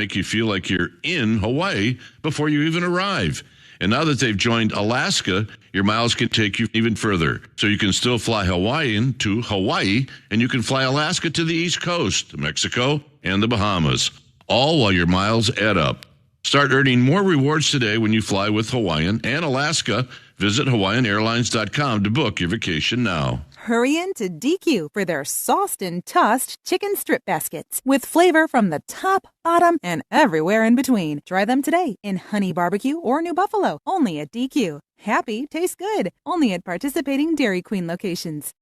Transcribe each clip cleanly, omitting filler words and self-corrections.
make you feel like you're in Hawaii before you even arrive. And now that they've joined Alaska, your miles can take you even further. So you can still fly Hawaiian to Hawaii, and you can fly Alaska to the East Coast, Mexico, and the Bahamas, all while your miles add up. Start earning more rewards today when you fly with Hawaiian and Alaska. Visit hawaiianairlines.com to book your vacation now. Hurry in to DQ for their sauced and tossed chicken strip baskets with flavor from the top, bottom, and everywhere in between. Try them today in Honey Barbecue or New Buffalo, only at DQ. Happy tastes good, only at participating Dairy Queen locations.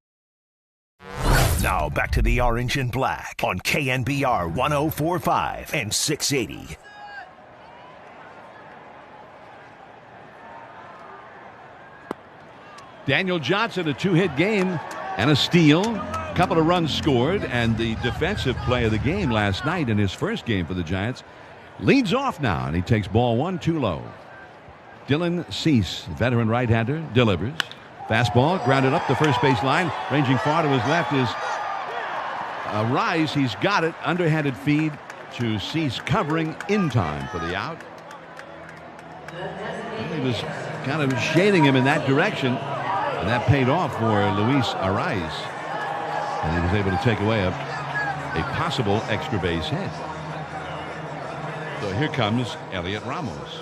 Now back to the Orange and Black on KNBR 104.5 and 680. Daniel Johnson, a two-hit game and a steal, a couple of runs scored, and the defensive play of the game last night in his first game for the Giants. Leads off now, and he takes ball 1-2 low. Dylan Cease, veteran right-hander, delivers. Fastball grounded up the first base line. Ranging far to his left is a Rise. He's got it. Underhanded feed to Cease, covering in time for the out. He was kind of shading him in that direction. And that paid off for Luis Arraez. And he was able to take away a possible extra base hit. So here comes Elliot Ramos.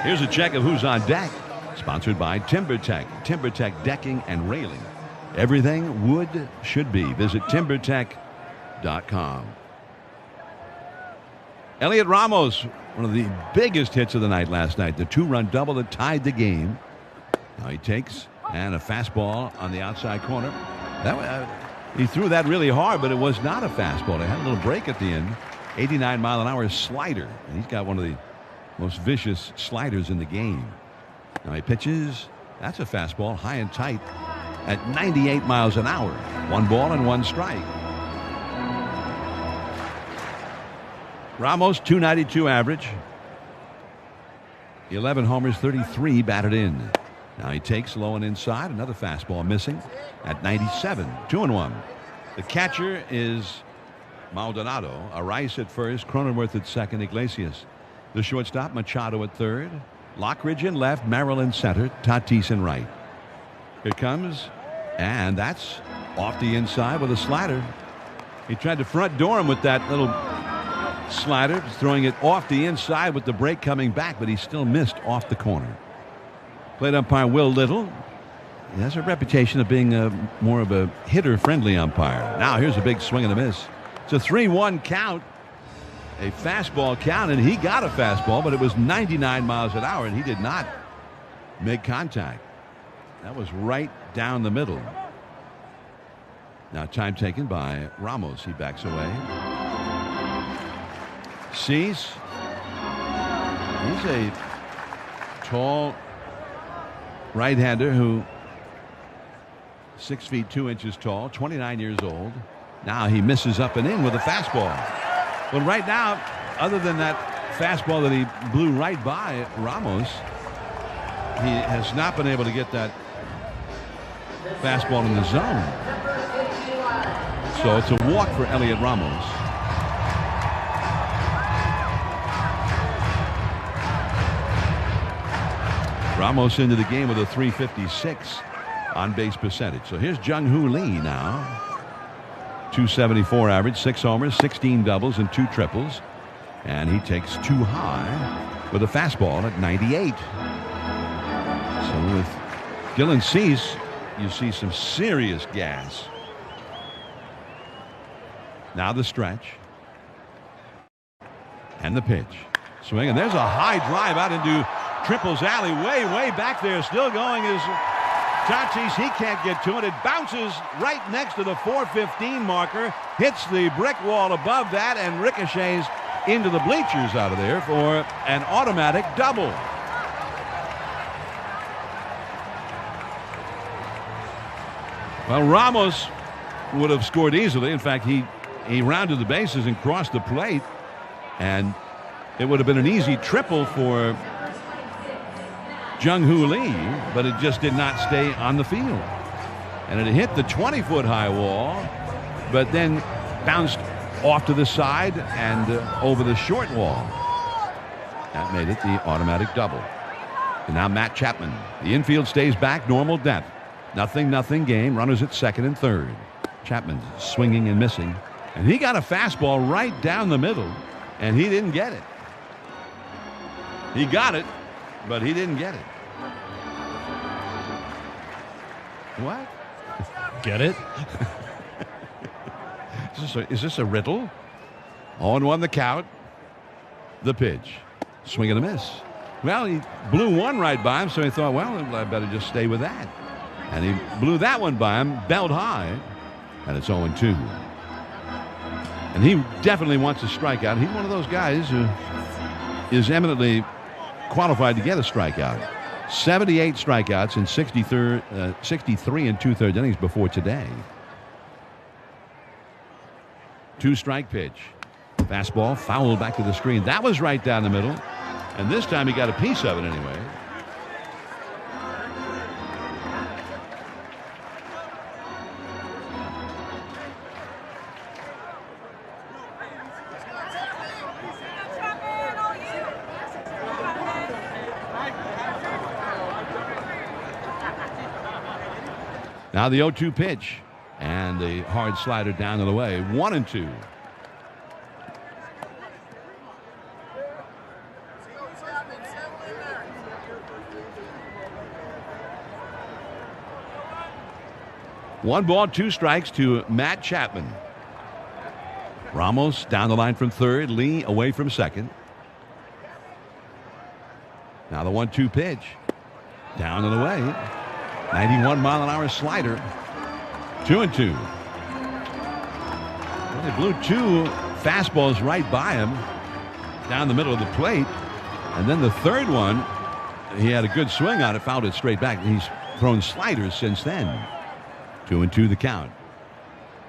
Here's a check of who's on deck. Sponsored by TimberTech. TimberTech decking and railing. Everything wood should be. Visit timbertech.com. Elliot Ramos, one of the biggest hits of the night last night. The two-run double that tied the game. Now he takes and a fastball on the outside corner. He threw that really hard, but it was not a fastball. It had a little break at the end. 89-mile-an-hour slider, and he's got one of the most vicious sliders in the game. Now he pitches. That's a fastball, high and tight, at 98 miles an hour. 1 ball and 1 strike. Ramos, 292 average. 11 homers, 33 batted in. Now he takes low and inside. Another fastball missing at 97. 2-1. The catcher is Maldonado. Arraez at first. Cronenworth at second. Iglesias. The shortstop, Machado at third. Lockridge in left. Merrill in center. Tatis in right. Here comes. And that's off the inside with a slider. He tried to front door him with that little slider, throwing it off the inside with the break coming back, but he still missed off the corner. Plate umpire Will Little. He has a reputation of being more of a hitter-friendly umpire. Now here's a big swing and a miss. It's a 3-1 count. A fastball count, and he got a fastball, but it was 99 miles an hour, and he did not make contact. That was right down the middle. Now time taken by Ramos. He backs away. Cease. He's a tall right-hander who 6 feet 2 inches tall, 29 years old. Now he misses up and in with a fastball. But right now, other than that fastball that he blew right by Ramos, he has not been able to get that fastball in the zone. So it's a walk for Elliot Ramos. Ramos into the game with a 356 on base percentage. So here's Jung-Hoo Lee now. 274 average, 6 homers, 16 doubles, and 2 triples. And he takes 2 high with a fastball at 98. So with Dylan Cease, you see some serious gas. Now the stretch. And the pitch. Swing, and there's a high drive out into Triple's alley, way back there. Still going is Tatis. He can't get to it. It bounces right next to the 415 marker, hits the brick wall above that, and ricochets into the bleachers out of there for an automatic double. Well, Ramos would have scored easily. In fact, he rounded the bases and crossed the plate, and it would have been an easy triple for Jung-Hoo Lee, but it just did not stay on the field. And it hit the 20-foot high wall, but then bounced off to the side and over the short wall. That made it the automatic double. And now Matt Chapman. The infield stays back, normal depth. 0-0 game. Runners at second and third. Chapman's swinging and missing. And he got a fastball right down the middle, and he didn't get it. He got it, but he didn't get it. What? Get it? Is this a riddle? 0-1 the count. The pitch. Swing and a miss. Well, he blew one right by him, so he thought, well, I better just stay with that. And he blew that one by him, belt high, and it's 0-2. And he definitely wants to strike out. He's one of those guys who is eminently qualified to get a strikeout. 78 strikeouts in 63 and 2/3 innings before today. 2-strike pitch. Fastball fouled back to the screen. That was right down the middle. And this time he got a piece of it anyway. Now the 0-2 pitch. And the hard slider down and away. 1-2. One ball, 2 strikes to Matt Chapman. Ramos down the line from third. Lee away from second. Now the 1-2 pitch. Down and away. 91-mile-an-hour slider. 2-2. Well, they blew 2 fastballs right by him down the middle of the plate. And then the third one, he had a good swing on it, fouled it straight back. He's thrown sliders since then. 2-2 the count.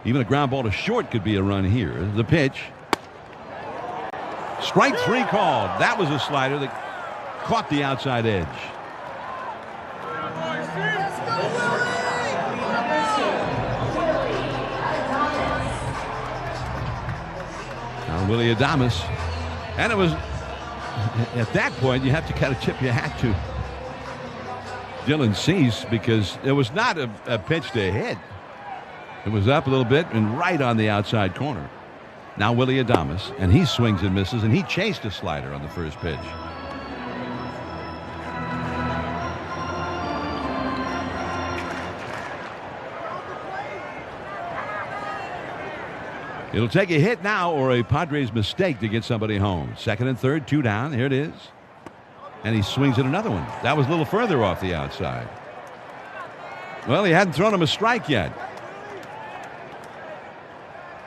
Even a ground ball to short could be a run here. The pitch. Strike 3 called. That was a slider that caught the outside edge. Now Willie Adames. And it was, at that point, you have to kind of tip your hat to Dylan Cease, because it was not a pitch to hit. It was up a little bit and right on the outside corner. Now Willie Adames, and he swings and misses, and he chased a slider on the first pitch. It'll take a hit now or a Padres mistake to get somebody home. Second and third, 2 down. Here it is. And he swings at another one. That was a little further off the outside. Well, he hadn't thrown him a strike yet.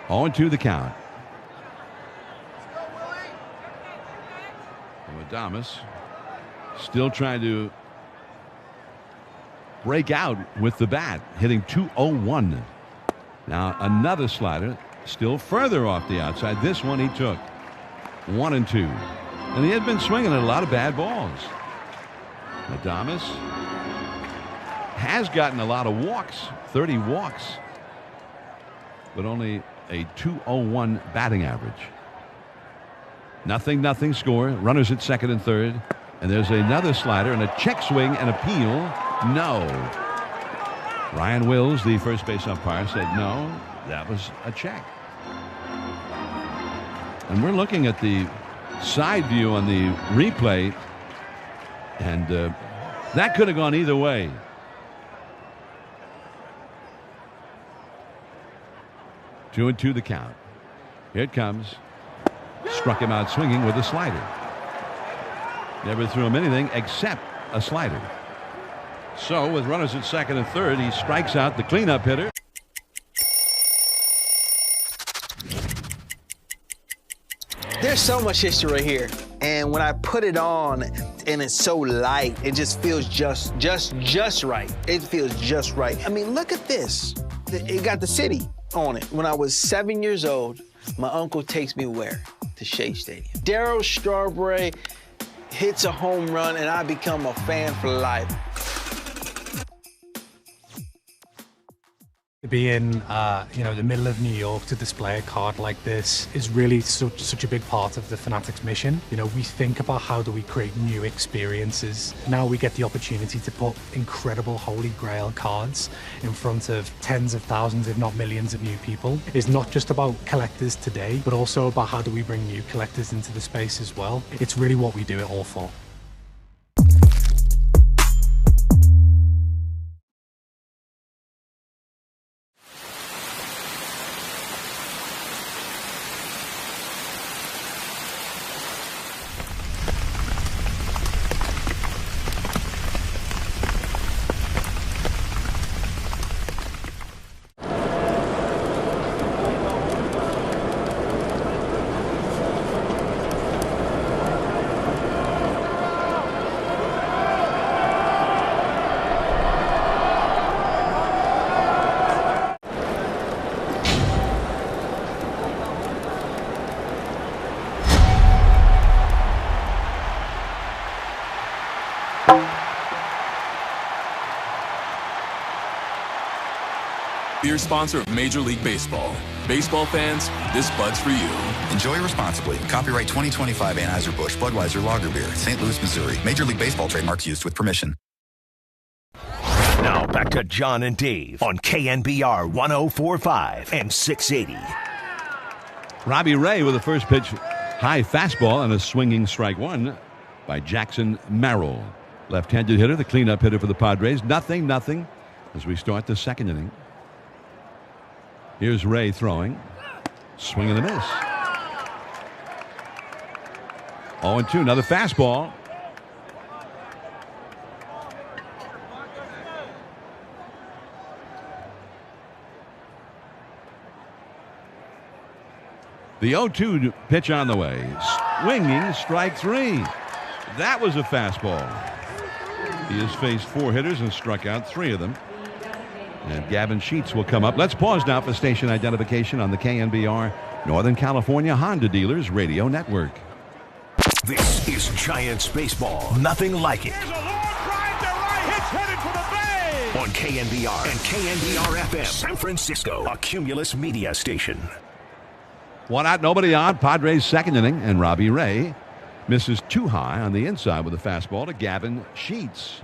0-2 the count. Adames still trying to break out with the bat, hitting .201. Now another slider, still further off the outside. This one he took. 1-2. And he had been swinging at a lot of bad balls. Adames has gotten a lot of walks, 30 walks, but only a .201 batting average. 0-0 score. Runners at second and third. And there's another slider and a check swing and appeal. No. Ryan Wills, the first base umpire, said no, that was a check. And we're looking at the side view on the replay, and that could have gone either way. Two and two the count. Here it comes. Struck him out swinging with a slider. Never threw him anything except a slider. So with runners at second and third, he strikes out the cleanup hitter. There's so much history right here, and when I put it on and it's so light, it just feels just right. It feels just right. I mean, look at this. It got the city on it. When I was 7 years old, my uncle takes me where? To Shea Stadium. Darryl Strawberry hits a home run, and I become a fan for life. To be in, the middle of New York to display a card like this is really such a big part of the Fanatics mission. We think about how do we create new experiences. Now we get the opportunity to put incredible Holy Grail cards in front of tens of thousands, if not millions of new people. It's not just about collectors today, but also about how do we bring new collectors into the space as well. It's really what we do it all for. Beer sponsor of Major League Baseball. Baseball fans, this Bud's for you. Enjoy responsibly. Copyright 2025 Anheuser-Busch Budweiser Lager Beer, St. Louis, Missouri. Major League Baseball trademarks used with permission. Now back to John and Dave on KNBR 104.5 and 680. Robbie Ray with the first pitch. High fastball and a swinging strike one by Jackson Merrill. Left-handed hitter, the cleanup hitter for the Padres. Nothing as we start the second inning. Here's Ray throwing. Swing and a miss. 0-2. Another fastball. The 0-2 pitch on the way. Swinging strike three. That was a fastball. He has faced 4 hitters and struck out 3 of them. And Gavin Sheets will come up. Let's pause now for station identification on the KNBR Northern California Honda Dealers Radio Network. This is Giants baseball. Nothing like it. There's a long drive to right. It's headed for the bay. On KNBR and KNBR FM, San Francisco, a Cumulus media station. 1 out, nobody on. Padres second inning, and Robbie Ray misses too high on the inside with a fastball to Gavin Sheets.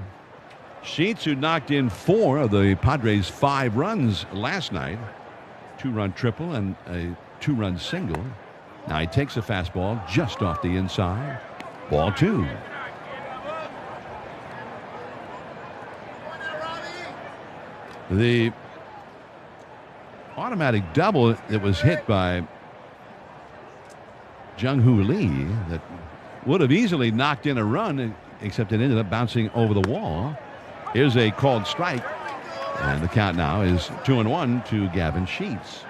Sheets, who knocked in 4 of the Padres' 5 runs last night. 2-run triple and a 2-run single. Now he takes a fastball just off the inside. Ball 2. The automatic double that was hit by Jung-Hoo Lee that would have easily knocked in a run, except it ended up bouncing over the wall. Here's a called strike, and the count now is 2-1 to Gavin Sheets.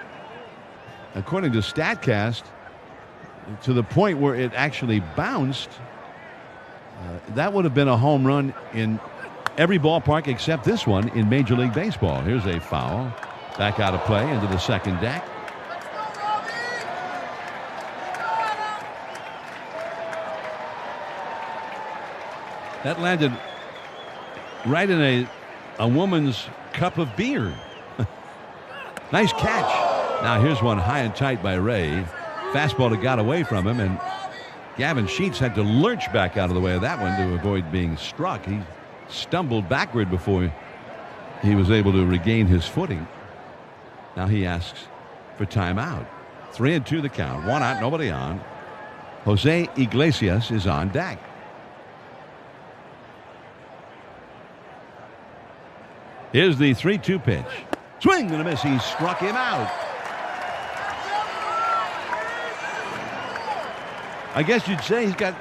According to StatCast, to the point where it actually bounced, that would have been a home run in every ballpark except this one in Major League Baseball. Here's a foul. Back out of play into the second deck. That landed right in a woman's cup of beer. Nice catch. Now here's one high and tight by Ray. Fastball that got away from him, and Gavin Sheets had to lurch back out of the way of that one to avoid being struck. He stumbled backward before he was able to regain his footing. Now he asks for timeout. 3-2 the count. 1 out, nobody on. Jose Iglesias is on deck. Here's the 3-2 pitch. Swing and a miss. He struck him out. I guess you'd say he's got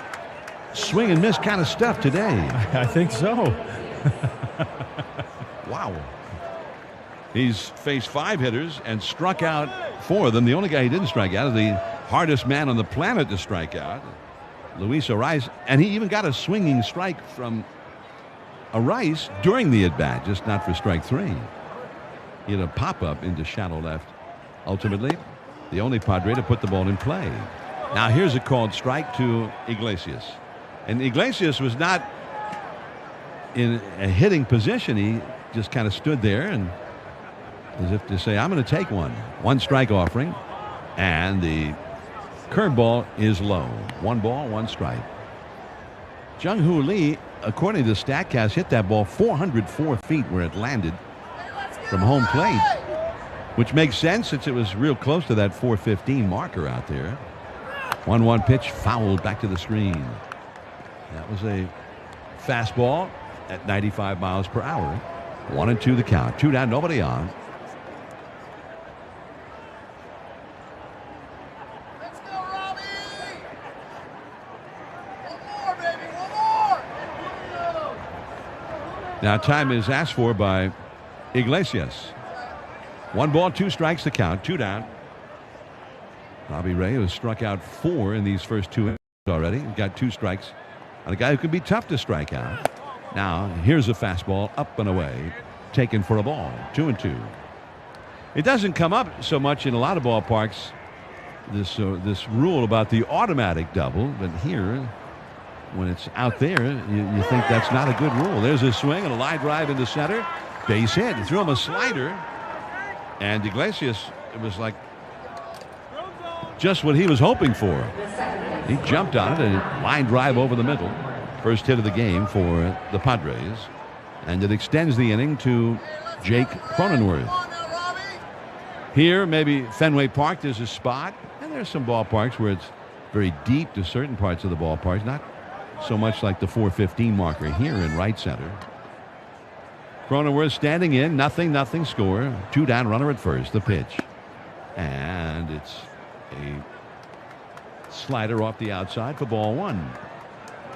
swing and miss kind of stuff today. I think so. Wow. He's faced 5 hitters and struck out 4 of them. The only guy he didn't strike out is the hardest man on the planet to strike out, Luis Arias. And he even got a swinging strike from Arias during the at-bat, just not for strike 3. He had a pop-up into shallow left. Ultimately, the only Padre to put the ball in play. Now here's a called strike to Iglesias. And Iglesias was not in a hitting position. He just kind of stood there and as if to say, I'm going to take one. 1 strike offering. And the curveball is low. 1 ball, 1 strike. Jung-Hoo Lee, according to StatCast, hit that ball 404 feet where it landed from home plate, which makes sense since it was real close to that 415 marker out there. 1-1 pitch fouled back to the screen. That was a fastball at 95 miles per hour. 1-2 the count. 2 down, nobody on. Let's go, Robbie! One more, baby, one more! Now time is asked for by Iglesias. 1 ball, 2 strikes the count. 2 down. Robbie Ray has struck out 4 in these first 2 innings already. He's got 2 strikes on a guy who can be tough to strike out. Now here's a fastball up and away, taken for a ball. 2-2. It doesn't come up so much in a lot of ballparks, this rule about the automatic double, but here, when it's out there, you think that's not a good rule. There's a swing and a line drive into center. Base hit. He threw him a slider, and Iglesias, it was like just what he was hoping for. He jumped on it and line drive over the middle. First hit of the game for the Padres, and it extends the inning to Jake Cronenworth. Here, maybe Fenway Park, there's a spot, and there's some ballparks where it's very deep to certain parts of the ballparks, not so much like the 415 marker here in right center. Cronenworth standing in, nothing score. 2 down, runner at first. The pitch, and it's a slider off the outside for ball 1.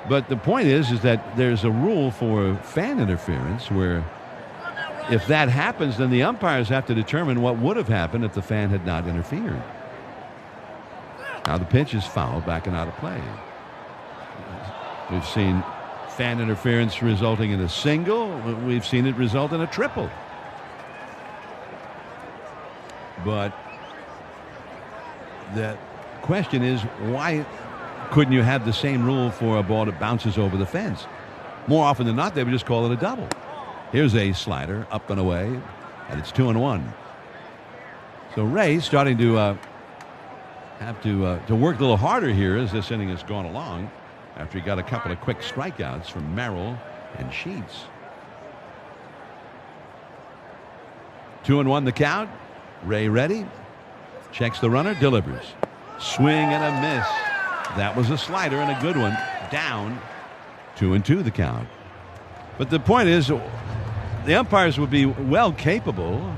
But the point is that there's a rule for fan interference where if that happens, then the umpires have to determine what would have happened if the fan had not interfered. Now the pitch is fouled back and out of play. We've seen fan interference resulting in a single. We've seen it result in a triple. But the question is, why couldn't you have the same rule for a ball that bounces over the fence? More often than not, they would just call it a double. Here's a slider up and away, and it's 2-1. So Ray starting to have to work a little harder here as this inning has gone along, after he got a couple of quick strikeouts from Merrill and Sheets. 2-1 the count. Ray ready. Checks the runner, delivers. Swing and a miss. That was a slider and a good one. Down. 2-2 the count. But the point is, the umpires would be well capable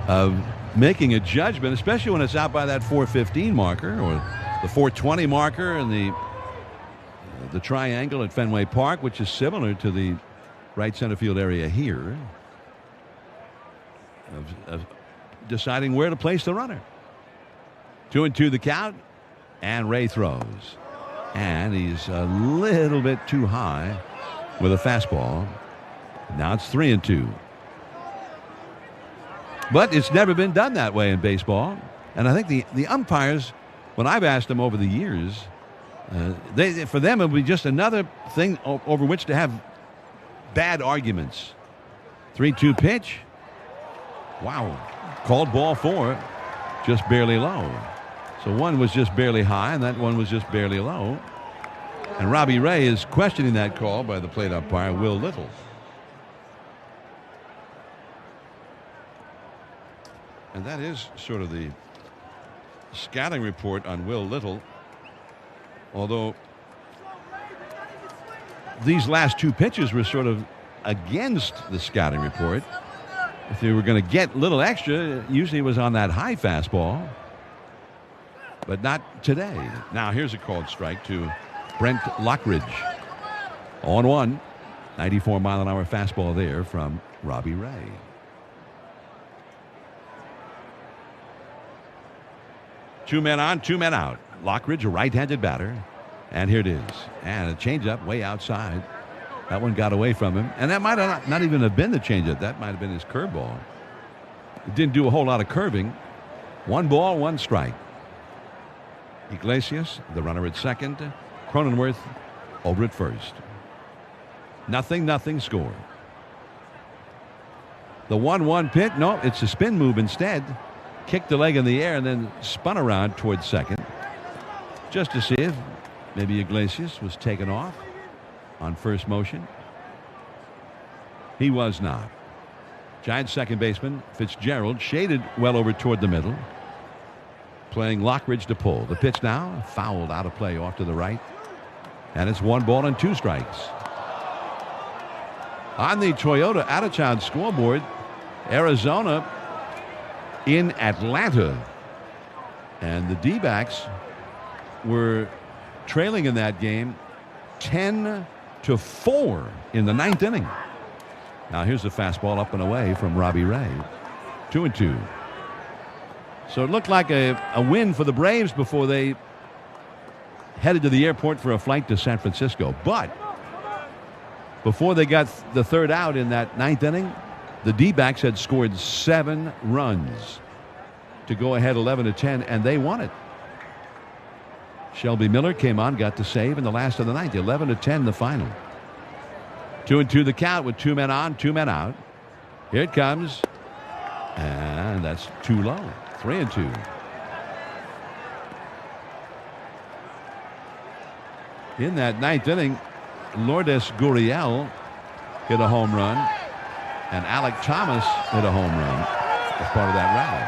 of making a judgment, especially when it's out by that 415 marker or the 420 marker and the triangle at Fenway Park, which is similar to the right center field area here, of deciding where to place the runner. 2-2 the count, and Ray throws. And he's a little bit too high with a fastball. Now it's 3-2. But it's never been done that way in baseball. And I think the umpires, when I've asked them over the years, for them it would be just another thing over which to have bad arguments. 3-2 pitch. Wow. Called ball 4, just barely low. So one was just barely high, and that one was just barely low. And Robbie Ray is questioning that call by the plate umpire, Will Little. And that is sort of the scouting report on Will Little. Although these last 2 pitches were sort of against the scouting report. If they were going to get a little extra, usually it was on that high fastball. But not today. Now here's a called strike to Brent Lockridge. 0-1. 94-mile-an-hour fastball there from Robbie Ray. Two men on, 2 men out. Lockridge, a right-handed batter. And here it is. And a changeup way outside. That one got away from him. And that might not even have been the changeup. That might have been his curveball. It didn't do a whole lot of curving. 1 ball, 1 strike. Iglesias, the runner at second. Cronenworth over at first. 0-0 score. The 1-1 pitch. No, it's a spin move instead. Kicked the leg in the air and then spun around towards second. Just to see if maybe Iglesias was taken off on first motion. He was not. Giants second baseman Fitzgerald shaded well over toward the middle. Playing Lockridge to pull. The pitch now fouled out of play off to the right. And it's 1 ball and 2 strikes. On the Toyota out-of-town scoreboard, Arizona in Atlanta. And the D-backs were trailing in that game 10-4 in the 9th inning. Now here's the fastball up and away from Robbie Ray. 2-2. So it looked like a win for the Braves before they headed to the airport for a flight to San Francisco. But before they got the third out in that 9th inning, the D-backs had scored 7 runs to go ahead 11-10, and they won it. Shelby Miller came on, got the save in the last of the 9th. 11-10 the final. 2-2 the count with 2 men on, 2 men out. Here it comes. And that's too low. 3-2. In that 9th inning, Lourdes Gurriel hit a home run, and Alec Thomas hit a home run as part of that rally.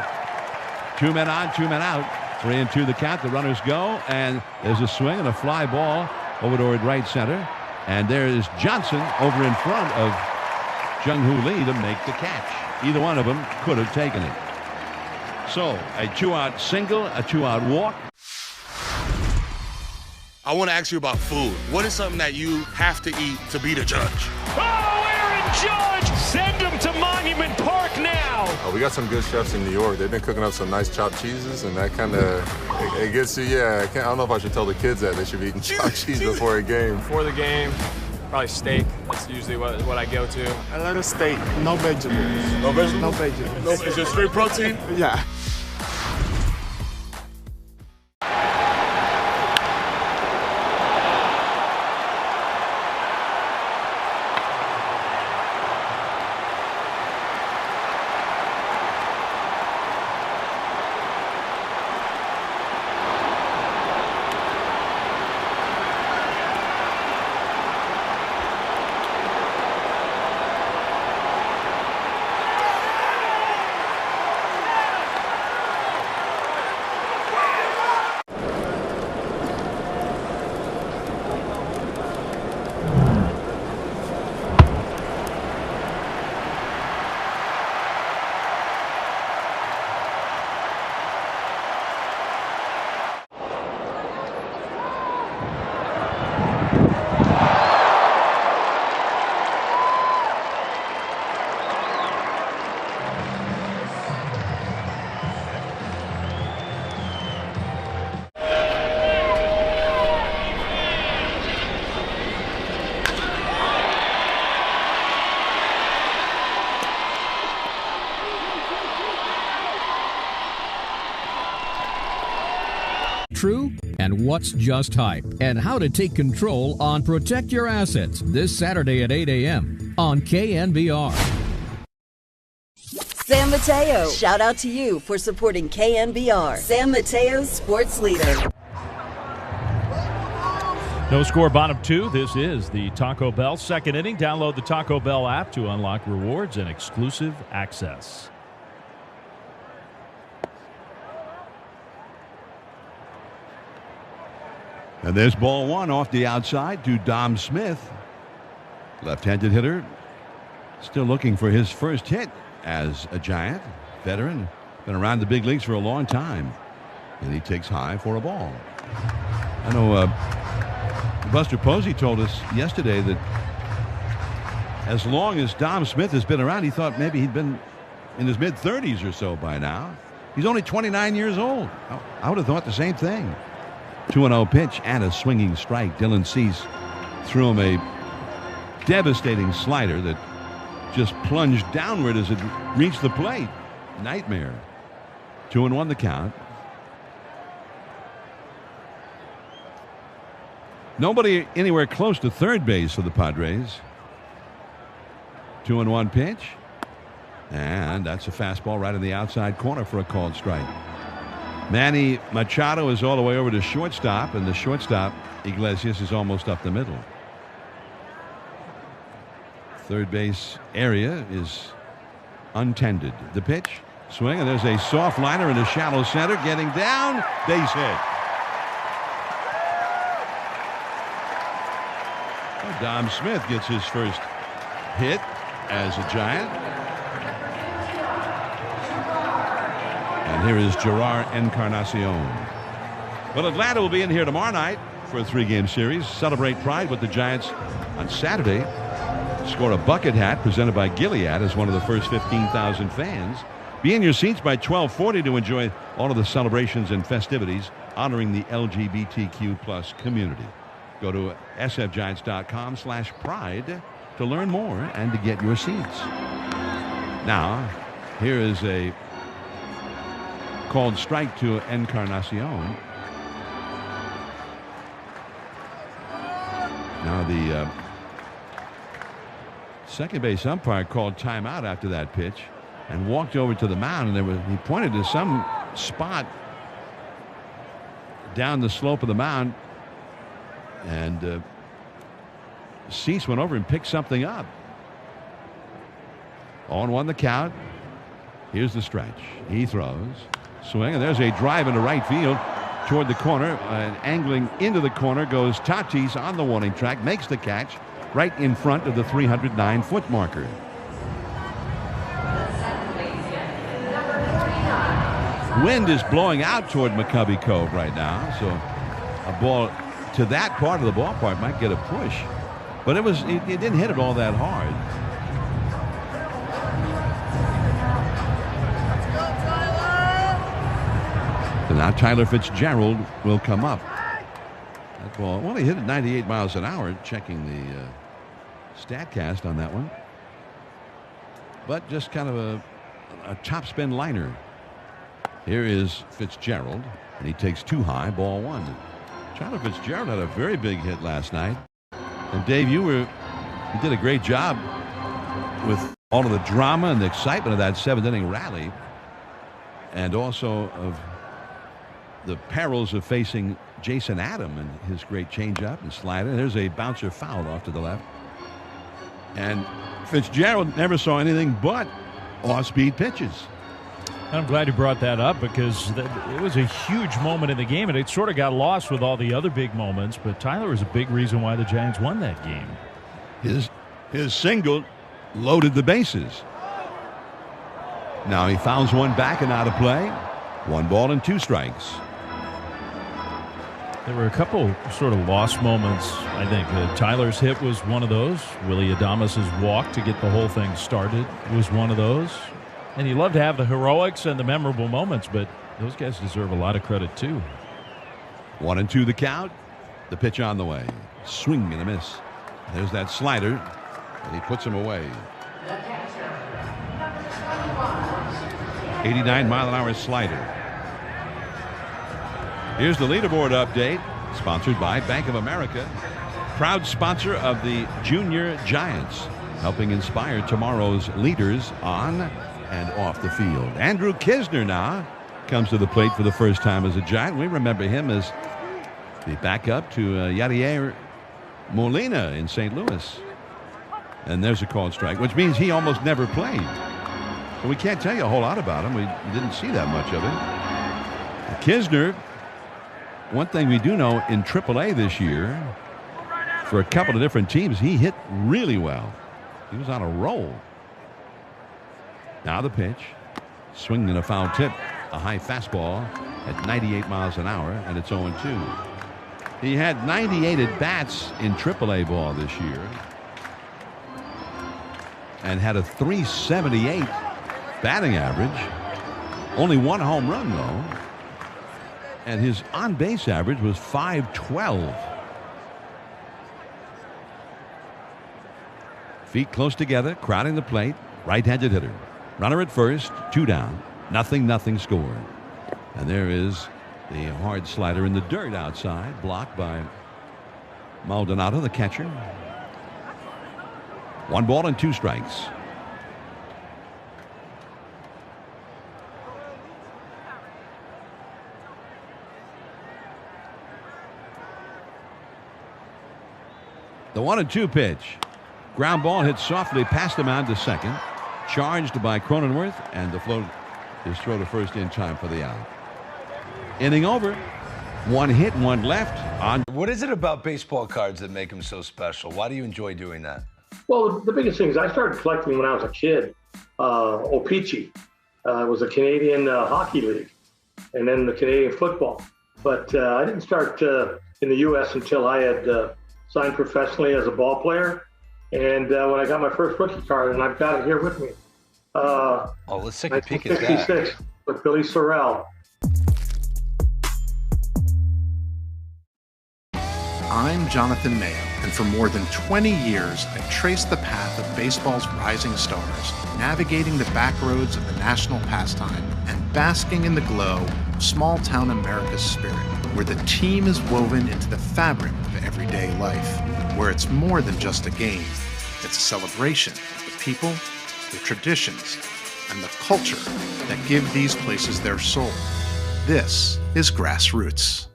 2 men on, 2 men out. 3-2 the count. The runners go, and there's a swing and a fly ball over toward right center. And there is Johnson over in front of Jung-Hoo Lee to make the catch. Either one of them could have taken it. So a 2-out single, a 2-out walk. I want to ask you about food. What is something that you have to eat to beat a judge? Oh, Aaron Judge! Send him to Monument Park now! We got some good chefs in New York. They've been cooking up some nice chopped cheeses, and that kind of, it gets you, yeah. I don't know if I should tell the kids that they should be eating chopped cheese before a game. Before the game, probably steak. That's usually what I go to. I like a steak, no vegetables. No vegetables? No vegetables. No, is it straight protein? Yeah. True and what's just hype, and how to take control on Protect Your Assets this Saturday at 8 a.m. on KNBR. San Mateo, shout out to you for supporting KNBR, San Mateo's sports leader. No score, bottom 2. This is the Taco Bell second inning. Download the Taco Bell app to unlock rewards and exclusive access. And there's ball 1 off the outside to Dom Smith. Left-handed hitter. Still looking for his first hit as a Giant. Veteran. Been around the big leagues for a long time. And he takes high for a ball. I know Buster Posey told us yesterday that as long as Dom Smith has been around, he thought maybe he'd been in his mid-30s or so by now. He's only 29 years old. I would have thought the same thing. 2-0 pitch and a swinging strike. Dylan Cease threw him a devastating slider that just plunged downward as it reached the plate. Nightmare. 2-1 the count. Nobody anywhere close to third base for the Padres. 2-1 pitch. And that's a fastball right in the outside corner for a called strike. Manny Machado is all the way over to shortstop, and the shortstop, Iglesias, is almost up the middle. Third base area is untended. The pitch, swing, and there's a soft liner in the shallow center. Getting down, base hit. Dom Smith gets his first hit as a Giant. And here is Gerard Encarnacion. Well, Atlanta will be in here tomorrow night for a 3-game series. Celebrate Pride with the Giants on Saturday. Score a bucket hat presented by Gilead as one of the first 15,000 fans. Be in your seats by 12:40 to enjoy all of the celebrations and festivities honoring the LGBTQ plus community. Go to sfgiants.com/pride to learn more and to get your seats. Now, here is a called strike to Encarnacion. Now the second base umpire called timeout after that pitch and walked over to the mound, and he pointed to some spot down the slope of the mound, and Cease went over and picked something up. 0-1 the count. Here's the stretch. He throws. Swing, and there's a drive into right field toward the corner. And angling into the corner goes Tatis on the warning track. Makes the catch right in front of the 309-foot marker. Wind is blowing out toward McCovey Cove right now, so a ball to that part of the ballpark might get a push, but it didn't hit it all that hard. So now Tyler Fitzgerald will come up. That ball, well, he hit it 98 miles an hour, checking the StatCast on that one, but just kind of a topspin liner. Here is Fitzgerald, and he takes 2 high, ball 1. Tyler Fitzgerald had a very big hit last night. And Dave, you did a great job with all of the drama and the excitement of that 7th-inning rally, and also of the perils of facing Jason Adam and his great changeup and slider. There's a bouncer foul off to the left. And Fitzgerald never saw anything but off-speed pitches. I'm glad you brought that up, because it was a huge moment in the game, and it sort of got lost with all the other big moments, but Tyler was a big reason why the Giants won that game. His single loaded the bases. Now he fouls one back and out of play. 1 ball and 2 strikes. There were a couple sort of lost moments, I think. Tyler's hit was one of those. Willie Adames' walk to get the whole thing started was one of those. And you love to have the heroics and the memorable moments, but those guys deserve a lot of credit too. 1-2 the count. The pitch on the way. Swing and a miss. There's that slider, and he puts him away. 89-mile-an-hour slider. Here's the leaderboard update, sponsored by Bank of America, proud sponsor of the Junior Giants, helping inspire tomorrow's leaders on and off the field. Andrew Kisner now comes to the plate for the first time as a Giant. We remember him as the backup to Yadier Molina in St. Louis. And there's a called strike, which means he almost never played. But we can't tell you a whole lot about him. We didn't see that much of him. Kisner, one thing we do know in AAA this year, for a couple of different teams, he hit really well. He was on a roll. Now the pitch. Swing and a foul tip. A high fastball at 98 miles an hour, and it's 0-2. He had 98 at-bats in AAA ball this year and had a .378 batting average. Only 1 home run, though. And his on-base average was .512. Feet close together, crowding the plate. Right-handed hitter. Runner at first, 2 down. 0-0 score. And there is the hard slider in the dirt outside, blocked by Maldonado, the catcher. 1 ball and 2 strikes. The 1-2 pitch. Ground ball hit softly past the mound to second. Charged by Cronenworth, and the float is throw to first in time for the out. Inning over. 1 hit, 1 left. What is it about baseball cards that make them so special? Why do you enjoy doing that? Well, the biggest thing is I started collecting when I was a kid. O-Pee-Chee was a Canadian hockey league, and then the Canadian football. But I didn't start in the U.S. until I had signed professionally as a ball player. And when I got my first rookie card, and I've got it here with me. Let's take a peek at that. 1966 with Billy Sorrell. I'm Jonathan Mayo, and for more than 20 years, I've traced the path of baseball's rising stars, navigating the back roads of the national pastime and basking in the glow of small-town America's spirit, where the team is woven into the fabric of everyday life, where it's more than just a game. It's a celebration of the people, the traditions, and the culture that give these places their soul. This is Grassroots.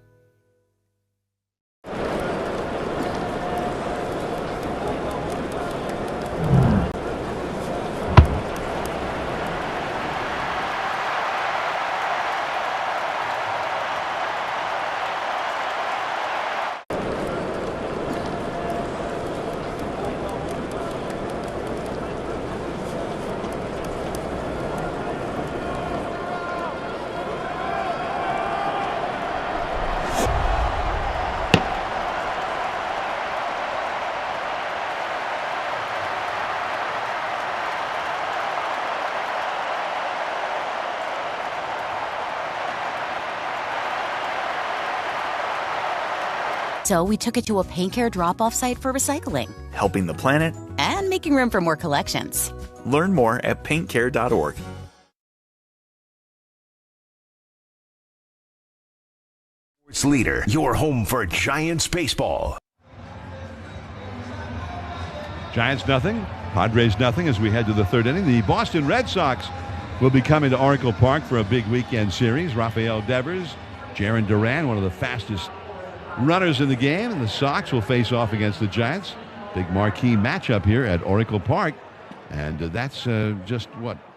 So we took it to a paint care drop-off site for recycling. Helping the planet. And making room for more collections. Learn more at paintcare.org. Sports leader, your home for Giants baseball. Giants nothing, Padres nothing as we head to the third inning. The Boston Red Sox will be coming to Oracle Park for a big weekend series. Rafael Devers, Jarren Duran, one of the fastest runners in the game, and the Sox will face off against the Giants. Big marquee matchup here at Oracle Park, and that's just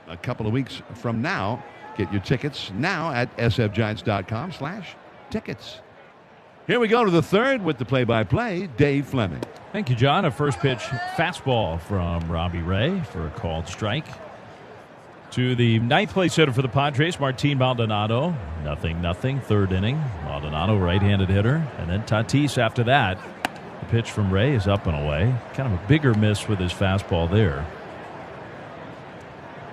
a couple of weeks from now. Get your tickets now at sfgiants.com/tickets. Here we go to the third with the play-by-play, Dave Fleming. Thank you, John. A first pitch fastball from Robbie Ray for a called strike. To the ninth place hitter for the Padres, Martin Maldonado. 0-0, third inning. Maldonado, right-handed hitter. And then Tatis after that. The pitch from Ray is up and away. Kind of a bigger miss with his fastball there.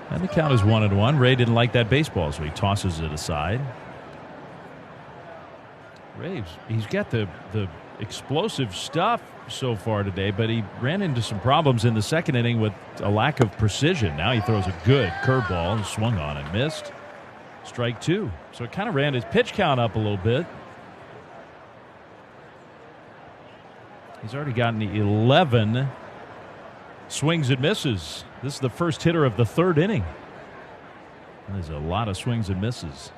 And the count is 1-1. Ray didn't like that baseball, so he tosses it aside. Ray, he's got the explosive stuff so far today, but he ran into some problems in the second inning with a lack of precision. Now he throws a good curveball and swung on and missed. Strike two. So it kind of ran his pitch count up a little bit. He's already gotten 11 swings and misses. This is the first hitter of the third inning. There's a lot of swings and misses.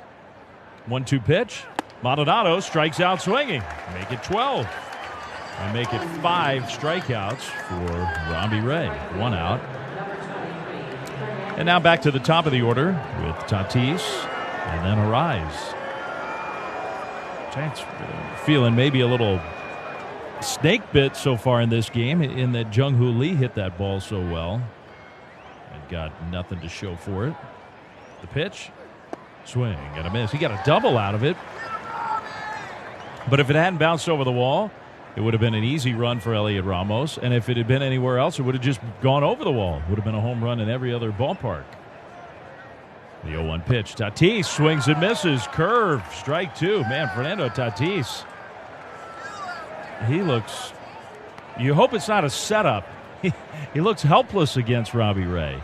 1-2 pitch. Maldonado strikes out swinging. Make it 12. And make it 5 strikeouts for Robbie Ray. 1 out. And now back to the top of the order with Tatis and then Arise. Giants feeling maybe a little snake bit so far in this game, in that Jung-Hoo Lee hit that ball so well and got nothing to show for it. The pitch, swing and a miss. He got a double out of it. But if it hadn't bounced over the wall, it would have been an easy run for Elliot Ramos. And if it had been anywhere else, it would have just gone over the wall. It would have been a home run in every other ballpark. The 0-1 pitch. Tatis swings and misses. Curve. Strike two. Man, Fernando Tatis. He looks... You hope it's not a setup. He looks helpless against Robbie Ray.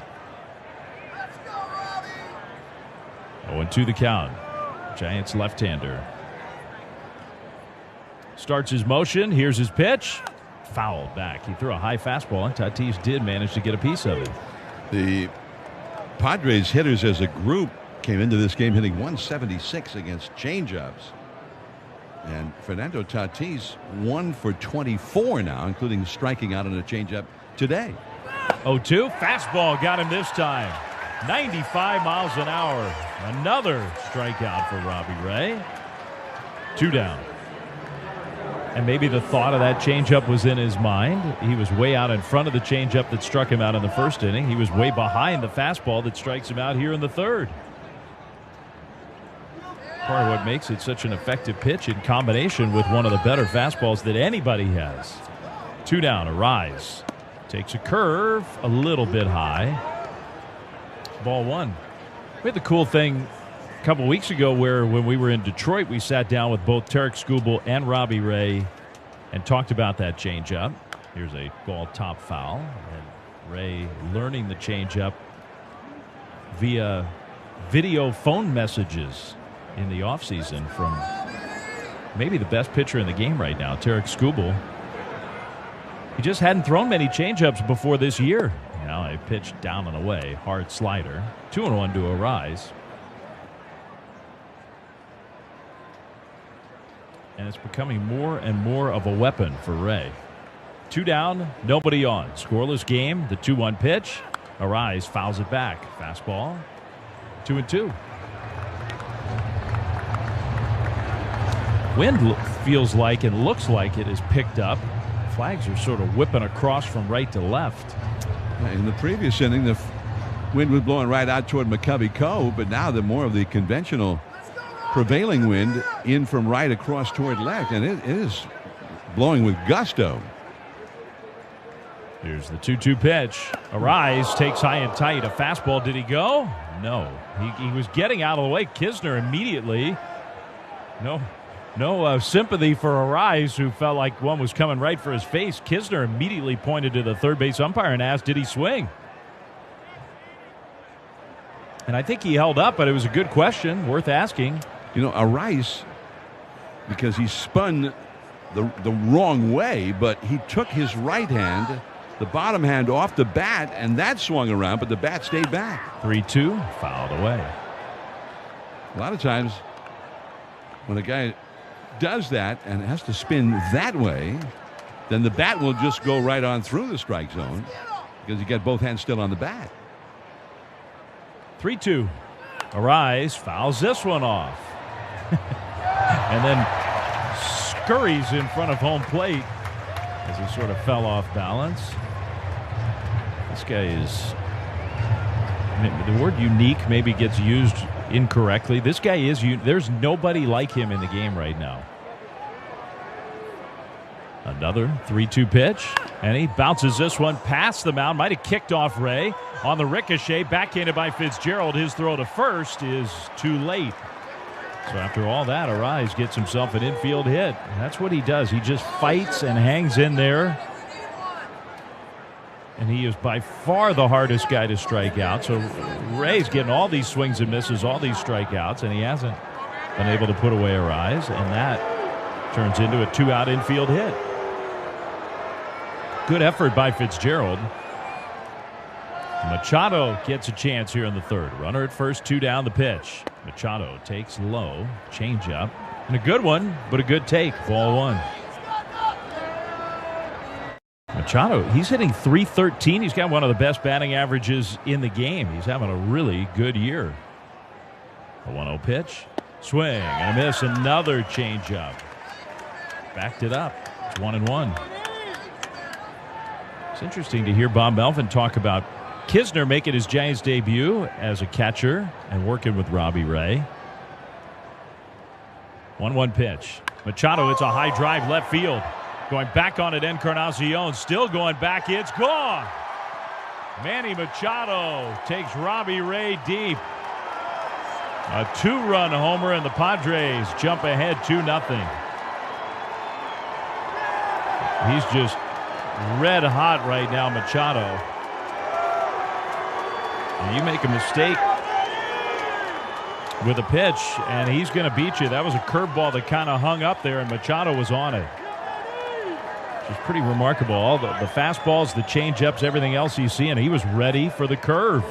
0-2 the count. Giants left-hander. Starts his motion. Here's his pitch. Fouled back. He threw a high fastball, and Tatis did manage to get a piece of it. The Padres hitters as a group came into this game hitting 176 against changeups. And Fernando Tatis 1 for 24 now, including striking out on a changeup today. 0-2. Fastball got him this time. 95 miles an hour. Another strikeout for Robbie Ray. 2 down. And maybe the thought of that changeup was in his mind. He was way out in front of the changeup that struck him out in the first inning. He was way behind the fastball that strikes him out here in the third. Part of what makes it such an effective pitch in combination with one of the better fastballs that anybody has. 2 down. Arise. Takes a curve a little bit high. Ball 1. We had the cool thing a couple weeks ago where when we were in Detroit, we sat down with both Tarek Skubal and Robbie Ray and talked about that changeup. Here's a ball top foul. And Ray learning the changeup via video phone messages in the offseason from maybe the best pitcher in the game right now, Tarek Skubal. He just hadn't thrown many changeups before this year. Now a pitch down and away, hard slider. 2-1 to Arise. And it's becoming more and more of a weapon for Ray. 2 down, nobody on. Scoreless game, the 2-1 pitch. Arise fouls it back. Fastball, 2-2. Wind feels like and looks like it is picked up. Flags are sort of whipping across from right to left. In the previous inning, the wind was blowing right out toward McCovey Cove, but now the more of the conventional prevailing wind in from right across toward left, and it is blowing with gusto. Here's the 2-2 pitch. Arise takes high and tight. A fastball. Did he go? No. He was getting out of the way. Kisner immediately. No sympathy for Arise, who felt like one was coming right for his face. Kisner immediately pointed to the third base umpire and asked, did he swing? And I think he held up, but it was a good question, worth asking. You know, Arise, because he spun the wrong way, but he took his right hand, the bottom hand off the bat, and that swung around, but the bat stayed back. 3-2, fouled away. A lot of times when a guy does that and has to spin that way, then the bat will just go right on through the strike zone because you get both hands still on the bat. 3-2. Arise fouls this one off. And then scurries in front of home plate as he sort of fell off balance. This guy is, the word unique maybe gets used incorrectly. This guy is, there's nobody like him in the game right now. Another 3-2 pitch, and he bounces this one past the mound. Might have kicked off Ray on the ricochet, backhanded by Fitzgerald. His throw to first is too late. So after all that, Arise gets himself an infield hit. That's what he does. He just fights and hangs in there. And he is by far the hardest guy to strike out. So Ray's getting all these swings and misses, all these strikeouts, and he hasn't been able to put away Arise. And that turns into a 2-out infield hit. Good effort by Fitzgerald. Machado gets a chance here in the third. Runner at first, 2 down, the pitch. Machado takes low, changeup, and a good one, but a good take. Ball 1. Machado, he's hitting .313. He's got one of the best batting averages in the game. He's having a really good year. A 1-0 pitch. Swing and a miss. Another changeup. Backed it up. It's 1-1. It's interesting to hear Bob Melvin talk about Kisner making his Giants debut as a catcher and working with Robbie Ray. 1-1 pitch. Machado hits a high drive left field. Going back on it, Encarnacion still going back. It's gone. Manny Machado takes Robbie Ray deep. A 2-run homer, and the Padres jump ahead 2-0. He's just red hot right now, Machado. And you make a mistake with a pitch, and he's going to beat you. That was a curveball that kind of hung up there, and Machado was on it. It's pretty remarkable. All the fastballs, the changeups, everything else he's seeing, he was ready for the curve.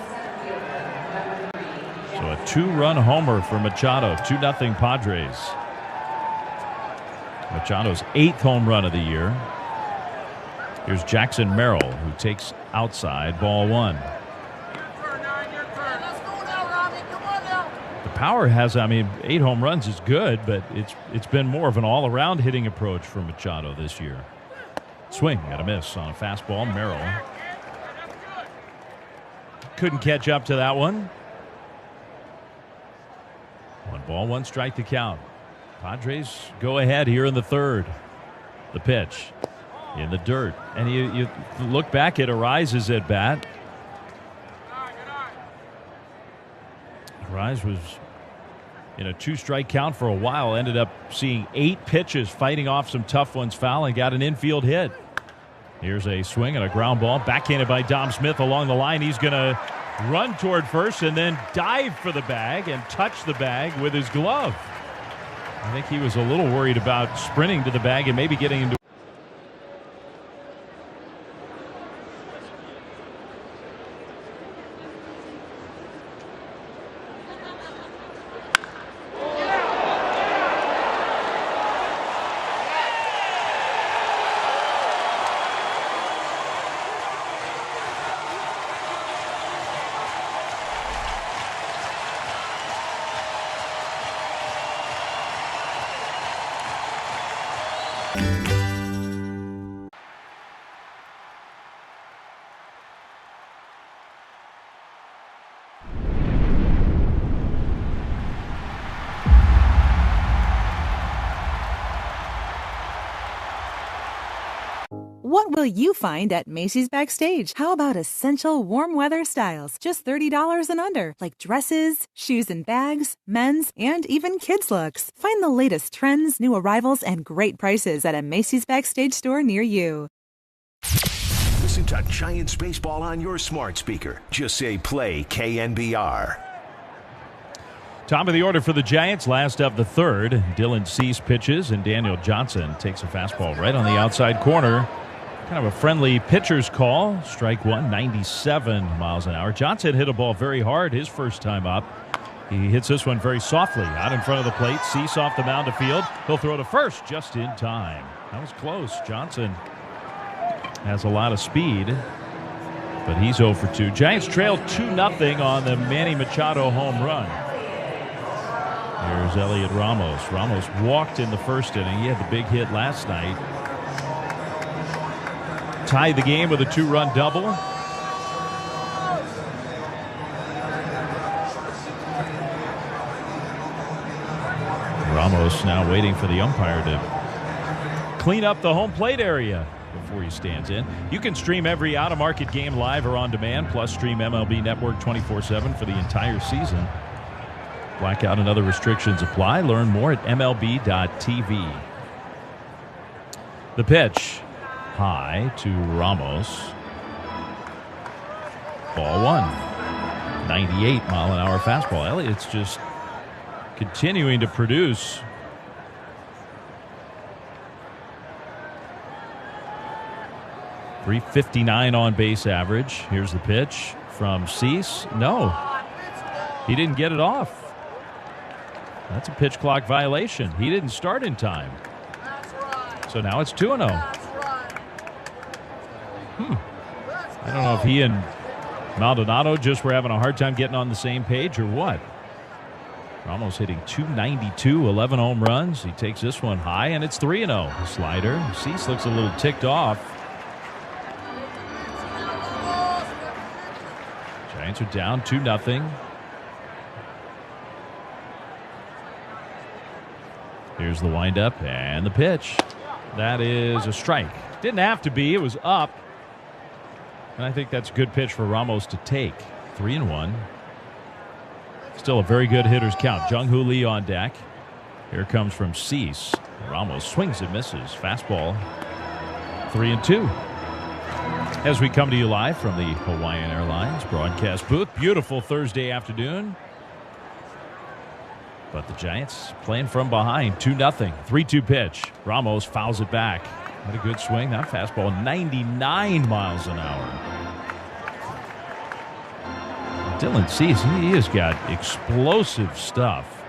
So a 2-run homer for Machado. 2-0 Padres. Machado's 8th home run of the year. Here's Jackson Merrill, who takes outside, ball 1. The power has, 8 home runs is good, but it's been more of an all-around hitting approach for Machado this year. Swing and a miss on a fastball. Merrill couldn't catch up to that one. 1 ball, 1 strike to count. Padres go ahead here in the 3rd. The pitch in the dirt. And you look back at Arise's at bat. Arise was in a 2-strike count for a while. Ended up seeing 8 pitches, fighting off some tough ones foul, and got an infield hit. Here's a swing and a ground ball. Backhanded by Dom Smith along the line. He's going to run toward first and then dive for the bag and touch the bag with his glove. I think he was a little worried about sprinting to the bag and maybe getting into. What will you find at Macy's Backstage? How about essential warm weather styles, just $30 and under, like dresses, shoes and bags, men's, and even kids' looks. Find the latest trends, new arrivals, and great prices at a Macy's Backstage store near you. Listen to Giants baseball on your smart speaker. Just say play KNBR. Top of the order for the Giants, last of the 3rd. Dylan Cease pitches, and Daniel Johnson takes a fastball right on the outside corner. Kind of a friendly pitcher's call. Strike 1, 97 miles an hour. Johnson hit a ball very hard his first time up. He hits this one very softly out in front of the plate. Cease off the mound to field. He'll throw to first just in time. That was close. Johnson has a lot of speed, but he's 0 for 2. Giants trail 2-0 on the Manny Machado home run. Here's Elliot Ramos. Ramos walked in the first inning. He had the big hit last night. Tied the game with a 2-run double. Ramos now waiting for the umpire to clean up the home plate area before he stands in. You can stream every out-of-market game live or on demand, plus stream MLB Network 24/7 for the entire season. Blackout and other restrictions apply. Learn more at MLB.tv. The pitch. High to Ramos. Ball 1. 98-mile-an-hour fastball. Elliott's just continuing to produce. .359 on base average. Here's the pitch from Cease. No, he didn't get it off. That's a pitch clock violation. He didn't start in time. So now it's 2-0. I don't know if he and Maldonado just were having a hard time getting on the same page or what. Ramos hitting .292, 11 home runs. He takes this one high, and it's 3-0. Slider. Cease looks a little ticked off. Giants are down 2-0. Here's the windup and the pitch. That is a strike. Didn't have to be. It was up. And I think that's a good pitch for Ramos to take. 3-1. Still a very good hitter's count. Jung-Hoo Lee on deck. Here comes from Cease. Ramos swings and misses. Fastball. 3-2. As we come to you live from the Hawaiian Airlines broadcast booth. Beautiful Thursday afternoon. But the Giants playing from behind. 2-0. 3-2 pitch. Ramos fouls it back. What a good swing. That fastball, 99 miles an hour. Dylan Cease, he has got explosive stuff.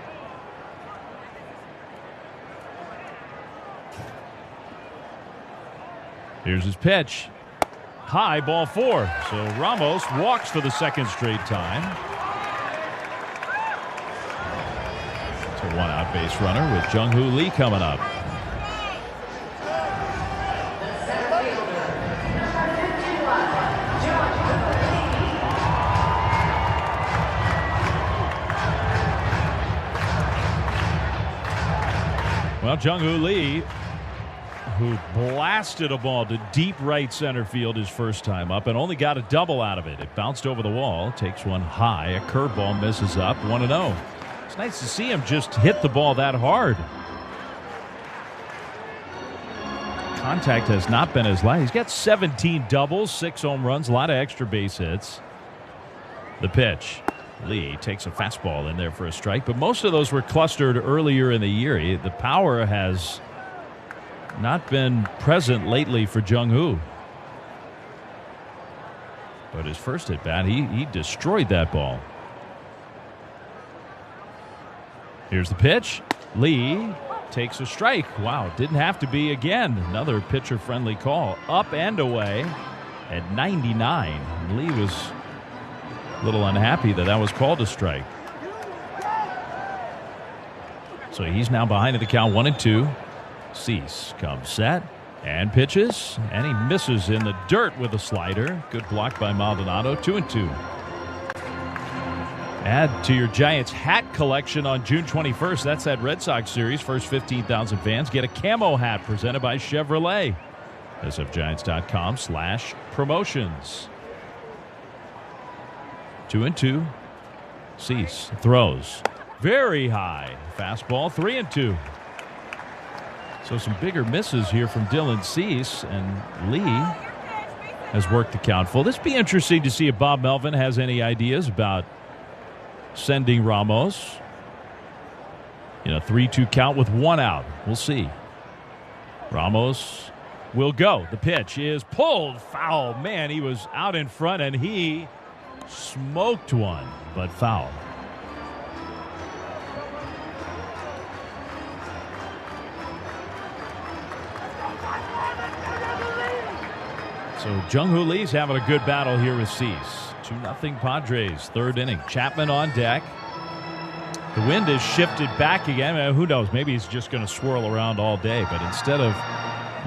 Here's his pitch. High, ball 4. So Ramos walks for the second straight time. It's a one-out base runner with Jung-Hoo Lee coming up. Well, Jung-Hoo Lee, who blasted a ball to deep right center field his first time up and only got a double out of it. It bounced over the wall, takes one high, a curveball misses up, 1-0. It's nice to see him just hit the ball that hard. Contact has not been as light. He's got 17 doubles, 6 home runs, a lot of extra base hits. The pitch. Lee takes a fastball in there for a strike, but most of those were clustered earlier in the year. The power has not been present lately for Jung-Hoo. But his first at bat, he destroyed that ball. Here's the pitch. Lee takes a strike. Wow, didn't have to be again. Another pitcher-friendly call. Up and away at 99. Lee was a little unhappy that was called a strike. So he's now behind in the count, 1-2. Cease comes set and pitches, and he misses in the dirt with a slider. Good block by Maldonado. 2-2. Add to your Giants hat collection on June 21st. That's that Red Sox series. First 15,000 fans get a camo hat presented by Chevrolet. sfgiants.com/promotions. 2-2. Cease throws very high. Fastball, 3-2. So some bigger misses here from Dylan Cease, and Lee has worked the count full. This be interesting to see if Bob Melvin has any ideas about sending Ramos. 3-2 count with 1 out. We'll see. Ramos will go. The pitch is pulled foul. Man, he was out in front and he smoked one, but foul. So Jung-Hoo Lee's having a good battle here with Cease. 2-0 Padres, third inning. Chapman on deck. The wind has shifted back again. Who knows? Maybe he's just going to swirl around all day. But instead of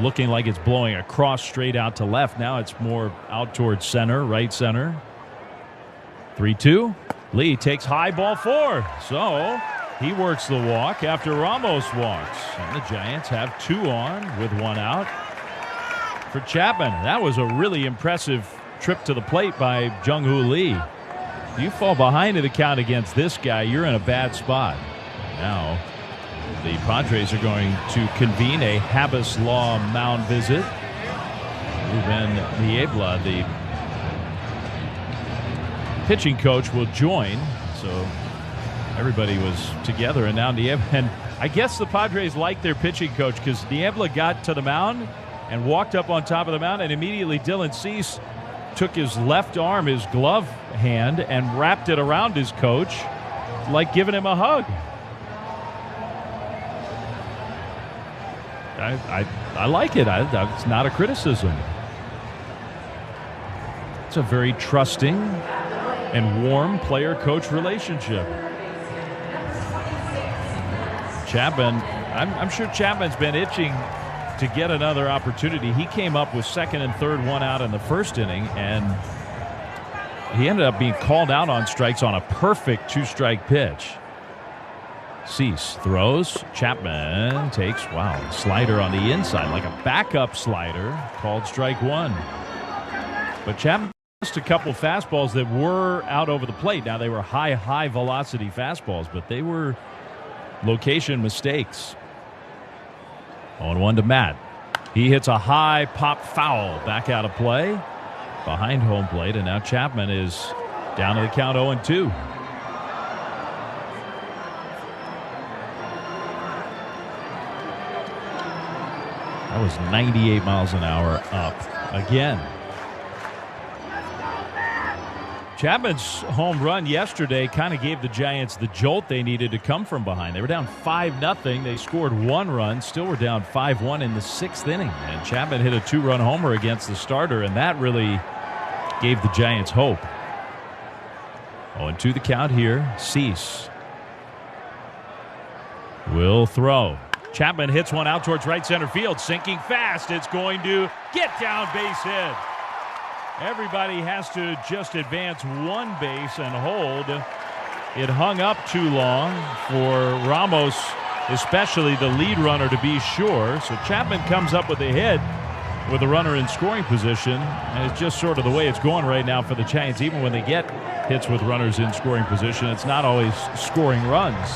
looking like it's blowing across straight out to left, now it's more out towards center, right center. 3-2. Lee takes high, ball 4. So he works the walk after Ramos walks. And the Giants have 2 on with 1 out. For Chapman, that was a really impressive trip to the plate by Jung-Hoo Lee. If you fall behind in the count against this guy, you're in a bad spot. Now, the Padres are going to convene a Habas Law mound visit. Ruben Niebla, the pitching coach, will join. So everybody was together, and now Niebla. And I guess the Padres like their pitching coach because Niebla got to the mound and walked up on top of the mound, and immediately Dylan Cease took his left arm, his glove hand, and wrapped it around his coach like giving him a hug. I like it. It's not a criticism. It's a very trusting and warm player-coach relationship. Chapman, I'm sure Chapman's been itching to get another opportunity. He came up with second and third, 1 out in the first inning, and he ended up being called out on strikes on a perfect 2-strike pitch. Cease throws. Chapman takes, slider on the inside, like a backup slider, called strike 1. But Chapman missed a couple fastballs that were out over the plate. Now, they were high velocity fastballs, but they were location mistakes. 0-1 to Matt. He hits a high pop foul back out of play behind home plate, and now Chapman is down to the count 0-2. That was 98 miles an hour up again. Chapman's home run yesterday kind of gave the Giants the jolt they needed to come from behind. They were down 5-0. They scored 1 run, still were down 5-1 in the 6th inning. And Chapman hit a 2-run homer against the starter, and that really gave the Giants hope. 0-2 the count here. Cease will throw. Chapman hits one out towards right center field, sinking fast. It's going to get down, base hit. Everybody has to just advance 1 base and hold. It hung up too long for Ramos, especially the lead runner, to be sure. So Chapman comes up with a hit with a runner in scoring position. And it's just sort of the way it's going right now for the Giants. Even when they get hits with runners in scoring position, it's not always scoring runs.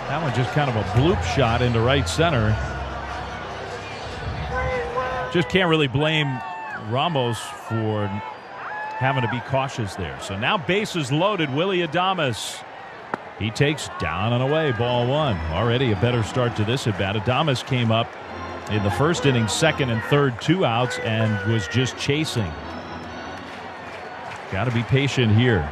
That one just kind of a bloop shot into right center. Just can't really blame Ramos for having to be cautious there. So now bases loaded. Willy Adames. He takes down and away, ball 1. Already a better start to this at bat. Adames came up in the first inning, 2nd and 3rd, 2 outs, and was just chasing. Got to be patient here.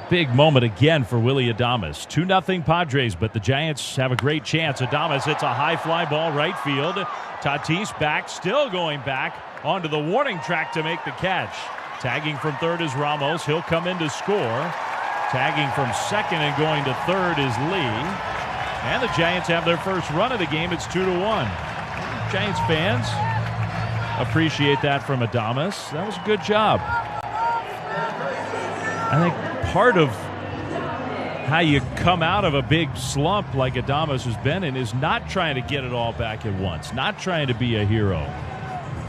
Big moment again for Willy Adames. 2-0 Padres, but the Giants have a great chance. Adames hits a high fly ball right field. Tatis back, still going back onto the warning track to make the catch. Tagging from 3rd is Ramos. He'll come in to score. Tagging from 2nd and going to 3rd is Lee. And the Giants have their first run of the game. It's 2-1. Giants fans appreciate that from Adames. That was a good job. I think part of how you come out of a big slump like Adames has been in is not trying to get it all back at once, not trying to be a hero.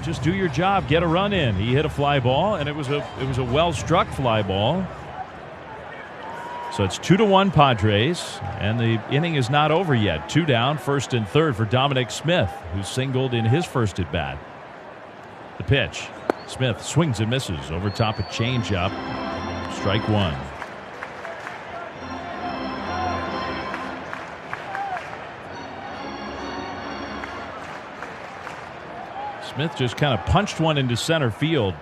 Just do your job, get a run in. He hit a fly ball, and it was a well-struck fly ball. So it's 2-1 Padres, and the inning is not over yet. 2 down, 1st and 3rd for Dominic Smith, who singled in his first at bat. The pitch. Smith swings and misses over top a changeup. Strike 1. Smith just kind of punched one into center field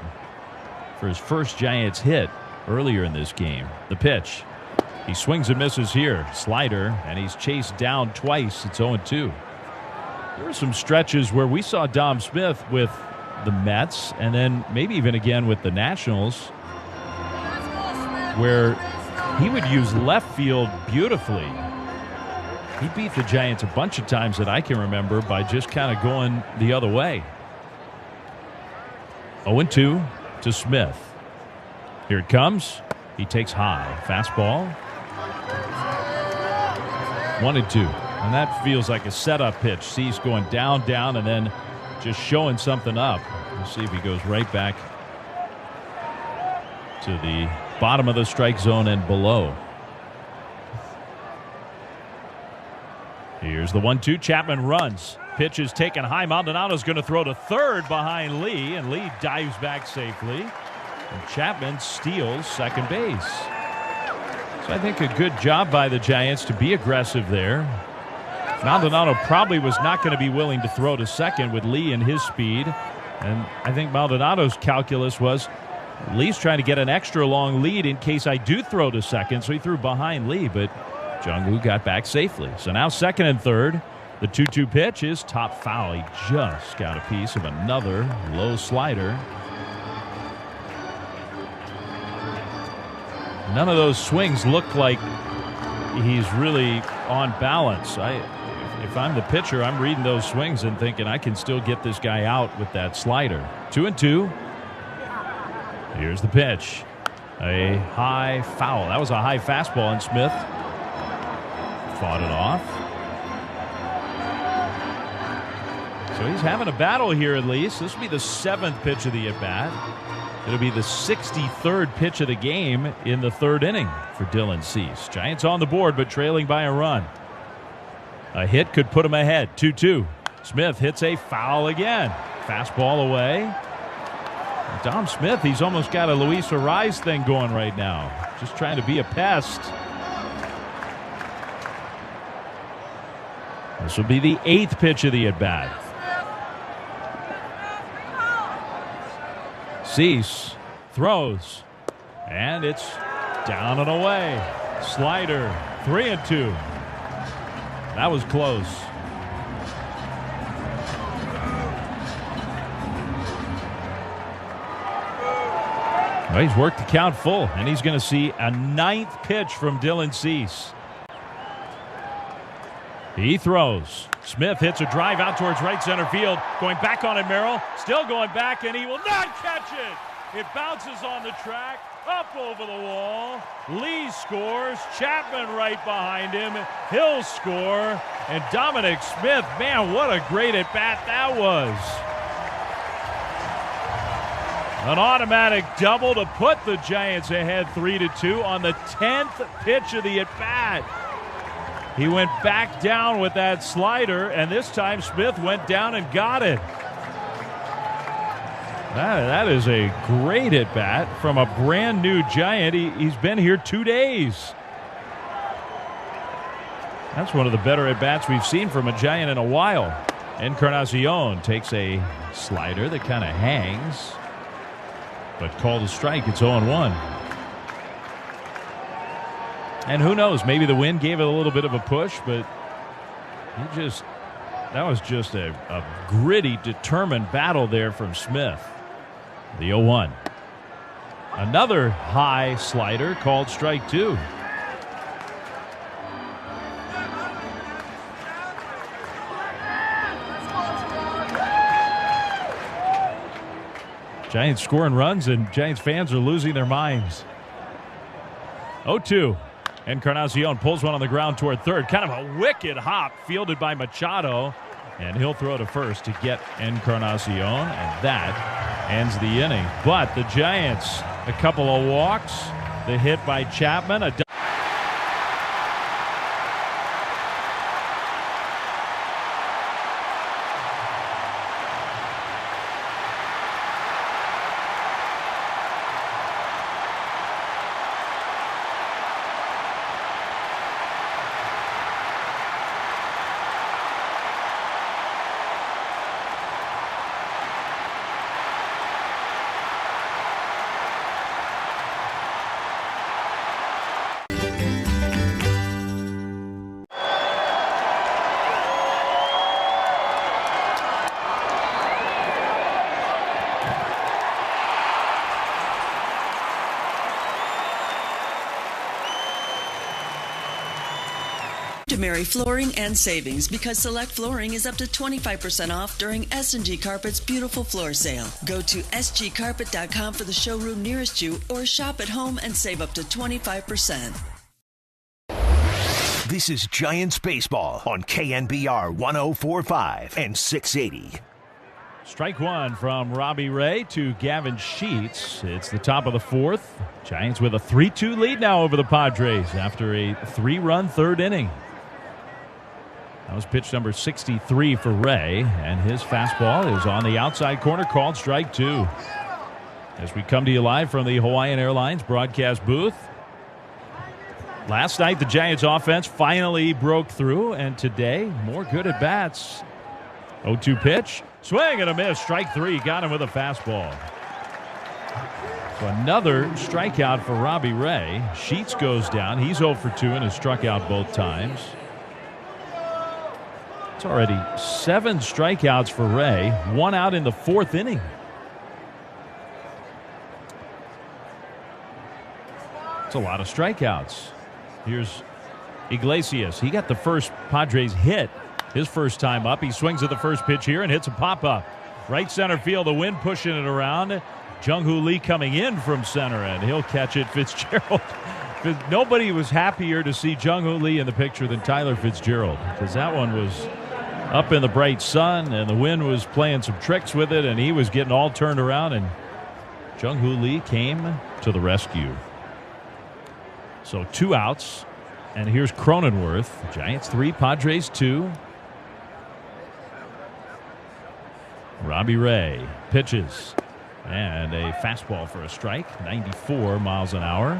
for his first Giants hit earlier in this game. The pitch. He swings and misses here. Slider, and he's chased down twice. It's 0-2. There were some stretches where we saw Dom Smith with the Mets, and then maybe even again with the Nationals, where he would use left field beautifully. He beat the Giants a bunch of times that I can remember by just kind of going the other way. 0-2 to Smith. Here it comes. He takes high. Fastball. 1-2. And that feels like a setup pitch. Cease going down, down, and then just showing something up. We'll see if he goes right back to the bottom of the strike zone and below. Here's the 1-2. Chapman runs. Pitch is taken high. Maldonado's going to throw to 3rd behind Lee, and Lee dives back safely. And Chapman steals second base. So I think a good job by the Giants to be aggressive there. Maldonado probably was not going to be willing to throw to 2nd with Lee and his speed. And I think Maldonado's calculus was Lee's trying to get an extra long lead in case I do throw to 2nd. So he threw behind Lee, but Jung-Woo got back safely. So now 2nd and 3rd. The 2-2 pitch is top foul. He just got a piece of another low slider. None of those swings look like he's really on balance. If I'm the pitcher, I'm reading those swings and thinking I can still get this guy out with that slider. 2-2. Here's the pitch. A high foul. That was a high fastball, and Smith fought it off. So he's having a battle here at least. This will be the 7th pitch of the at-bat. It'll be the 63rd pitch of the game in the 3rd inning for Dylan Cease. Giants on the board, but trailing by a run. A hit could put him ahead. 2-2. Smith hits a foul again. Fastball away. Dom Smith, he's almost got a Luis Arraez thing going right now. Just trying to be a pest. This will be the 8th pitch of the at-bat. Cease throws, and it's down and away. Slider, 3-2. That was close. Well, he's worked the count full, and he's going to see a 9th pitch from Dylan Cease. He throws. Smith hits a drive out towards right center field. Going back on it, Merrill. Still going back, and he will not catch it. It bounces on the track, up over the wall. Lee scores. Chapman right behind him. He'll score. And Dominic Smith, man, what a great at-bat that was. An automatic double to put the Giants ahead 3-2 on the 10th pitch of the at-bat. He went back down with that slider, and this time Smith went down and got it. That is a great at-bat from a brand new Giant. He's been here 2 days. That's one of the better at-bats we've seen from a Giant in a while. Encarnacion takes a slider that kind of hangs, but called a strike. It's 0-1. And who knows, maybe the wind gave it a little bit of a push, but that was just a gritty, determined battle there from Smith. The 0-1. Another high slider called strike 2. Giants scoring runs, and Giants fans are losing their minds. 0-2. Encarnacion pulls one on the ground toward third. Kind of a wicked hop fielded by Machado. And he'll throw to first to get Encarnacion. And that ends the inning. But the Giants, a couple of walks. The hit by Chapman. Mary Flooring and Savings, because select flooring is up to 25% off during S&G Carpet's beautiful floor sale. Go to sgcarpet.com for the showroom nearest you, or shop at home and save up to 25%. This is Giants baseball on KNBR 104.5 and 680. Strike one from Robbie Ray to Gavin Sheets. It's the top of the fourth. Giants with a 3-2 lead now over the Padres after a 3-run third inning. That was pitch number 63 for Ray, and his fastball is on the outside corner, called strike 2. As we come to you live from the Hawaiian Airlines broadcast booth. Last night, the Giants offense finally broke through, and today, more good at bats. 0-2 pitch, swing and a miss, strike 3, got him with a fastball. So another strikeout for Robbie Ray. Sheets goes down. He's 0 for 2 and has struck out both times. It's already 7 strikeouts for Ray, 1 out in the 4th inning. It's a lot of strikeouts. Here's Iglesias. He got the first Padres hit his first time up. He swings at the first pitch here and hits a pop-up. Right center field, the wind pushing it around. Jung-Hoo Lee coming in from center, and he'll catch it. Fitzgerald. Nobody was happier to see Jung-Hoo Lee in the picture than Tyler Fitzgerald, because that one was up in the bright sun, and the wind was playing some tricks with it, and he was getting all turned around, and Jung-Hoo Lee came to the rescue. So 2 outs, and here's Cronenworth. Giants 3, Padres 2. Robbie Ray pitches, and a fastball for a strike, 94 miles an hour.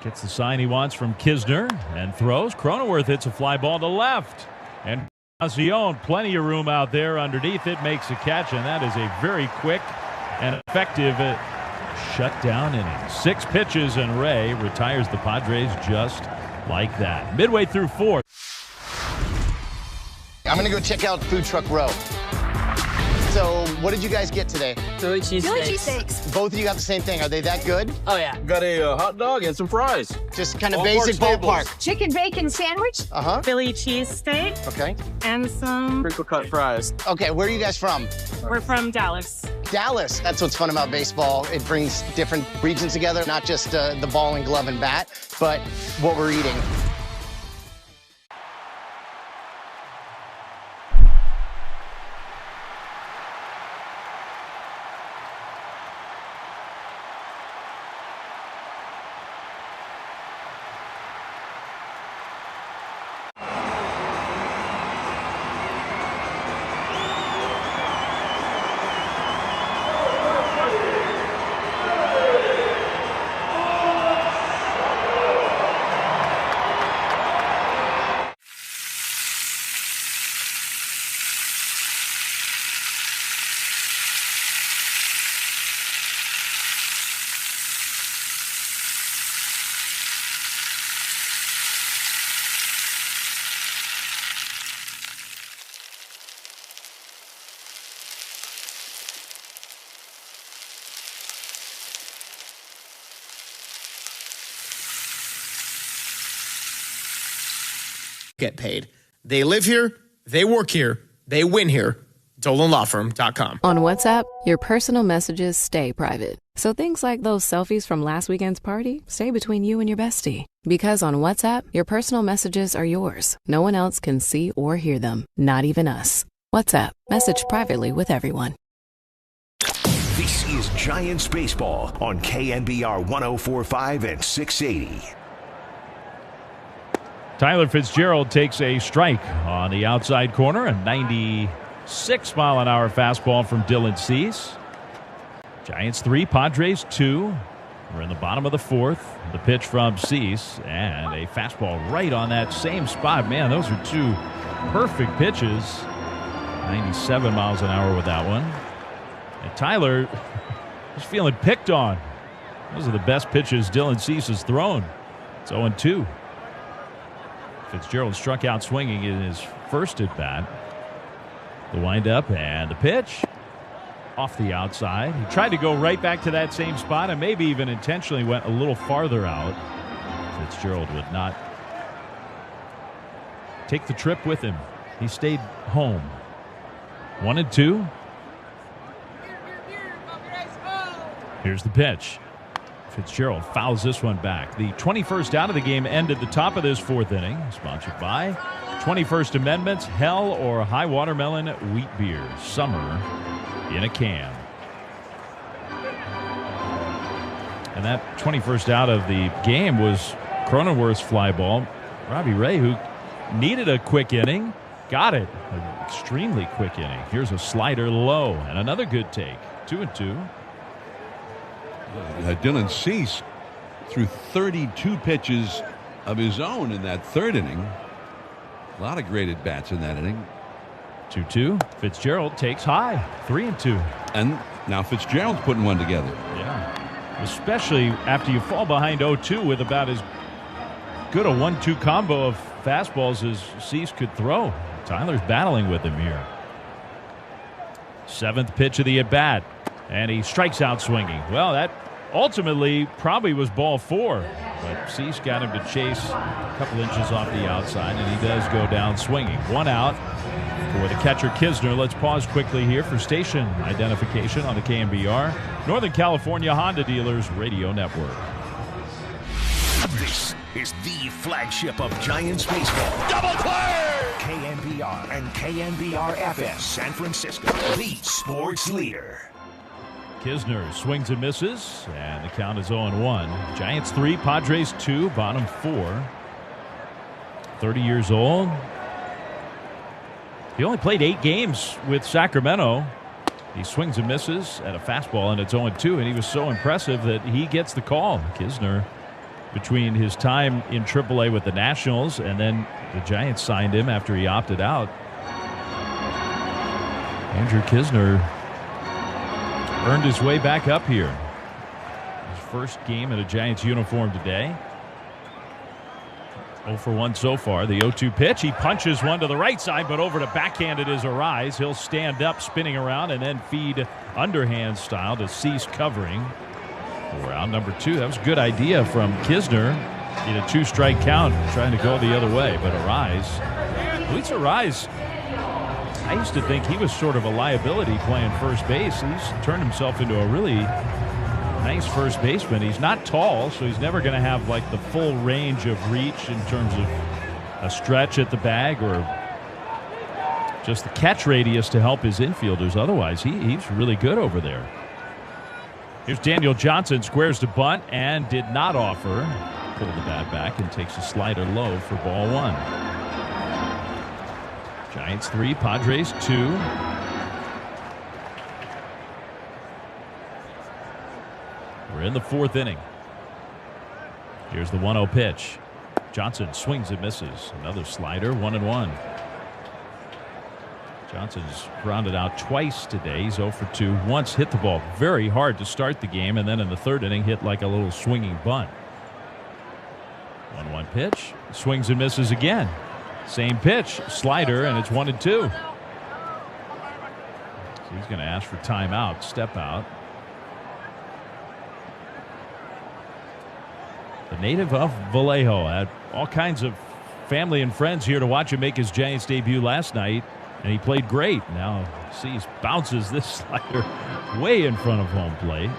Gets the sign he wants from Kisner and throws. Cronenworth hits a fly ball to left. And Zion, plenty of room out there underneath it, makes a catch, and that is a very quick and effective shutdown inning. 6 pitches, and Ray retires the Padres just like that. Midway through 4. I'm going to go check out Food Truck Row. So, what did you guys get today? Philly cheesesteaks. Both of you got the same thing. Are they that good? Oh, yeah. Got a hot dog and some fries. Just kind of basic ballpark. Chicken bacon sandwich. Uh-huh. Philly cheesesteak. Okay. And some crinkle cut fries. Okay, where are you guys from? We're from Dallas. Dallas. That's what's fun about baseball. It brings different regions together, not just the ball and glove and bat, but what we're eating. Get paid. They live here, they work here, they win here. DolanLawFirm.com. On WhatsApp, your personal messages stay private. So things like those selfies from last weekend's party stay between you and your bestie. Because on WhatsApp, your personal messages are yours. No one else can see or hear them, not even us. WhatsApp, message privately with everyone. This is Giants Baseball on KNBR 104.5 and 680. Tyler Fitzgerald takes a strike on the outside corner, a 96-mile-an-hour fastball from Dylan Cease. Giants 3, Padres 2. We're in the bottom of the 4th. The pitch from Cease, and a fastball right on that same spot. Man, those are 2 perfect pitches. 97 miles an hour with that one. And Tyler is feeling picked on. Those are the best pitches Dylan Cease has thrown. It's 0-2. Fitzgerald struck out swinging in his first at bat. The windup and the pitch off the outside. He tried to go right back to that same spot and maybe even intentionally went a little farther out. Fitzgerald would not take the trip with him. He stayed home. 1-2. Here's the pitch. Fitzgerald fouls this one back. The 21st out of the game ended the top of this 4th inning. Sponsored by 21st Amendment's Hell or High Watermelon Wheat Beer. Summer in a can. And that 21st out of the game was Cronenworth's fly ball. Robbie Ray, who needed a quick inning, got it. An extremely quick inning. Here's a slider low and another good take. 2-2. Dylan Cease threw 32 pitches of his own in that 3rd inning. A lot of great at-bats in that inning. 2-2. Fitzgerald takes high. 3-2. And now Fitzgerald's putting one together. Yeah. Especially after you fall behind 0-2 with about as good a 1-2 combo of fastballs as Cease could throw. Tyler's battling with him here. 7th pitch of the at-bat. And he strikes out swinging. Well, that ultimately probably was ball 4. But Cease got him to chase a couple inches off the outside, and he does go down swinging. 1 out for the catcher Kisner. Let's pause quickly here for station identification on the KNBR Northern California Honda Dealers Radio Network. This is the flagship of Giants baseball. Double play! KNBR and KNBR-FS San Francisco, the sports leader. Kisner swings and misses, and the count is 0-1. Giants 3, Padres 2, bottom 4. 30 years old. He only played 8 games with Sacramento. He swings and misses at a fastball, and it's 0-2, and he was so impressive that he gets the call. Kisner between his time in AAA with the Nationals and then the Giants signed him after he opted out. Andrew Knizner earned his way back up here. His first game in a Giants uniform today. 0 for 1 so far. The 0-2 pitch. He punches one to the right side, but over to backhand it is Arise. He'll stand up, spinning around, and then feed underhand style to cease covering. For out number 2. That was a good idea from Knizner. In a 2-strike count, trying to go the other way, but Luis Arise, I used to think he was sort of a liability playing first base. He's turned himself into a really nice first baseman. He's not tall, so he's never going to have like the full range of reach in terms of a stretch at the bag or just the catch radius to help his infielders. Otherwise, he's really good over there. Here's Daniel Johnson, squares to bunt and did not offer. Pulled the bat back and takes a slider low for ball 1. Giants 3, Padres 2. We're in the 4th inning. Here's the 1-0 pitch. Johnson swings and misses. Another slider, 1-1. Johnson's grounded out twice today. He's 0 for 2. Once hit the ball very hard to start the game, and then in the 3rd inning hit like a little swinging bunt. 1-1 pitch. Swings and misses again. Same pitch, slider, and it's 1-2. So he's going to ask for timeout, step out. The native of Vallejo had all kinds of family and friends here to watch him make his Giants debut last night, and he played great. Now sees bounces this slider way in front of home plate.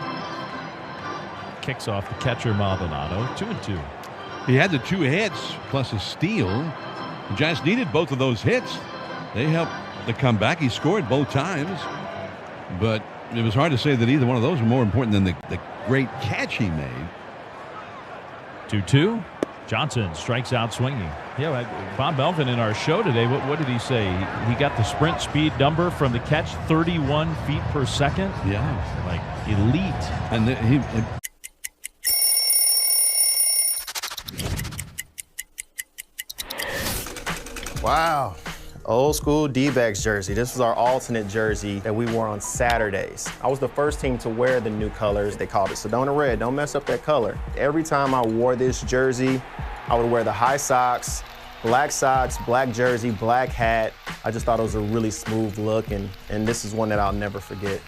Kicks off the catcher Maldonado. 2-2. He had the 2 hits plus a steal. The Giants needed both of those hits. They helped the comeback. He scored both times, but it was hard to say that either one of those were more important than the great catch he made. 2-2. Johnson strikes out swinging. Yeah, Bob Melvin in our show today, what did he say? He got the sprint speed number from the catch, 31 feet per second. Yeah. Like elite. And Wow. Old school D-backs jersey. This was our alternate jersey that we wore on Saturdays. I was the first team to wear the new colors. They called it Sedona Red. Don't mess up that color. Every time I wore this jersey, I would wear the high socks, black jersey, black hat. I just thought it was a really smooth look, and this is one that I'll never forget.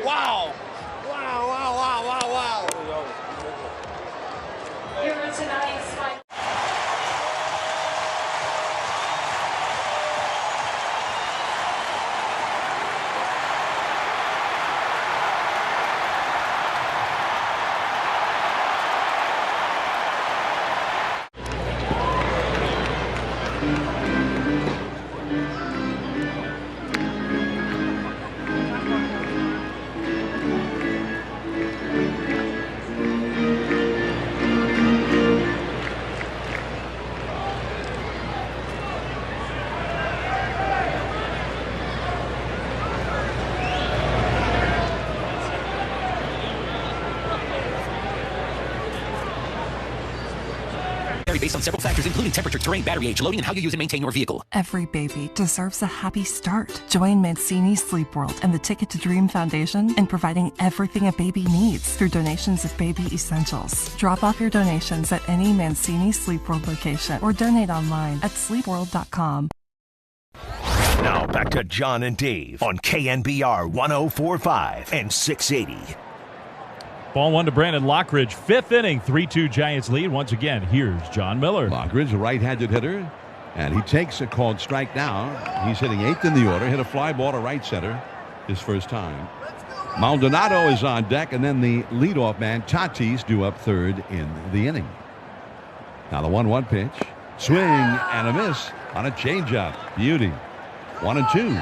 Wow! Here tonight's fight. Based on several factors, including temperature, terrain, battery age, loading, and how you use and maintain your vehicle. Every baby deserves a happy start. Join Mancini Sleep World and the Ticket to Dream Foundation in providing everything a baby needs through donations of baby essentials. Drop off your donations at any Mancini Sleep World location or donate online at sleepworld.com. Now back to John and Dave on KNBR 104.5 and 680. Ball 1 to Brandon Lockridge. 5th inning, 3-2 Giants lead. Once again, here's John Miller. Lockridge, a right-handed hitter, and he takes a called strike now. He's hitting 8th in the order. Hit a fly ball to right center his first time. Maldonado is on deck, and then the leadoff man, Tatis, due up 3rd in the inning. Now the 1-1 pitch. Swing and a miss on a changeup. Beauty. 1-2.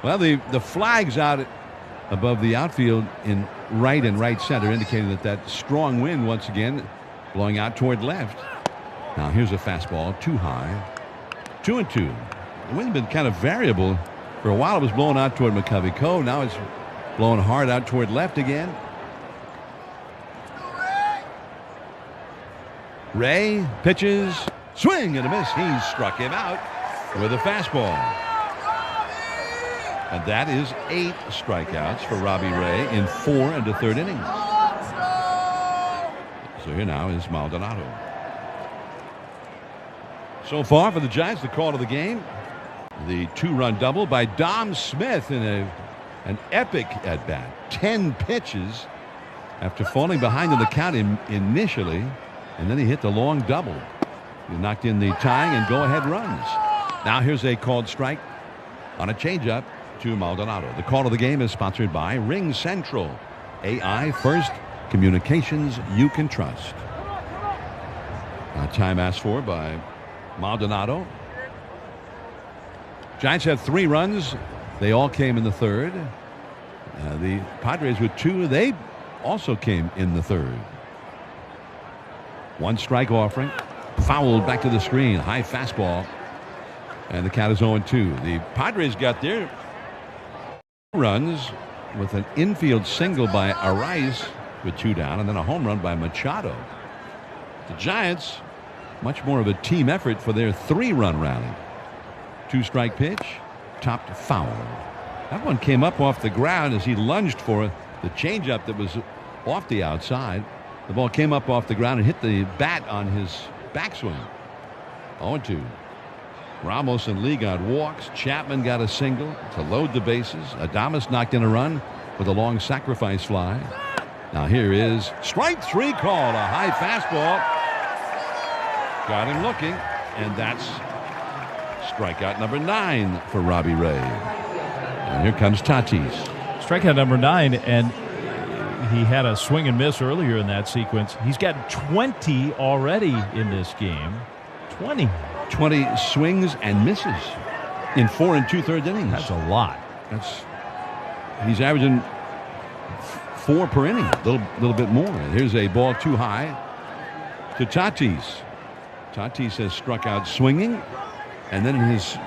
Well, the flag's out above the outfield in right and right center, indicating that strong wind once again blowing out toward left. Now here's a fastball, too high. 2-2. The wind's been kind of variable. For a while it was blowing out toward McCovey Cove. Now it's blowing hard out toward left again. Ray pitches, swing and a miss. He struck him out with a fastball. And that is 8 strikeouts for Robbie Ray in 4 1/3 innings. So here now is Maldonado. So far for the Giants, the call of the game, the 2-run double by Dom Smith in an epic at bat. 10 pitches after falling behind in the count initially, and then he hit the long double. He knocked in the tying and go-ahead runs. Now here's a called strike on a changeup to Maldonado. The call of the game is sponsored by Ring Central. AI First Communications you can trust. Time asked for by Maldonado. Giants have 3 runs. They all came in the 3rd. The Padres with 2. They also came in the 3rd. 1 strike offering. Fouled back to the screen. High fastball. And the count is 0-2. The Padres got their runs with an infield single by Arraez with 2 down, and then a home run by Machado. The Giants, much more of a team effort for their 3-run rally. 2-strike pitch, topped foul. That one came up off the ground as he lunged for the changeup that was off the outside. The ball came up off the ground and hit the bat on his backswing. 0-2. Ramos and Lee got walks. Chapman got a single to load the bases. Adames knocked in a run with a long sacrifice fly. Now here is strike 3 called. A high fastball. Got him looking, and that's strikeout number 9 for Robbie Ray. And here comes Tatis. Strikeout number 9, and he had a swing and miss earlier in that sequence. He's got 20 already in this game. 20 swings and misses in 4 2/3 innings. That's a lot. He's averaging 4 per inning, a little bit more. Here's a ball too high to Tatis. Tatis has struck out swinging, and then in his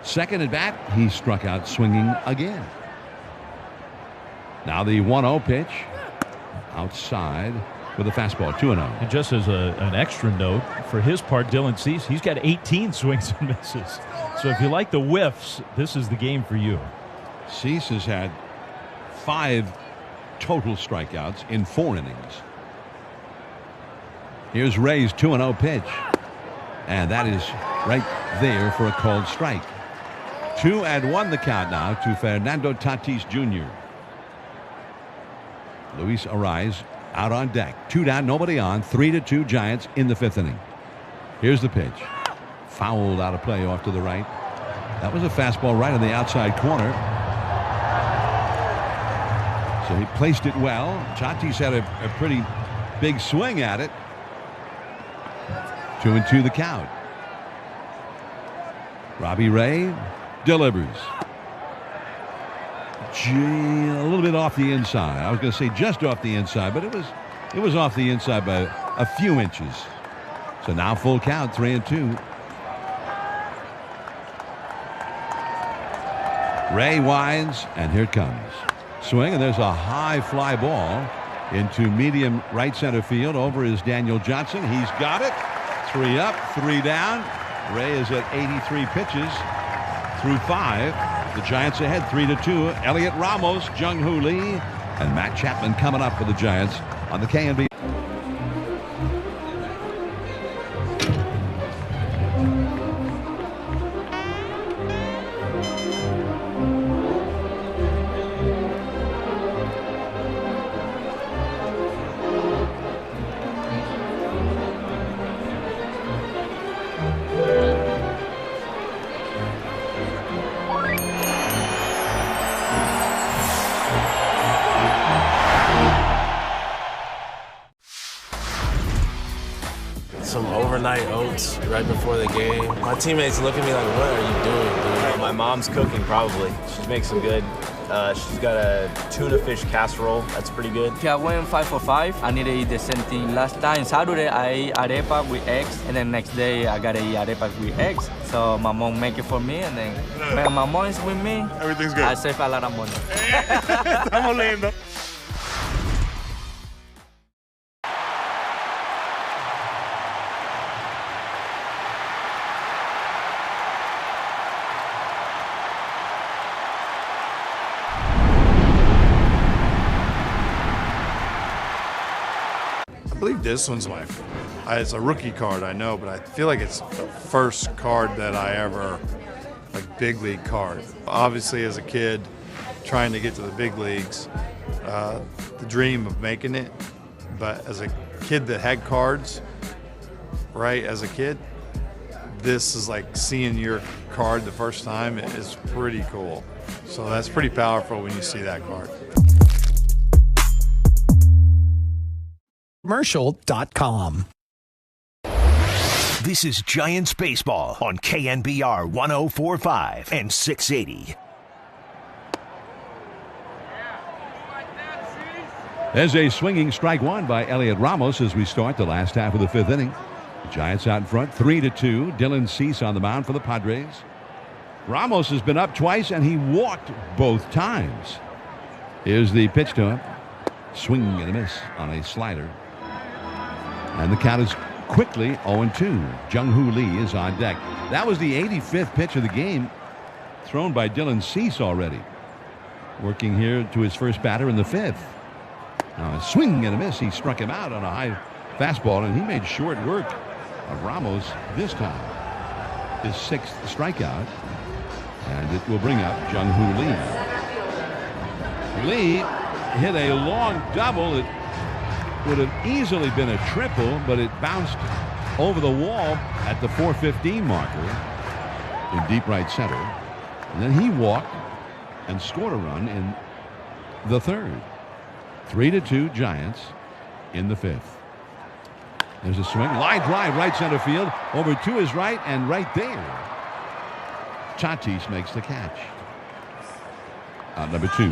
second at bat, he struck out swinging again. Now the 1-0 pitch outside with a fastball, 2-0. And just as an extra note, for his part, Dylan Cease, he's got 18 swings and misses. So if you like the whiffs, this is the game for you. Cease has had 5 total strikeouts in 4 innings. Here's Ray's 2-0 pitch. And that is right there for a called strike. 2-1 the count now to Fernando Tatis Jr. Luis Arraez out on deck. 2 down, nobody on. 3-2 Giants in the 5th inning. Here's the pitch. Fouled out of play off to the right. That was a fastball right on the outside corner. So he placed it well. Tatis had a pretty big swing at it. 2-2 the count. Robbie Ray delivers. A little bit off the inside. I was going to say just off the inside, but it was off the inside by a few inches. So now full count, 3-2. Ray winds, and here it comes. Swing, and there's a high fly ball into medium right center field. Over is Daniel Johnson. He's got it. 3 up, 3 down. Ray is at 83 pitches through 5. The Giants ahead 3-2. Elliot Ramos, Jung-Hoo Lee, and Matt Chapman coming up for the Giants on the KNB. some overnight oats right before the game. My teammates look at me like, what are you doing, dude? My mom's cooking, probably. She makes some good. She's got a tuna fish casserole. That's pretty good. I went 5 for 5. I need to eat the same thing. Last time, Saturday, I ate arepa with eggs, and then next day, I gotta eat arepa with eggs. So my mom make it for me, and then when my mom is with me, everything's good. I save a lot of money. Estamos lindo. I believe this one's it's a rookie card, I know, but I feel like it's the first card that I ever, big league card. Obviously, as a kid, trying to get to the big leagues, the dream of making it, but as a kid that had cards, right, as a kid, this is like seeing your card the first time is pretty cool. So that's pretty powerful when you see that card. Commercial.com. This is Giants Baseball on KNBR 104.5 and 680. There's a swinging strike one by Elliot Ramos as we start the last half of the fifth inning. The Giants out in front, 3-2. Dylan Cease on the mound for the Padres. Ramos has been up twice, and he walked both times. Here's the pitch to him. Swing and a miss on a slider. And the count is quickly 0-2. Jung-Hoo Lee is on deck. That was the 85th pitch of the game, thrown by Dylan Cease already. Working here to his first batter in the fifth. Now a swing and a miss. He struck him out on a high fastball, and he made short work of Ramos this time. His sixth strikeout, and it will bring up Jung-Hoo Lee. Lee hit a long double. It would have easily been a triple, but it bounced over the wall at the 4:15 marker in deep right center. And then he walked and scored a run in the third. 3-2 Giants in the fifth. There's a swing. Line drive right center field. Over to his right, and right there, Tatis makes the catch. Out number 2.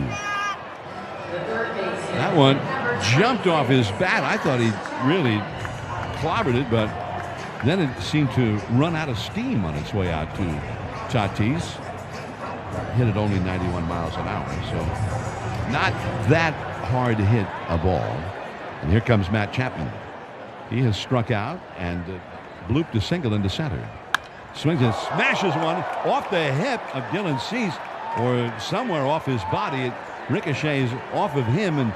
That one jumped off his bat. I thought he really clobbered it, but then it seemed to run out of steam on its way out to Tatis. Hit it only 91 miles an hour, so not that hard to hit a ball. And here comes Matt Chapman. He has struck out and blooped a single into center. Swings and smashes one off the hip of Dylan Cease, or somewhere off his body. It ricochets off of him and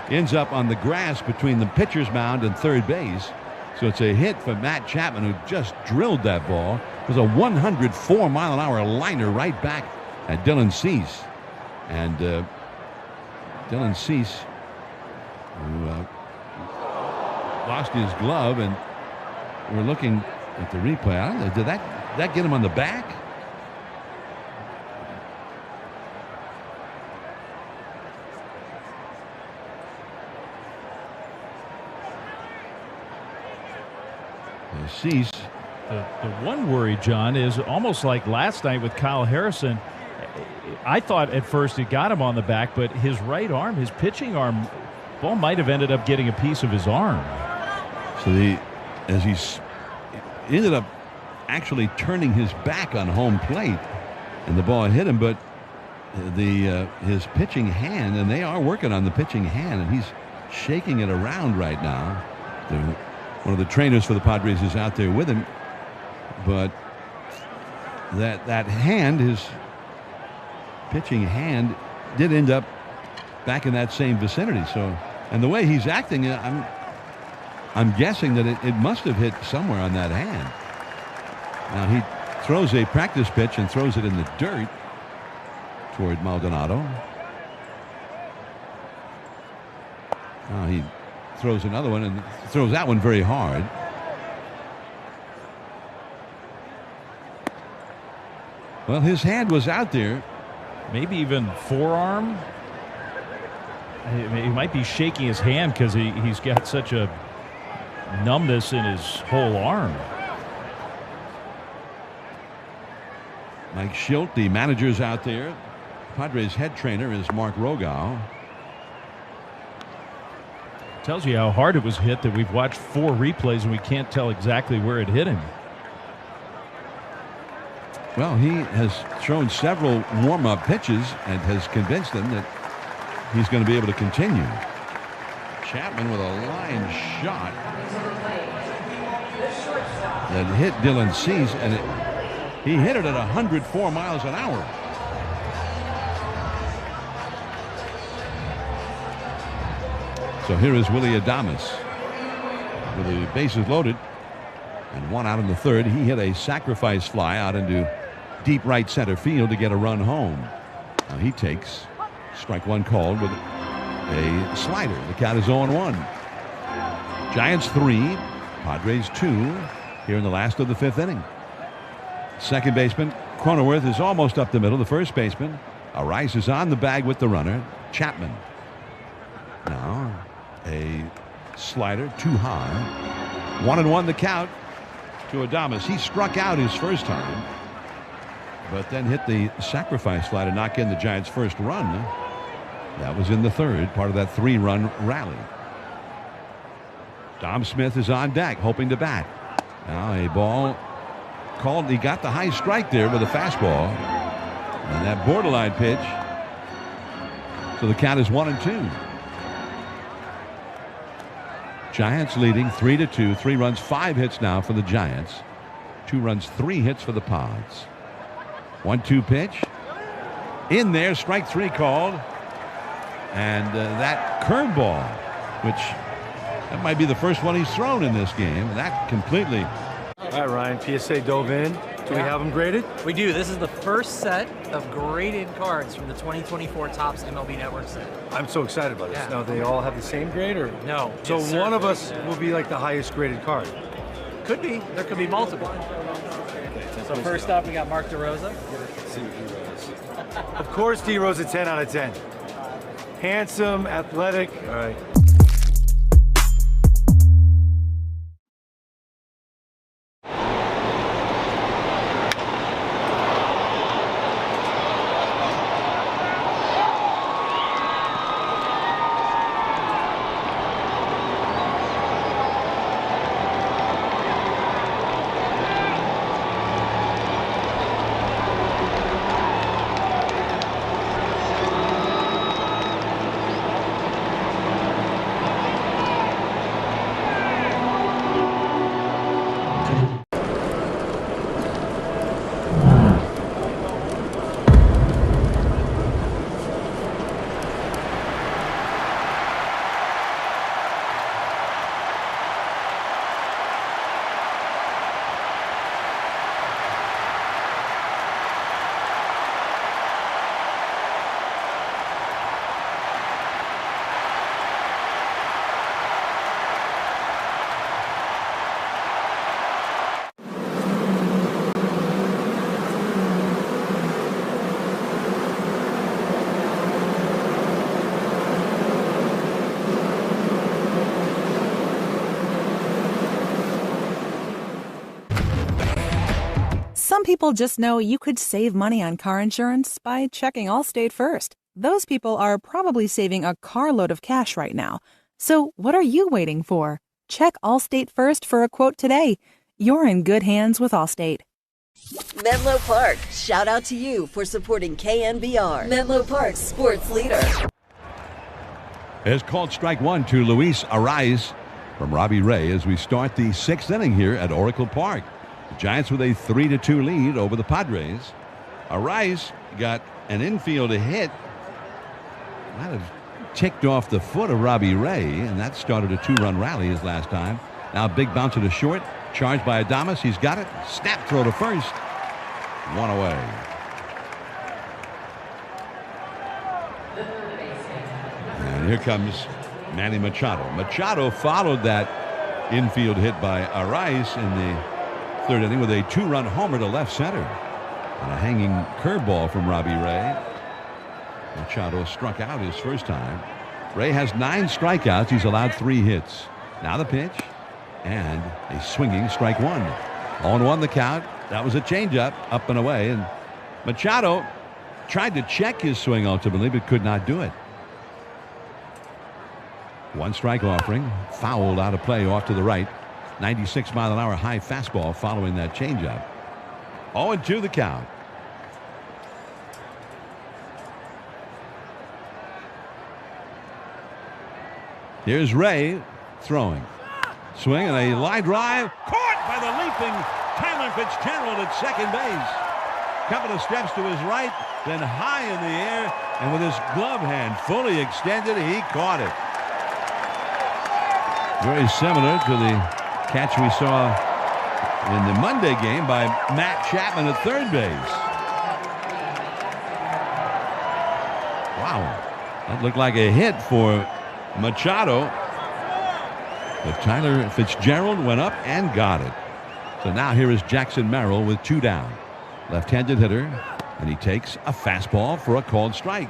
ends up on the grass between the pitcher's mound and third base. So it's a hit for Matt Chapman, who just drilled that ball. It was a 104-mile-an-hour liner right back at Dylan Cease. And Dylan Cease, who lost his glove, and we're looking at the replay. I don't know, did that get him on the back? Cease. The one worry, John, is almost like last night with Kyle Harrison. I thought at first it got him on the back, but his right arm, his pitching arm, ball might have ended up getting a piece of his arm. So as he ended up actually turning his back on home plate, and the ball hit him, but his pitching hand, and they are working on the pitching hand, and he's shaking it around right now. One of the trainers for the Padres is out there with him, but that hand, his pitching hand, did end up back in that same vicinity. So, and the way he's acting, I'm guessing that it must have hit somewhere on that hand. Now he throws a practice pitch and throws it in the dirt toward Maldonado. Now he throws another one and throws that one very hard. Well, his hand was out there. Maybe even forearm. He might be shaking his hand because he's got such a numbness in his whole arm. Mike Schilt, the manager's out there. Padres head trainer is Mark Rogow. Tells you how hard it was hit that we've watched 4 replays and we can't tell exactly where it hit him. Well, he has shown several warm-up pitches and has convinced them that he's going to be able to continue. Chapman with a line shot that hit Dylan Cease, and he hit it at 104 miles an hour. So here is Willy Adames with the bases loaded and 1 out in the 3rd. He hit a sacrifice fly out into deep right center field to get a run home. Now he takes strike 1 called with a slider. The count is 0-1. Giants 3, Padres 2 here in the last of the 5th inning. Second baseman Cronenworth is almost up the middle. The first baseman Arias is on the bag with the runner. Chapman. Now a slider too high. 1-1 the count to Adames. He struck out his first time, but then hit the sacrifice fly to knock in the Giants' first run. That was in the 3rd, part of that 3-run rally. Dom Smith is on deck, hoping to bat. Now a ball called. He got the high strike there with a fastball, and that borderline pitch. So the count is 1-2. Giants leading 3-2. 3 runs, 5 hits now for the Giants. 2 runs, 3 hits for the Pods. 1-2 pitch. In there, strike 3 called. And that curveball, which that might be the first one he's thrown in this game. That completely. All right, Ryan, PSA dove in. Do we have them graded? We do. This is the first set of graded cards from the 2024 Topps MLB Network set. I'm so excited about this. Now, they all have the same grade, or? No. So one of us will be like the highest graded card? Could be. There could be multiple. So first up, we got Mark DeRosa. Let's see what he wrote. Of course, D-Rose a 10 out of 10. Handsome, athletic. All right. Some people just know you could save money on car insurance by checking Allstate first. Those people are probably saving a carload of cash right now. So what are you waiting for? Check Allstate first for a quote today. You're in good hands with Allstate. Menlo Park, shout out to you for supporting KNBR, Menlo Park's sports leader. It's called strike 1 to Luis Arias from Robbie Ray as we start the 6th inning here at Oracle Park. The Giants with a 3-2 lead over the Padres. Arias got an infield hit. Might have ticked off the foot of Robbie Ray, and that started a 2-run rally his last time. Now a big bounce to short. Charged by Adames. He's got it. Snap throw to first. 1 away. And here comes Manny Machado. Machado followed that infield hit by Arias in the 3rd inning with a 2-run homer to left center. And a hanging curveball from Robbie Ray. Machado struck out his first time. Ray has 9 strikeouts. He's allowed 3 hits. Now the pitch. And a swinging strike one. 0-1 the count. That was a changeup, up and away. And Machado tried to check his swing ultimately, but could not do it. One strike offering, fouled out of play off to the right. 96-mile-an-hour high fastball following that changeup. 0-2 the count. Here's Ray throwing. Swing and a line drive. Caught by the leaping Tyler Fitzgerald at second base. Couple of steps to his right, then high in the air, and with his glove hand fully extended, he caught it. Very similar to the catch we saw in the Monday game by Matt Chapman at third base. Wow. That looked like a hit for Machado. But Tyler Fitzgerald went up and got it. So now here is Jackson Merrill with 2 down. Left-handed hitter, and he takes a fastball for a called strike.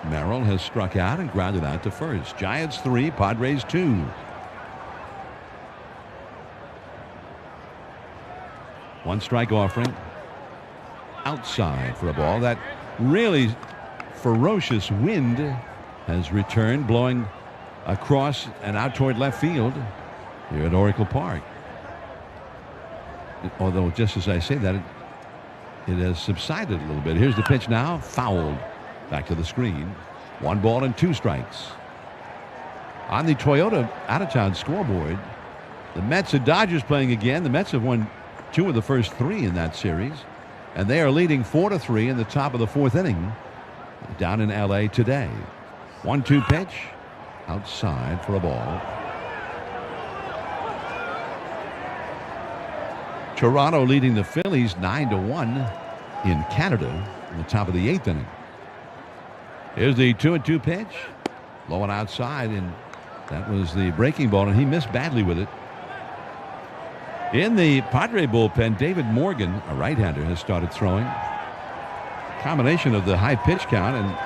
Merrill has struck out and grounded out to first. Giants 3, Padres 2. One strike offering. Outside for a ball. That really ferocious wind has returned, blowing across and out toward left field here at Oracle Park. Although, just as I say that, it has subsided a little bit. Here's the pitch now, fouled back to the screen. 1 ball and 2 strikes. On the Toyota out-of-town scoreboard, the Mets and Dodgers playing again. The Mets have won 2 of the first 3 in that series, and they are leading 4-3 in the top of the 4th inning down in L.A. today. 1-2 pitch. Outside for a ball. Toronto leading the Phillies 9-1 in Canada in the top of the 8th inning. Here's the 2-2 pitch. Low and outside, and that was the breaking ball, and he missed badly with it. In the Padre bullpen, David Morgan, a right-hander, has started throwing. Combination of the high pitch count and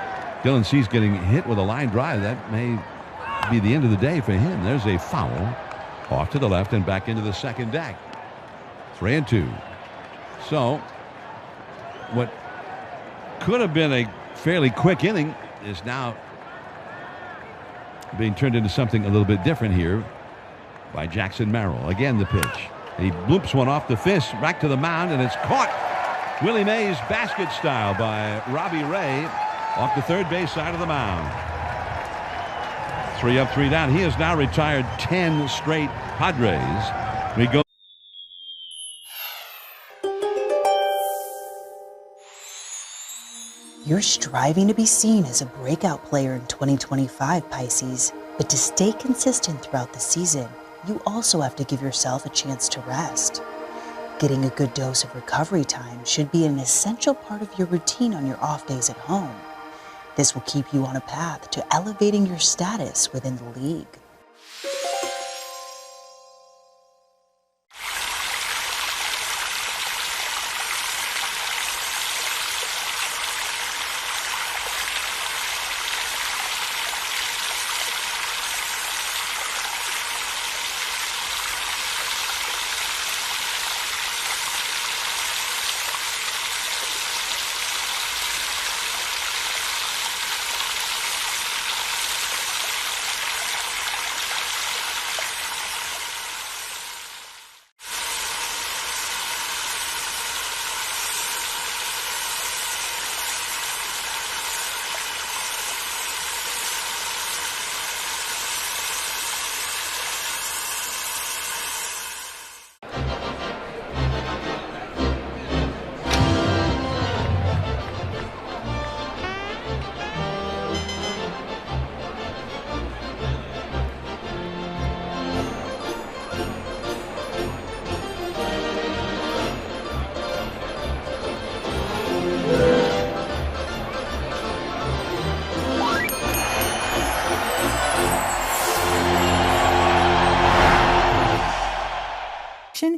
Dylan Cease getting hit with a line drive, that may be the end of the day for him. There's a foul off to the left and back into the second deck. 3-2. So what could have been a fairly quick inning is now being turned into something a little bit different here by Jackson Merrill. Again, the pitch. He bloops one off the fist back to the mound, and it's caught Willie Mays basket style by Robbie Ray off the third base side of the mound. 3 up, 3 down. He has now retired 10 straight Padres. We go. You're striving to be seen as a breakout player in 2025, Pisces. But to stay consistent throughout the season, you also have to give yourself a chance to rest. Getting a good dose of recovery time should be an essential part of your routine on your off days at home. This will keep you on a path to elevating your status within the league.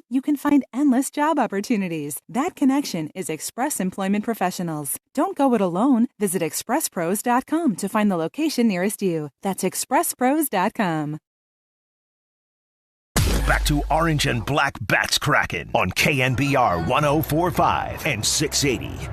You can find endless job opportunities. That connection is Express Employment Professionals. Don't go it alone. Visit expresspros.com to find the location nearest you. That's expresspros.com. back to Orange and Black Bats Crackin' on KNBR 104.5 and 680.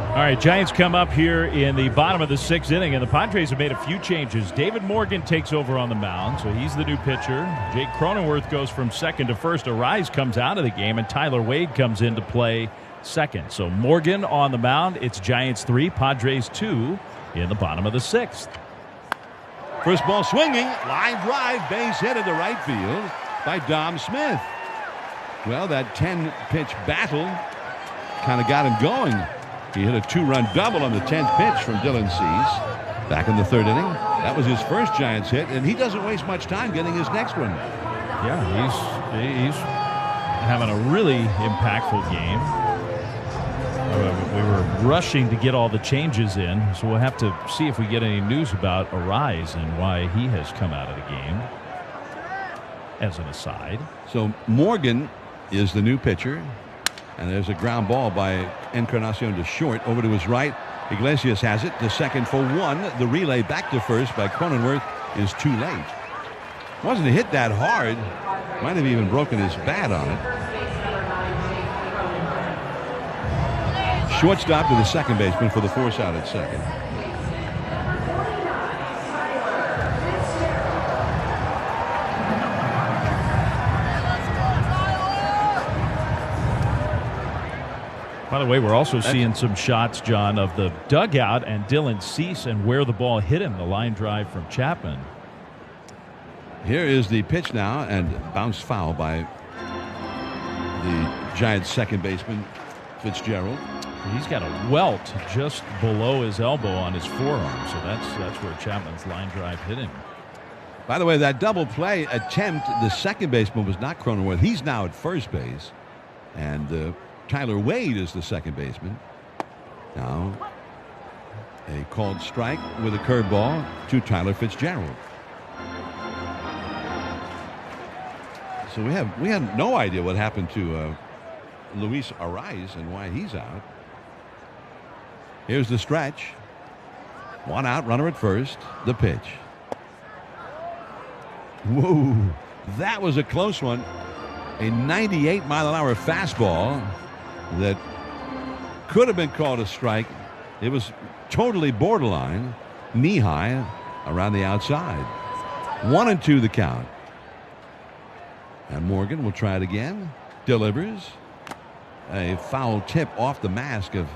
All right, Giants come up here in the bottom of the 6th inning, and the Padres have made a few changes. David Morgan takes over on the mound, so he's the new pitcher. Jake Cronenworth goes from second to first. Arise comes out of the game, and Tyler Wade comes in to play second. So Morgan on the mound. It's Giants 3, Padres 2 in the bottom of the 6th. First ball swinging, line drive, base hit into right field by Dom Smith. Well, that 10-pitch battle kind of got him going. He hit a 2-run double on the 10th pitch from Dylan Cease back in the 3rd inning. That was his first Giants hit, and he doesn't waste much time getting his next one. Yeah, he's having a really impactful game. We were rushing to get all the changes in, so we'll have to see if we get any news about Arise and why he has come out of the game, as an aside. So Morgan is the new pitcher. And there's a ground ball by Encarnacion to short, over to his right. Iglesias has it to second for 1. The relay back to first by Cronenworth is too late. Wasn't hit that hard. Might have even broken his bat on it. Shortstop to the second baseman for the force out at second. By the way, we're also seeing some shots, John, of the dugout and Dylan Cease and where the ball hit him, the line drive from Chapman. Here is the pitch now, and bounced foul by the Giants' second baseman, Fitzgerald. He's got a welt just below his elbow on his forearm, so that's where Chapman's line drive hit him. By the way, that double play attempt, the second baseman was not Cronenworth. He's now at first base, and Tyler Wade is the second baseman. Now a called strike with a curveball to Tyler Fitzgerald. So we had no idea what happened to Luis Arise and why he's out. Here's the stretch. 1 out, runner at first. The pitch. Whoa, that was a close one. A 98-mile-an-hour fastball that could have been called a strike. It was totally borderline, knee-high around the outside. 1-2 the count. And Morgan will try it again. Delivers. A foul tip off the mask of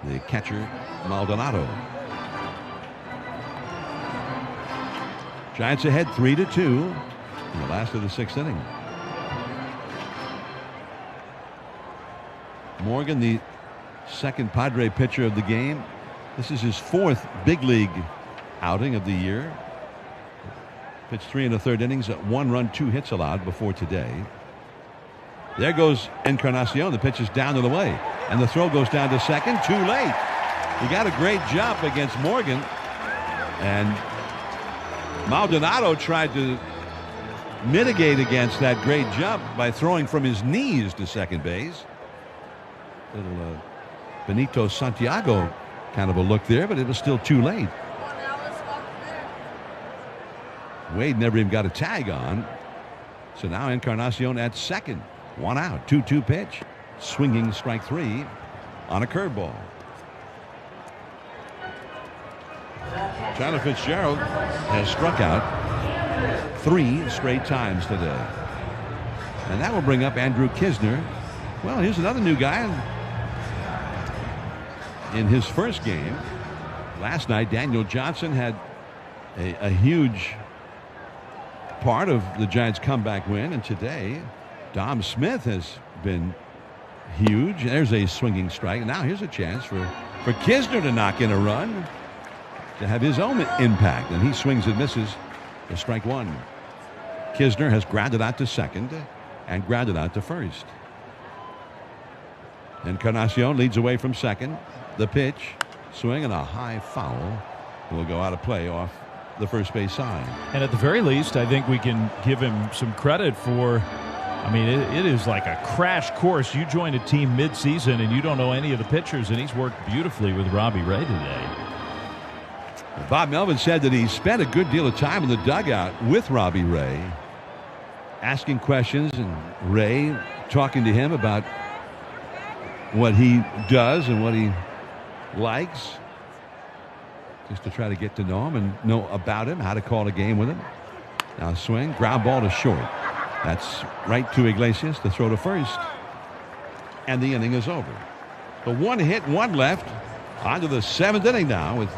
the catcher, Maldonado. Giants ahead 3-2 in the last of the 6th inning. Morgan, the second Padre pitcher of the game. This is his 4th big league outing of the year. Pitched 3 1/3 innings, 1 run, 2 hits allowed before today. There goes Encarnacion. The pitch is down and away, and the throw goes down to second. Too late. He got a great jump against Morgan, and Maldonado tried to mitigate against that great jump by throwing from his knees to second base. Little Benito Santiago kind of a look there, but it was still too late. Wade never even got a tag on. So now Encarnacion at second. 1 out, 2-2 pitch. Swinging strike 3 on a curveball. Tyler Fitzgerald has struck out 3 straight times today. And that will bring up Andrew Kisner. Well, here's another new guy. In his first game last night, Daniel Johnson had a huge part of the Giants' comeback win, and today Dom Smith has been huge. There's a swinging strike. Now here's a chance for Kisner to knock in a run, to have his own impact, and he swings and misses for strike 1. Kisner has grounded out to second and grounded out to first. Encarnacion leads away from second. The pitch, swing, and a high foul will go out of play off the first base side. And at the very least, I think we can give him some credit for, I mean, it is like a crash course. You join a team mid-season and you don't know any of the pitchers, and he's worked beautifully with Robbie Ray today. Bob Melvin said that he spent a good deal of time in the dugout with Robbie Ray, asking questions, and Ray talking to him about what he does and what he likes, just to try to get to know him and know about him, how to call a game with him. Now swing, ground ball to short. That's right to Iglesias to throw to first. And the inning is over. The 1 hit, 1 left. On to the 7th inning now with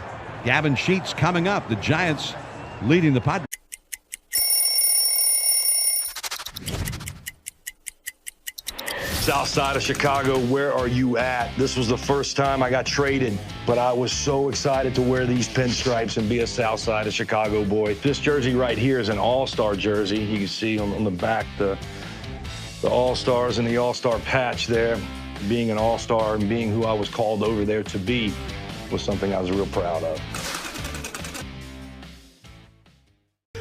Gavin Sheets coming up. The Giants leading the Padres. South side of Chicago, where are you at? This was the first time I got traded, but I was so excited to wear these pinstripes and be a South side of Chicago boy. This jersey right here is an all-star jersey. You can see on the back the all-stars and the all-star patch there. Being an all-star and being who I was called over there to be was something I was real proud of.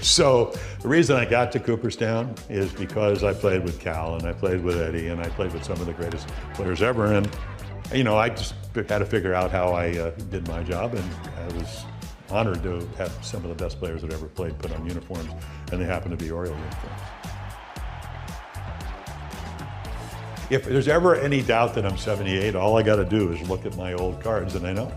So the reason I got to Cooperstown is because I played with Cal and I played with Eddie and I played with some of the greatest players ever. And, you know, I just had to figure out how I did my job, and I was honored to have some of the best players that ever played put on uniforms, and they happen to be Oriole uniforms. If there's ever any doubt that I'm 78, all I got to do is look at my old cards and I know.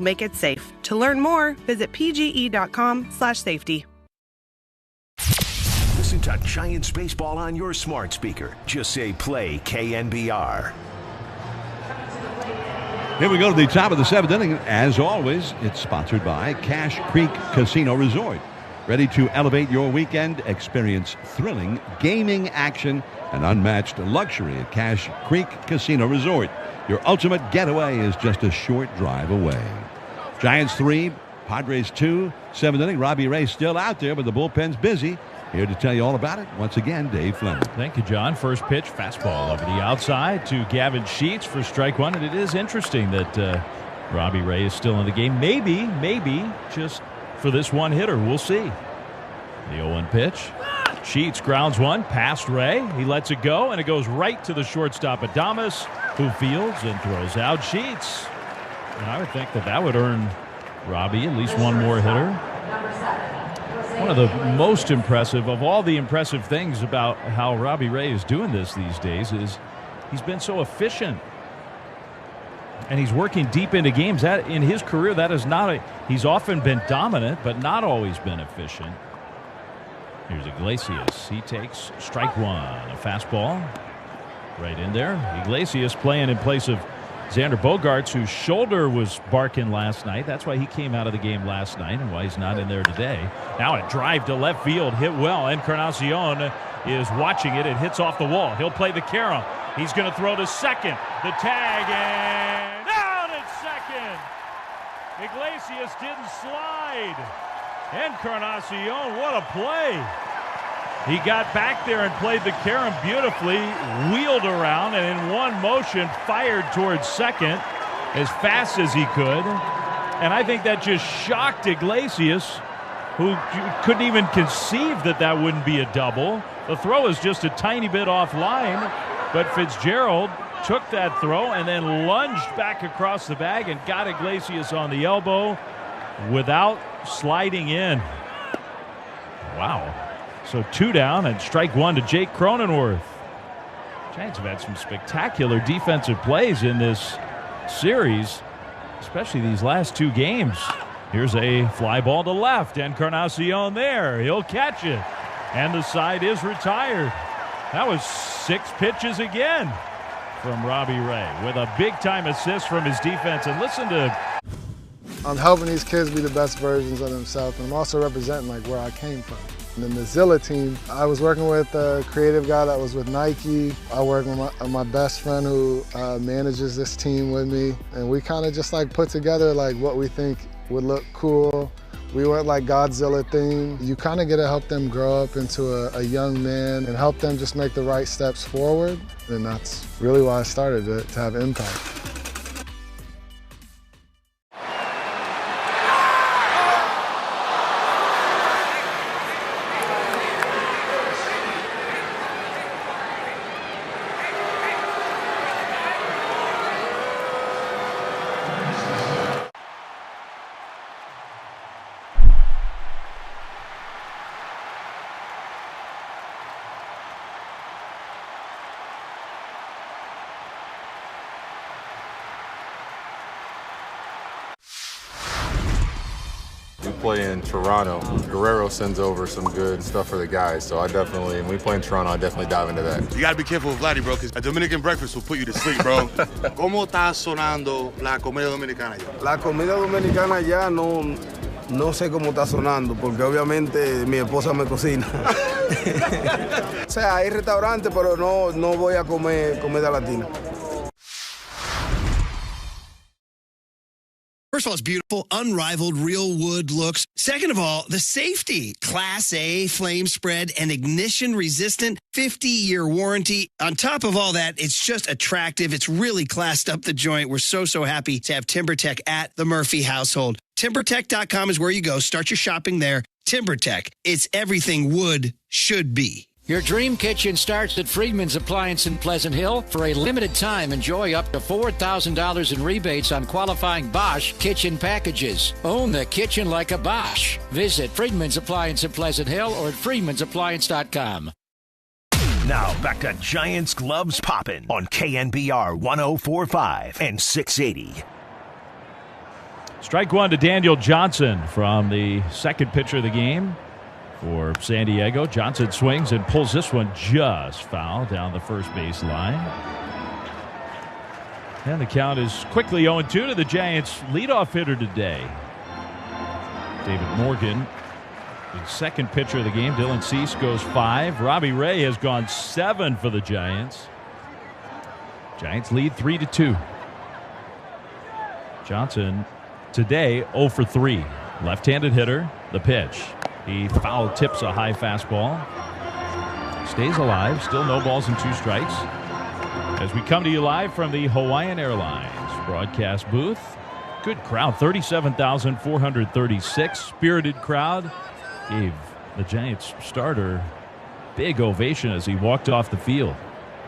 Make it safe. To learn more, visit pge.com/safety. Listen to Giants baseball on your smart speaker. Just say play KNBR. Here we go to the top of the 7th inning. As always, it's sponsored by Cache Creek Casino Resort. Ready to elevate your weekend? Experience thrilling gaming action and unmatched luxury at Cache Creek Casino Resort. Your ultimate getaway is just a short drive away. Giants 3, Padres 2, 7th inning. Robbie Ray still out there, but the bullpen's busy. Here to tell you all about it, once again, Dave Fleming. Thank you, John. First pitch, fastball over the outside to Gavin Sheets for strike 1. And it is interesting that Robbie Ray is still in the game. Maybe just for this one hitter. We'll see. The 0-1 pitch. Sheets grounds one past Ray. He lets it go, and it goes right to the shortstop, Adames, who fields and throws out Sheets. And I would think that would earn Robbie at least one more hitter. One of the most impressive of all the impressive things about how Robbie Ray is doing this these days is he's been so efficient. And he's working deep into games. That in his career, that is not he's often been dominant, but not always been efficient. Here's Iglesias. He takes strike 1. A fastball right in there. Iglesias playing in place of Xander Bogaerts, whose shoulder was barking last night. That's why he came out of the game last night and why he's not in there today. Now a drive to left field, hit well. Encarnacion is watching it. It hits off the wall. He'll play the carom. He's going to throw to second. The tag, and down at second. Iglesias didn't slide. Encarnacion, what a play. He got back there and played the carom beautifully, wheeled around, and in one motion fired towards second as fast as he could. And I think that just shocked Iglesias, who couldn't even conceive that wouldn't be a double. The throw is just a tiny bit offline, but Fitzgerald took that throw and then lunged back across the bag and got Iglesias on the elbow without sliding in. Wow. So 2 down and strike 1 to Jake Cronenworth. Giants have had some spectacular defensive plays in this series, especially these last 2 games. Here's a fly ball to left. Encarnacion there. He'll catch it. And the side is retired. That was 6 pitches again from Robbie Ray with a big-time assist from his defense. And listen to... I'm helping these kids be the best versions of themselves, and I'm also representing like where I came from. And then the Zilla team, I was working with a creative guy that was with Nike. I work with my best friend who manages this team with me. And we kind of just like put together like what we think would look cool. We went like Godzilla theme. You kind of get to help them grow up into a young man and help them just make the right steps forward. And that's really why I started it, to have impact. Play in Toronto. Guerrero sends over some good stuff for the guys, so when we play in Toronto, I definitely dive into that. You gotta be careful with Vladdy, bro, because a Dominican breakfast will put you to sleep, bro. ¿Cómo está sonando la comida dominicana ya? La comida dominicana ya no sé cómo está sonando, porque obviamente mi esposa me cocina. O sea, hay restaurantes, pero no voy a comer comida latina. First of all, it's beautiful, unrivaled, real wood looks. Second of all, the safety. Class A, flame spread, and ignition-resistant, 50-year warranty. On top of all that, it's just attractive. It's really classed up the joint. We're so happy to have TimberTech at the Murphy household. TimberTech.com is where you go. Start your shopping there. TimberTech, it's everything wood should be. Your dream kitchen starts at Friedman's Appliance in Pleasant Hill. For a limited time, enjoy up to $4,000 in rebates on qualifying Bosch kitchen packages. Own the kitchen like a Bosch. Visit Friedman's Appliance in Pleasant Hill or at freedmansappliance.com. Now back to Giants Gloves Poppin' on KNBR 104.5 and 680. Strike one to Daniel Johnson from the second pitcher of the game. For San Diego, Johnson swings and pulls this one just foul down the first base line. And the count is quickly 0-2 to the Giants' leadoff hitter today. David Morgan, the second pitcher of the game. Dylan Cease goes 5. Robbie Ray has gone 7 for the Giants. Giants lead 3-2. Johnson today 0 for 3. Left-handed hitter, the pitch. He foul tips a high fastball. Stays alive. Still no balls and 2 strikes. As we come to you live from the Hawaiian Airlines broadcast booth. Good crowd. 37,436. Spirited crowd. Gave the Giants starter big ovation as he walked off the field.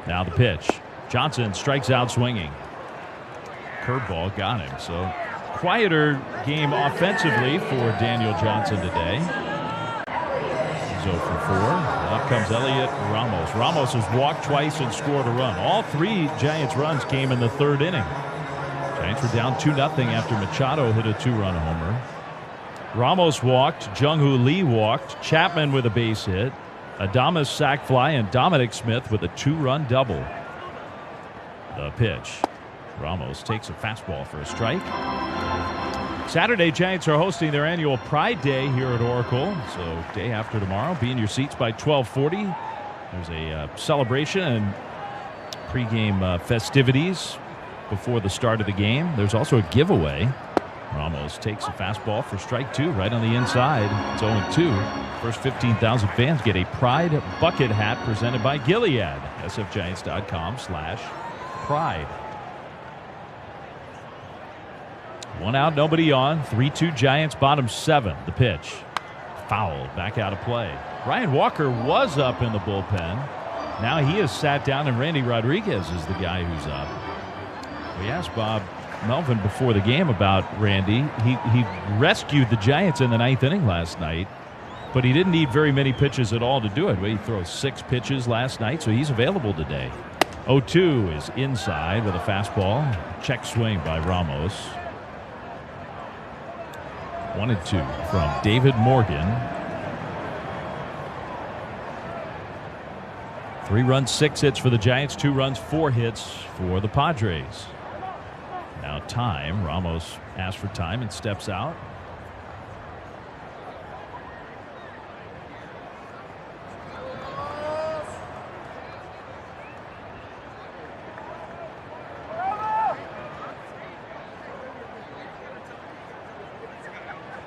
Now the pitch. Johnson strikes out swinging. Curveball got him. So quieter game offensively for Daniel Johnson today. 0 for 4. Up comes Elliot Ramos. Ramos has walked twice and scored a run. All 3 Giants runs came in the 3rd inning. Giants were down 2-0 after Machado hit a 2-run homer. Ramos walked. Jung-Hoo Lee walked. Chapman with a base hit. Adames sac fly, and Dominic Smith with a 2-run double. The pitch. Ramos takes a fastball for a strike. Saturday, Giants are hosting their annual Pride Day here at Oracle. So day after tomorrow, be in your seats by 12:40. There's a celebration and pregame festivities before the start of the game. There's also a giveaway. Ramos takes a fastball for strike 2 right on the inside. It's 0-2. First 15,000 fans get a Pride bucket hat presented by Gilead. sfgiants.com/pride. 1 out, nobody on. 3-2 Giants, bottom 7. The pitch. Foul, back out of play. Ryan Walker was up in the bullpen. Now he has sat down, and Randy Rodriguez is the guy who's up. We asked Bob Melvin before the game about Randy. He rescued the Giants in the 9th inning last night, but he didn't need very many pitches at all to do it. He threw 6 pitches last night, so he's available today. 0-2 is inside with a fastball. Check swing by Ramos. 1-2 from David Morgan. 3 runs, 6 hits for the Giants, 2 runs, 4 hits for the Padres. Now time. Ramos asks for time and steps out.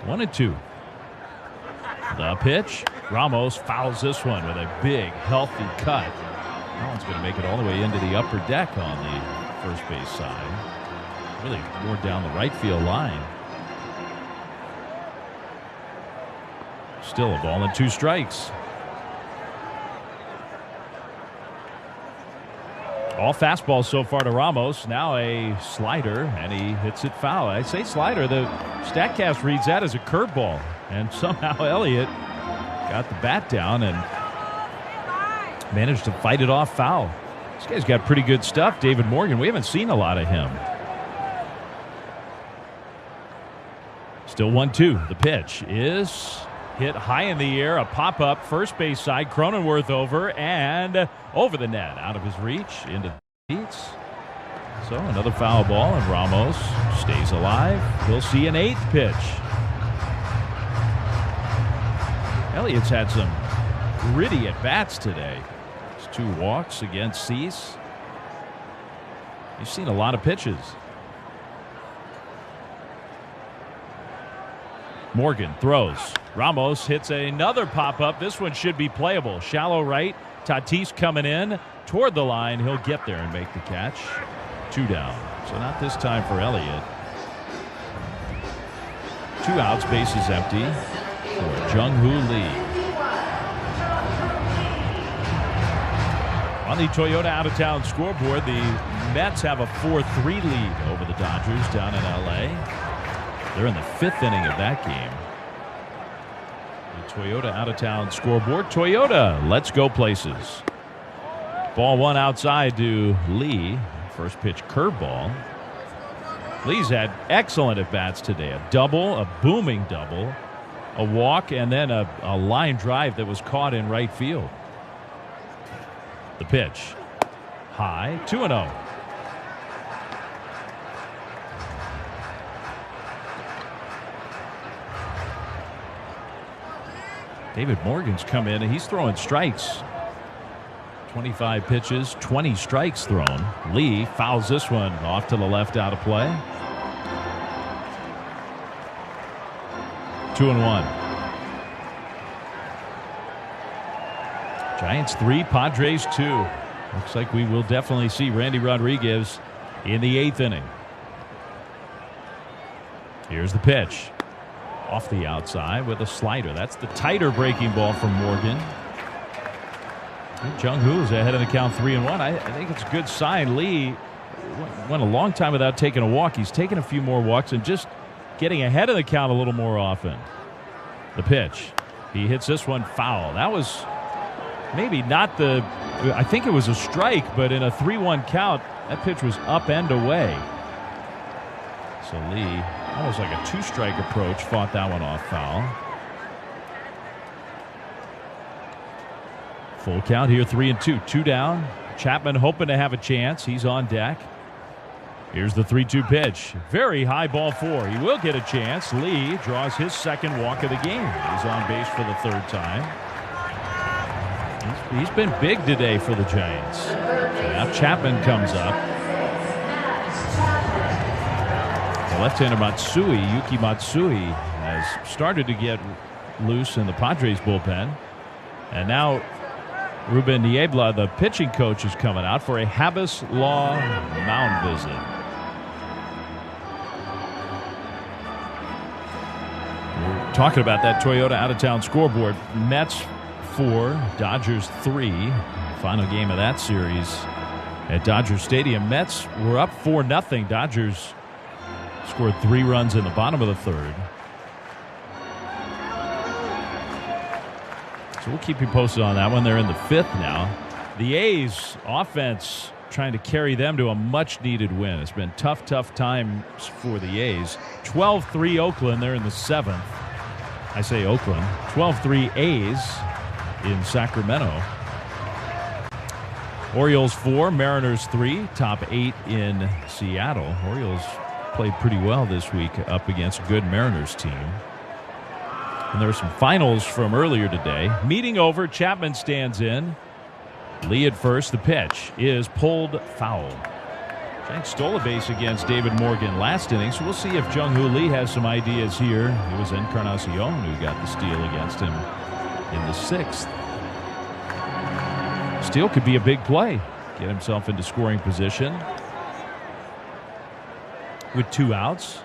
One and 2. The pitch. Ramos fouls this one with a big, healthy cut. That one's going to make it all the way into the upper deck on the first base side. Really more down the right field line. Still a ball and 2 strikes. All fastballs so far to Ramos. Now a slider, and he hits it foul. I say slider. The StatCast reads that as a curveball, and somehow Elliott got the bat down and managed to fight it off foul. This guy's got pretty good stuff, David Morgan. We haven't seen a lot of him. Still 1-2. The pitch is hit high in the air. A pop-up first base side. Cronenworth over and over the net. Out of his reach into the seats. So another foul ball, and Ramos stays alive. We'll see an 8th pitch. Elliott's had some gritty at-bats today. His 2 walks against Cease. He's seen a lot of pitches. Morgan throws. Ramos hits another pop-up. This one should be playable. Shallow right. Tatis coming in toward the line. He'll get there and make the catch. 2 down. So not this time for Elliott. 2 outs, bases empty for Jung-Hoo Lee. On the Toyota out-of-town scoreboard, the Mets have a 4-3 lead over the Dodgers down in L.A. They're in the 5th inning of that game. The Toyota out-of-town scoreboard. Toyota, let's go places. Ball 1 outside to Lee. First pitch curveball. Lee's had excellent at-bats today. A double, a booming double, a walk, and then a line drive that was caught in right field. The pitch. High, 2-0. David Morgan's come in and he's throwing strikes. 25 pitches, 20 strikes thrown. Lee fouls this one off to the left, out of play. 2-1. Giants 3, Padres 2. Looks like we will definitely see Randy Rodriguez in the 8th inning. Here's the pitch. Off the outside with a slider. That's the tighter breaking ball from Morgan. Jung-Hoo is ahead of the count 3-1. I think it's a good sign. Lee went a long time without taking a walk. He's taken a few more walks and just getting ahead of the count a little more often. The pitch. He hits this one foul. That was maybe not the, I think it was a strike, but in a 3-1 count, that pitch was up and away. So Lee, almost like a 2-strike approach, fought that one off foul. Full count here, 3-2, 2 down. Chapman hoping to have a chance. He's on deck. Here's the 3-2 pitch. Very high ball 4. He will get a chance. Lee draws his 2nd walk of the game. He's on base for the 3rd time. He's been big today for the Giants. So now Chapman comes up. The left-hander Matsui, Yuki Matsui, has started to get loose in the Padres bullpen. And now Ruben Niebla, the pitching coach, is coming out for a Habas Law mound visit. We're talking about that Toyota out-of-town scoreboard. Mets 4, Dodgers 3. Final game of that series at Dodger Stadium. Mets were up 4-0. Dodgers scored 3 runs in the bottom of the 3rd. So we'll keep you posted on that one. They're in the 5th now. The A's offense trying to carry them to a much-needed win. It's been tough times for the A's. 12-3 Oakland. They're in the 7th. I say Oakland. 12-3 A's in Sacramento. Orioles 4, Mariners 3, top 8 in Seattle. Orioles played pretty well this week up against a good Mariners team. And there were some finals from earlier today. Meeting over, Chapman stands in. Lee at first. The pitch is pulled foul. Giants stole a base against David Morgan last inning, so we'll see if Jung-Hoo Lee has some ideas here. It was Encarnacion who got the steal against him in the 6th. Steal could be a big play. Get himself into scoring position. With 2 outs.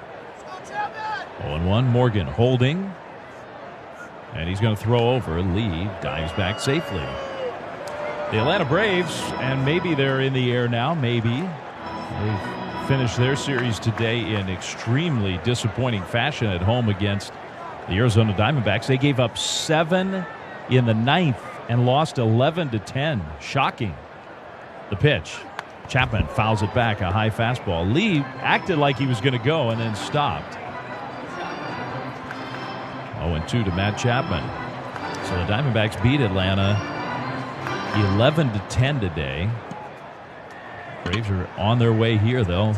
0-1, Morgan holding. And he's going to throw over. Lee dives back safely. The Atlanta Braves, and maybe they're in the air now, maybe. They've finished their series today in extremely disappointing fashion at home against the Arizona Diamondbacks. They gave up 7 in the 9th and lost 11-10. Shocking. The pitch. Chapman fouls it back, a high fastball. Lee acted like he was going to go and then stopped. 0-2 to Matt Chapman. So the Diamondbacks beat Atlanta 11-10 today. Braves are on their way here. They'll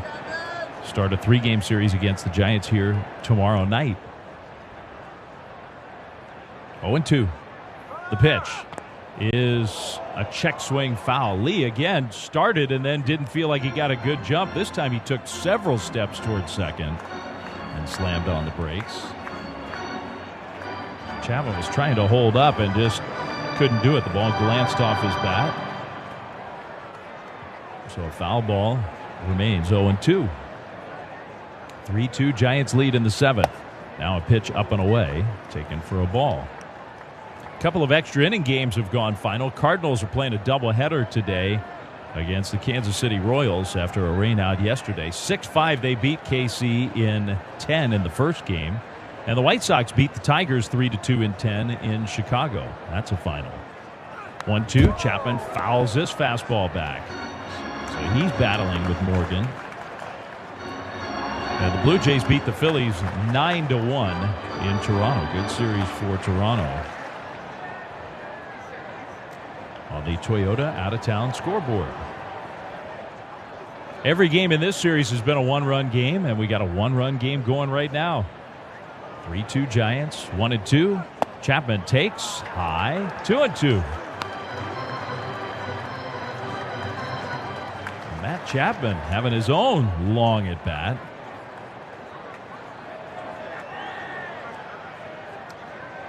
start a 3-game series against the Giants here tomorrow night. 0-2. The pitch is a check swing foul. Lee again started and then didn't feel like he got a good jump. This time he took several steps towards second and slammed on the brakes. Chapman was trying to hold up and just couldn't do it. The ball glanced off his bat. So a foul ball remains. 0-2. 3-2 Giants lead in the 7th. Now a pitch up and away, taken for a ball. A couple of extra inning games have gone final. Cardinals are playing a doubleheader today against the Kansas City Royals after a rainout yesterday. 6-5 they beat KC in 10 in the first game. And the White Sox beat the Tigers 3-2 in 10 in Chicago. That's a final. 1-2. Chapman fouls this fastball back. So he's battling with Morgan. And the Blue Jays beat the Phillies 9-1 in Toronto. Good series for Toronto. On the Toyota out-of-town scoreboard. Every game in this series has been a 1-run game, and we got a 1-run game going right now. 3-2 Giants, 1-2. Chapman takes high, 2-2. Matt Chapman having his own long at bat.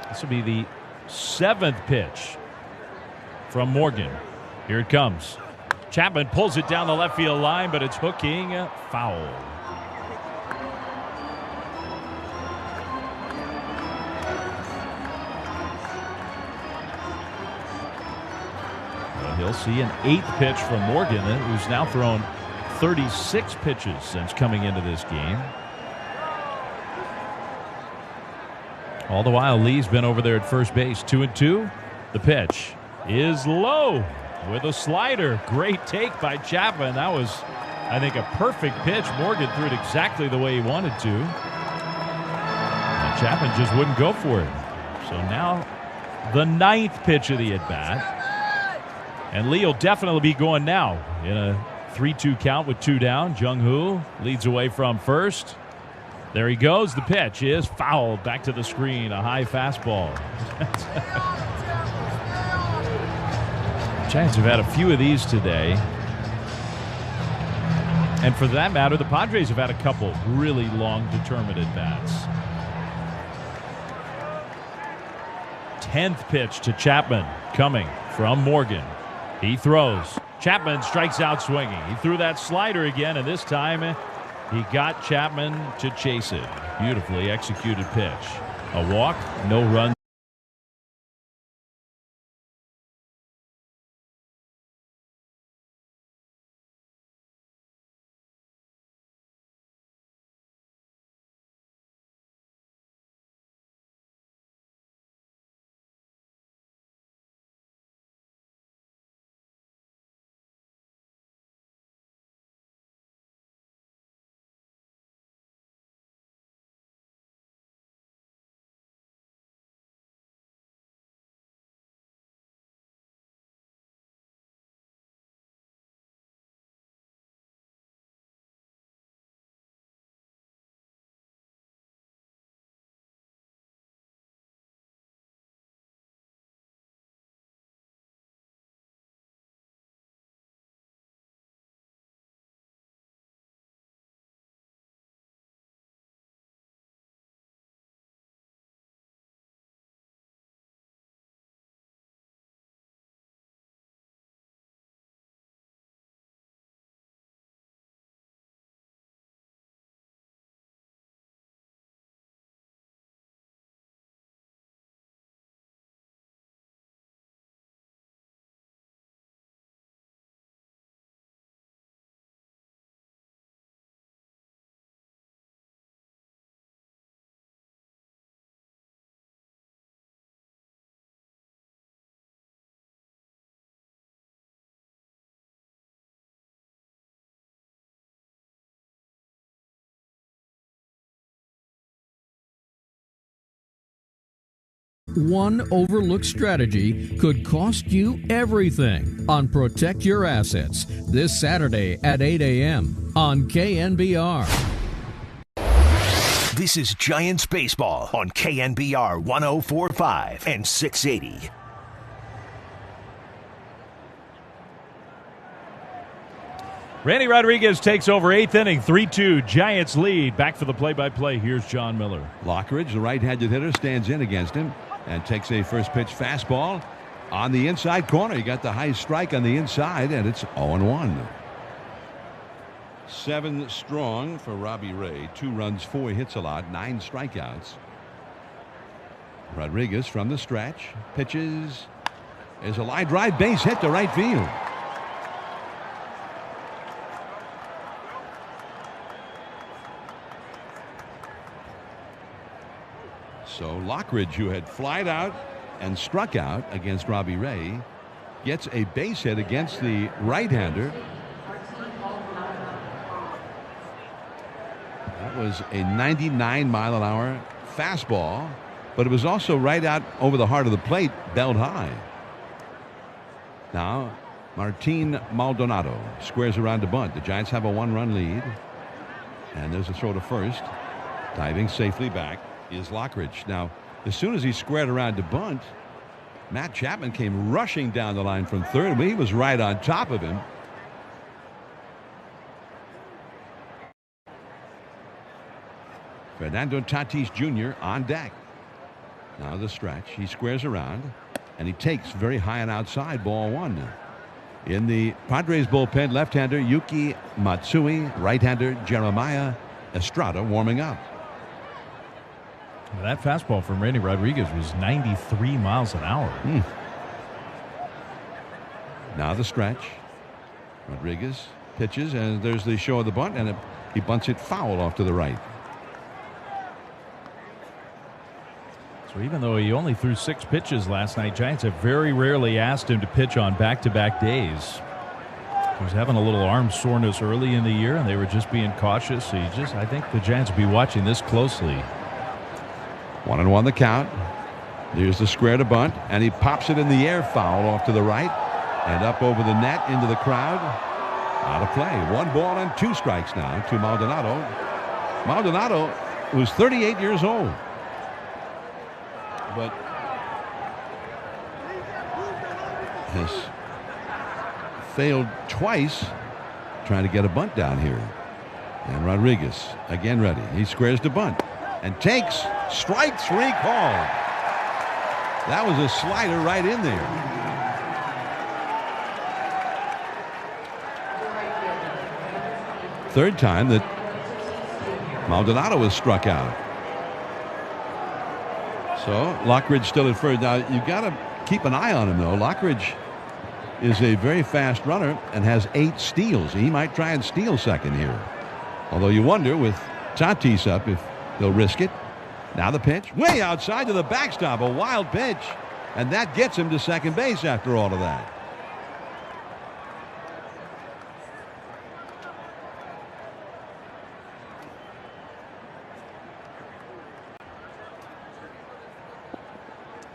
This will be the 7th pitch from Morgan. Here it comes. Chapman pulls it down the left field line, but it's hooking foul. He'll see an 8th pitch from Morgan, who's now thrown 36 pitches since coming into this game. All the while, Lee's been over there at first base. 2-2. The pitch is low with a slider. Great take by Chapman. That was, I think, a perfect pitch. Morgan threw it exactly the way he wanted to. And Chapman just wouldn't go for it. So now the 9th pitch of the at-bat. And Lee will definitely be going now in a 3-2 count with 2 down. Jung-Hoo leads away from first. There he goes. The pitch is fouled back to the screen. A high fastball. Giants have had a few of these today. And for that matter, the Padres have had a couple really long, determined at-bats. 10th pitch to Chapman coming from Morgan. He throws. Chapman strikes out swinging. He threw that slider again, and this time he got Chapman to chase it. Beautifully executed pitch. A walk, no run. One overlooked strategy could cost you everything on Protect Your Assets this Saturday at 8 a.m. on KNBR. This is Giants Baseball on KNBR 104.5 and 680. Randy Rodriguez takes over 8th inning, 3-2. Giants lead. Back for the play-by-play. Here's John Miller. Lockridge, the right-handed hitter, stands in against him and takes a first pitch fastball on the inside corner. He got the high strike on the inside, and it's 0-1. 7 strong for Robbie Ray. 2 runs, 4 hits allowed, 9 strikeouts. Rodriguez from the stretch pitches. Is a line drive base hit to right field. So Lockridge, who had flied out and struck out against Robbie Ray, gets a base hit against the right-hander. That was a 99-mile-an-hour fastball, but it was also right out over the heart of the plate, belled high. Now, Martin Maldonado squares around to bunt. The Giants have a 1-run lead. And there's a throw to first. Diving safely back is Lockridge. Now, as soon as he squared around to bunt, Matt Chapman came rushing down the line from third. He was right on top of him. Fernando Tatis Jr. on deck. Now the stretch. He squares around, and he takes very high and outside, ball 1. In the Padres bullpen, left-hander Yuki Matsui, right-hander Jeremiah Estrada warming up. That fastball from Randy Rodriguez was 93 miles an hour. Now the stretch. Rodriguez pitches, and there's the show of the bunt, and he bunts it foul off to the right. So even though he only threw 6 pitches last night, Giants have very rarely asked him to pitch on back-to-back days. He was having a little arm soreness early in the year, and they were just being cautious. So I think the Giants will be watching this closely. 1-1 the count. There's the square to bunt, and he pops it in the air, foul off to the right, and up over the net into the crowd. Out of play. 1 ball and 2 strikes now to Maldonado. Maldonado was 38 years old, but has failed twice trying to get a bunt down here. And Rodriguez again ready. He squares to bunt and takes strike 3 call. That was a slider right in there. Third time that Maldonado was struck out. So Lockridge still at first. Now you got to keep an eye on him though. Lockridge is a very fast runner and has 8 steals. He might try and steal second here. Although you wonder with Tatis up if they'll risk it. Now the pitch way outside to the backstop, a wild pitch, and that gets him to second base after all of that.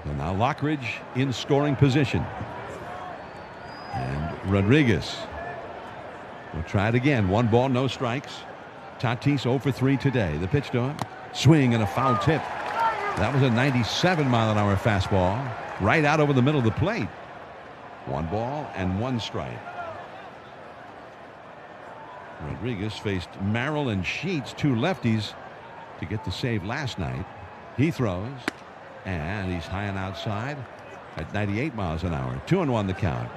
And now Lockridge in scoring position. And Rodriguez will try it again. 1 ball, no strikes. Tatis 0 for 3 today. The pitch to him. Swing and a foul tip. That was a 97-mile-an-hour fastball right out over the middle of the plate. 1 ball and 1 strike. Rodriguez faced Merrill and Sheets, 2 lefties, to get the save last night. He throws, and he's high and outside at 98 miles an hour. 2-1 the count.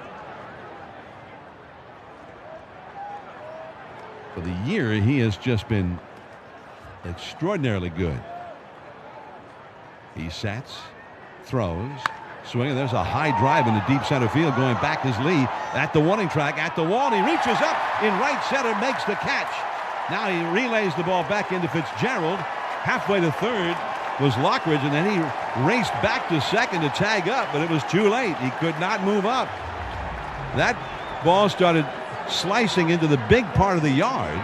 For the year, he has just been extraordinarily good. He sets, throws, swinging. There's a high drive in the deep center field. Going back is Lee at the warning track, at the wall. And he reaches up in right center, makes the catch. Now he relays the ball back into Fitzgerald. Halfway to third was Lockridge, and then he raced back to second to tag up, but it was too late. He could not move up. That ball started slicing into the big part of the yard,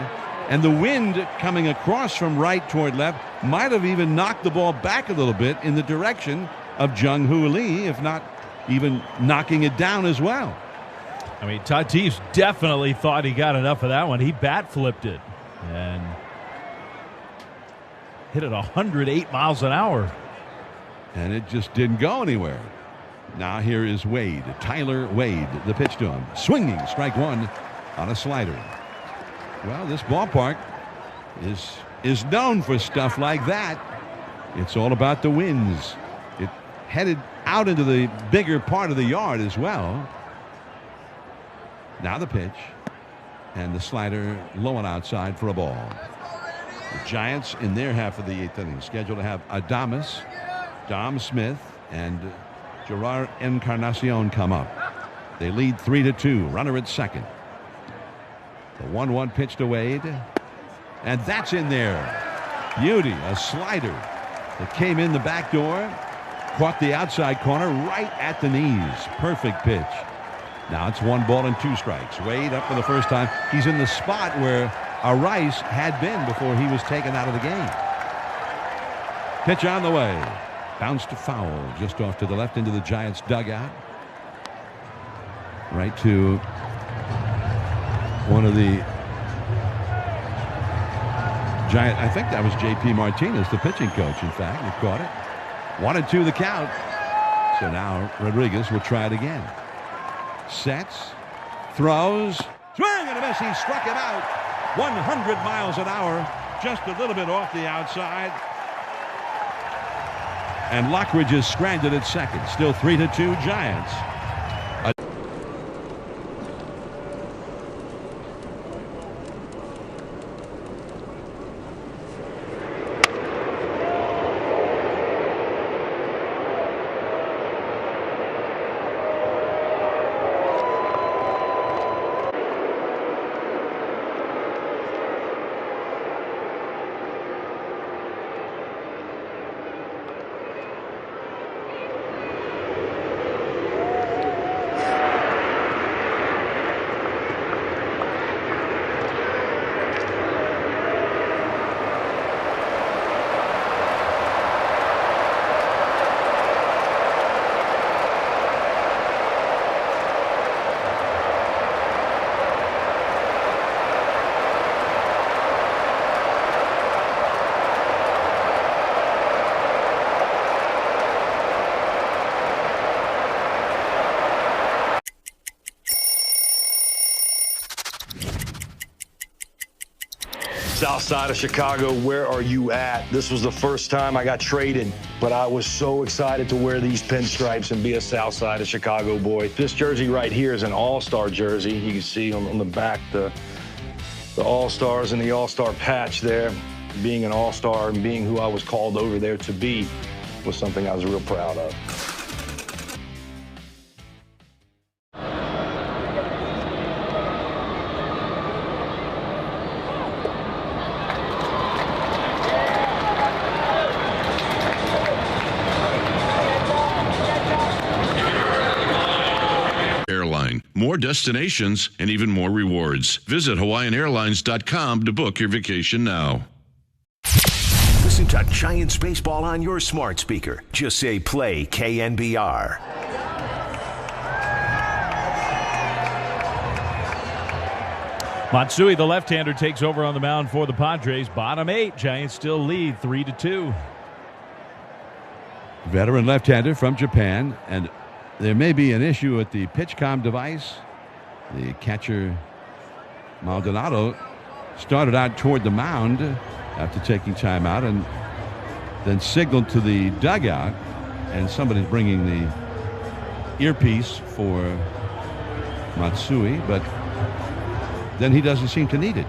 and the wind coming across from right toward left might have even knocked the ball back a little bit in the direction of Jung-Hoo Lee, if not even knocking it down as well. I mean, Tatis definitely thought he got enough of that one. He bat flipped it and hit it 108 miles an hour. And it just didn't go anywhere. Now here is Wade. Tyler Wade, the pitch to him. Swinging, strike one on a slider. Well, this ballpark is known for stuff like that. It's all about the winds. It headed out into the bigger part of the yard as well. Now the pitch. And the slider low and outside for a ball. The Giants in their half of the 8th inning scheduled to have Adames, Dom Smith, and Gerard Encarnacion come up. They lead 3-2. Runner at second. The 1-1 pitch to Wade. And that's in there. Beauty. A slider that came in the back door. Caught the outside corner right at the knees. Perfect pitch. Now it's 1 ball and 2 strikes. Wade up for the first time. He's in the spot where Rice had been before he was taken out of the game. Pitch on the way. Bounced foul just off to the left into the Giants dugout. Right to one of the Giant. I think that was J.P. Martinez, the pitching coach, in fact. He caught it. 1-2 the count. So now Rodriguez will try it again. Sets. Throws. Swing and a miss. He struck him out. 100 miles an hour. Just a little bit off the outside. And Lockridge is stranded at second. Still 3-2 Giants. South side of Chicago, where are you at? This was the first time I got traded, but I was so excited to wear these pinstripes and be a South side of Chicago boy. This jersey right here is an all-star jersey. You can see on the back the all-stars and the all-star patch there. Being an all-star and being who I was called over there to be was something I was real proud of. More destinations and even more rewards. Visit HawaiianAirlines.com to book your vacation now. Listen to Giants baseball on your smart speaker. Just say play KNBR. Matsui, the left-hander, takes over on the mound for the Padres. Bottom 8, Giants still lead 3-2. Veteran left-hander from Japan, and there may be an issue with the PitchCom device. The catcher Maldonado started out toward the mound after taking time out and then signaled to the dugout, and somebody's bringing the earpiece for Matsui, but then he doesn't seem to need it.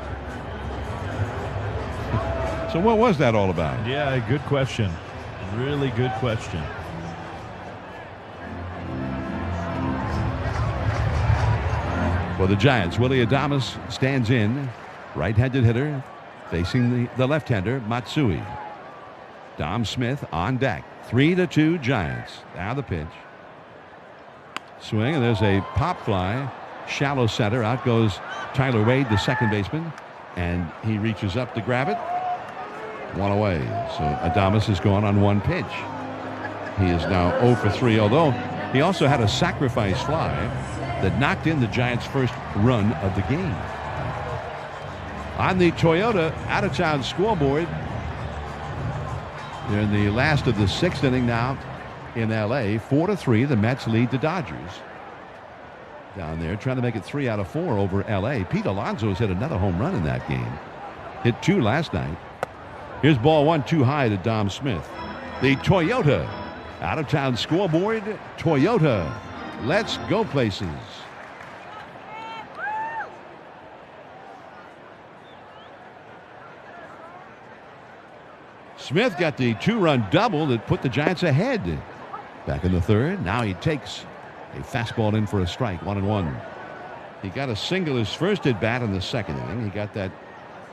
So what was that all about? Yeah, good question. Really good question. For the Giants, Willie Adames stands in. Right-handed hitter facing the left-hander, Matsui. Dom Smith on deck. 3-2 Giants. Now the pitch. Swing, and there's a pop fly. Shallow center. Out goes Tyler Wade, the second baseman. And he reaches up to grab it. One away. So Adames is gone on one pitch. He is now 0 for 3, although he also had a sacrifice fly that knocked in the Giants' first run of the game. On the Toyota out-of-town scoreboard, they're in the last of the 6th inning now in L.A. 4-3, the Mets lead the Dodgers. Down there, trying to make it 3 out of 4 over L.A. Pete Alonso's hit another home run in that game. Hit 2 last night. Here's ball 1 too high to Dom Smith. The Toyota out-of-town scoreboard. Toyota, let's go places. Smith got the 2-run double that put the Giants ahead. Back in the 3rd. Now he takes a fastball in for a strike, 1-1. He got a single his first at bat in the 2nd inning. He got that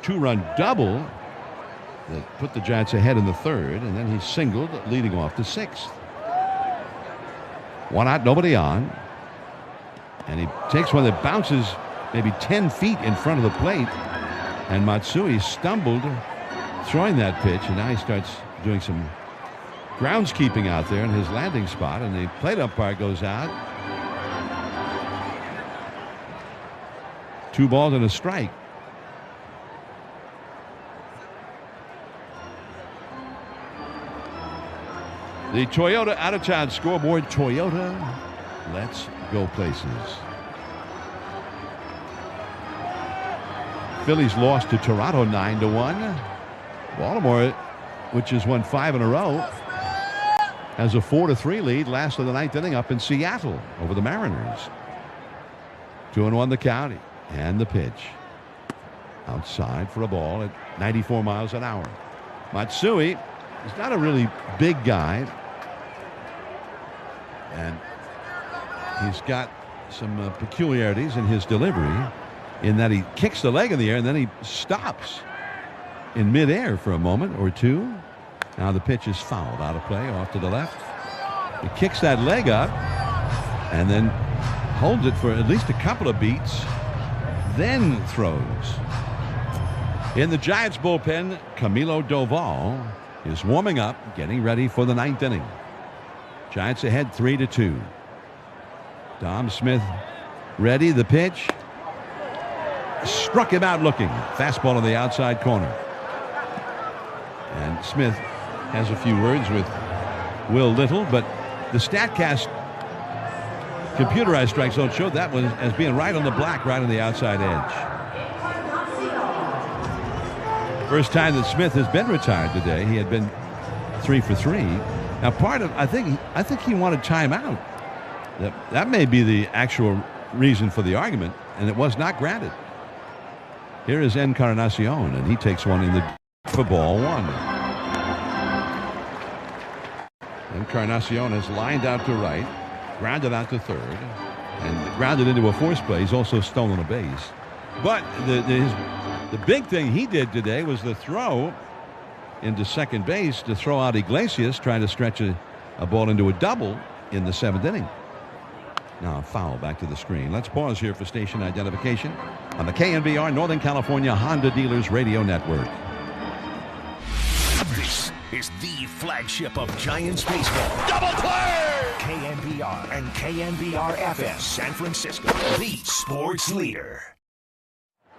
2-run double that put the Giants ahead in the 3rd, and then he singled, leading off the 6th. 1 out, nobody on. And he takes one that bounces maybe 10 feet in front of the plate. And Matsui stumbled throwing that pitch, and now he starts doing some groundskeeping out there in his landing spot, and the plate umpire goes out. 2 balls and a strike. The Toyota out-of-town scoreboard. Toyota, let's go places. Phillies lost to Toronto 9-1. Baltimore, which has won 5 in a row, has a 4-3 lead last of the 9th inning up in Seattle over the Mariners. 2-1 the count, and the pitch. Outside for a ball at 94 miles an hour. Matsui is not a really big guy, and he's got some peculiarities in his delivery in that he kicks the leg in the air and then he stops in midair for a moment or two. Now the pitch is fouled out of play off to the left. He kicks that leg up and then holds it for at least a couple of beats, then throws. In the Giants bullpen, Camilo Doval is warming up, getting ready for the 9th inning. Giants ahead 3-2. Dom Smith ready. The pitch struck him out looking. Fastball on the outside corner. And Smith has a few words with Will Little, but the StatCast computerized strike zone showed that one as being right on the black, right on the outside edge. First time that Smith has been retired today. He had been 3 for 3. Now part of, I think he wanted timeout. That may be the actual reason for the argument, and it was not granted. Here is Encarnacion, and he takes one in the for ball 1. Encarnacion has lined out to right, grounded out to 3rd, and grounded into a force play. He's also stolen a base. But the big thing he did today was the throw into second base to throw out Iglesias, trying to stretch a ball into a double in the 7th inning. Now a foul back to the screen. Let's pause here for station identification on the KNBR Northern California Honda Dealers Radio Network. This is the flagship of Giants baseball. Double play! KNBR and KNBR-FS San Francisco, the sports leader.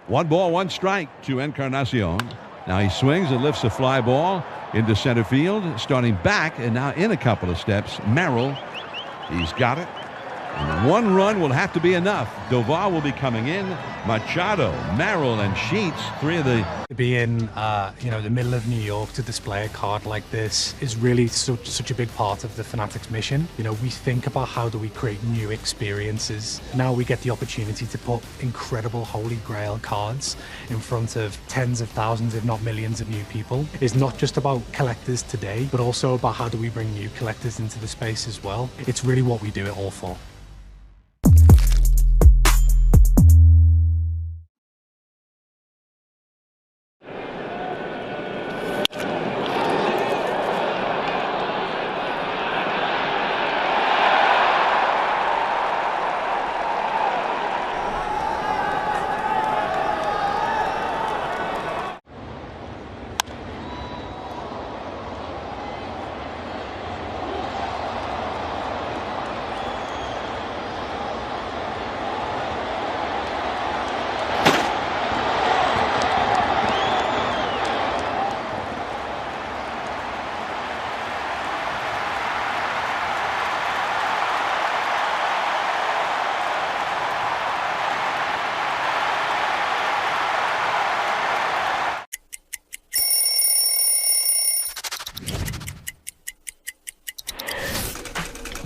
1 ball, 1 strike to Encarnacion. Now he swings and lifts a fly ball into center field, starting back and now in a couple of steps. Merrill, he's got it. And 1 run will have to be enough. Doval will be coming in. Machado, Merrill, and Sheets, 3 of the... To be in, the middle of New York to display a card like this is really such a big part of the Fanatics mission. We think about how do we create new experiences. Now we get the opportunity to put incredible Holy Grail cards in front of tens of thousands, if not millions of new people. It's not just about collectors today, but also about how do we bring new collectors into the space as well. It's really what we do it all for.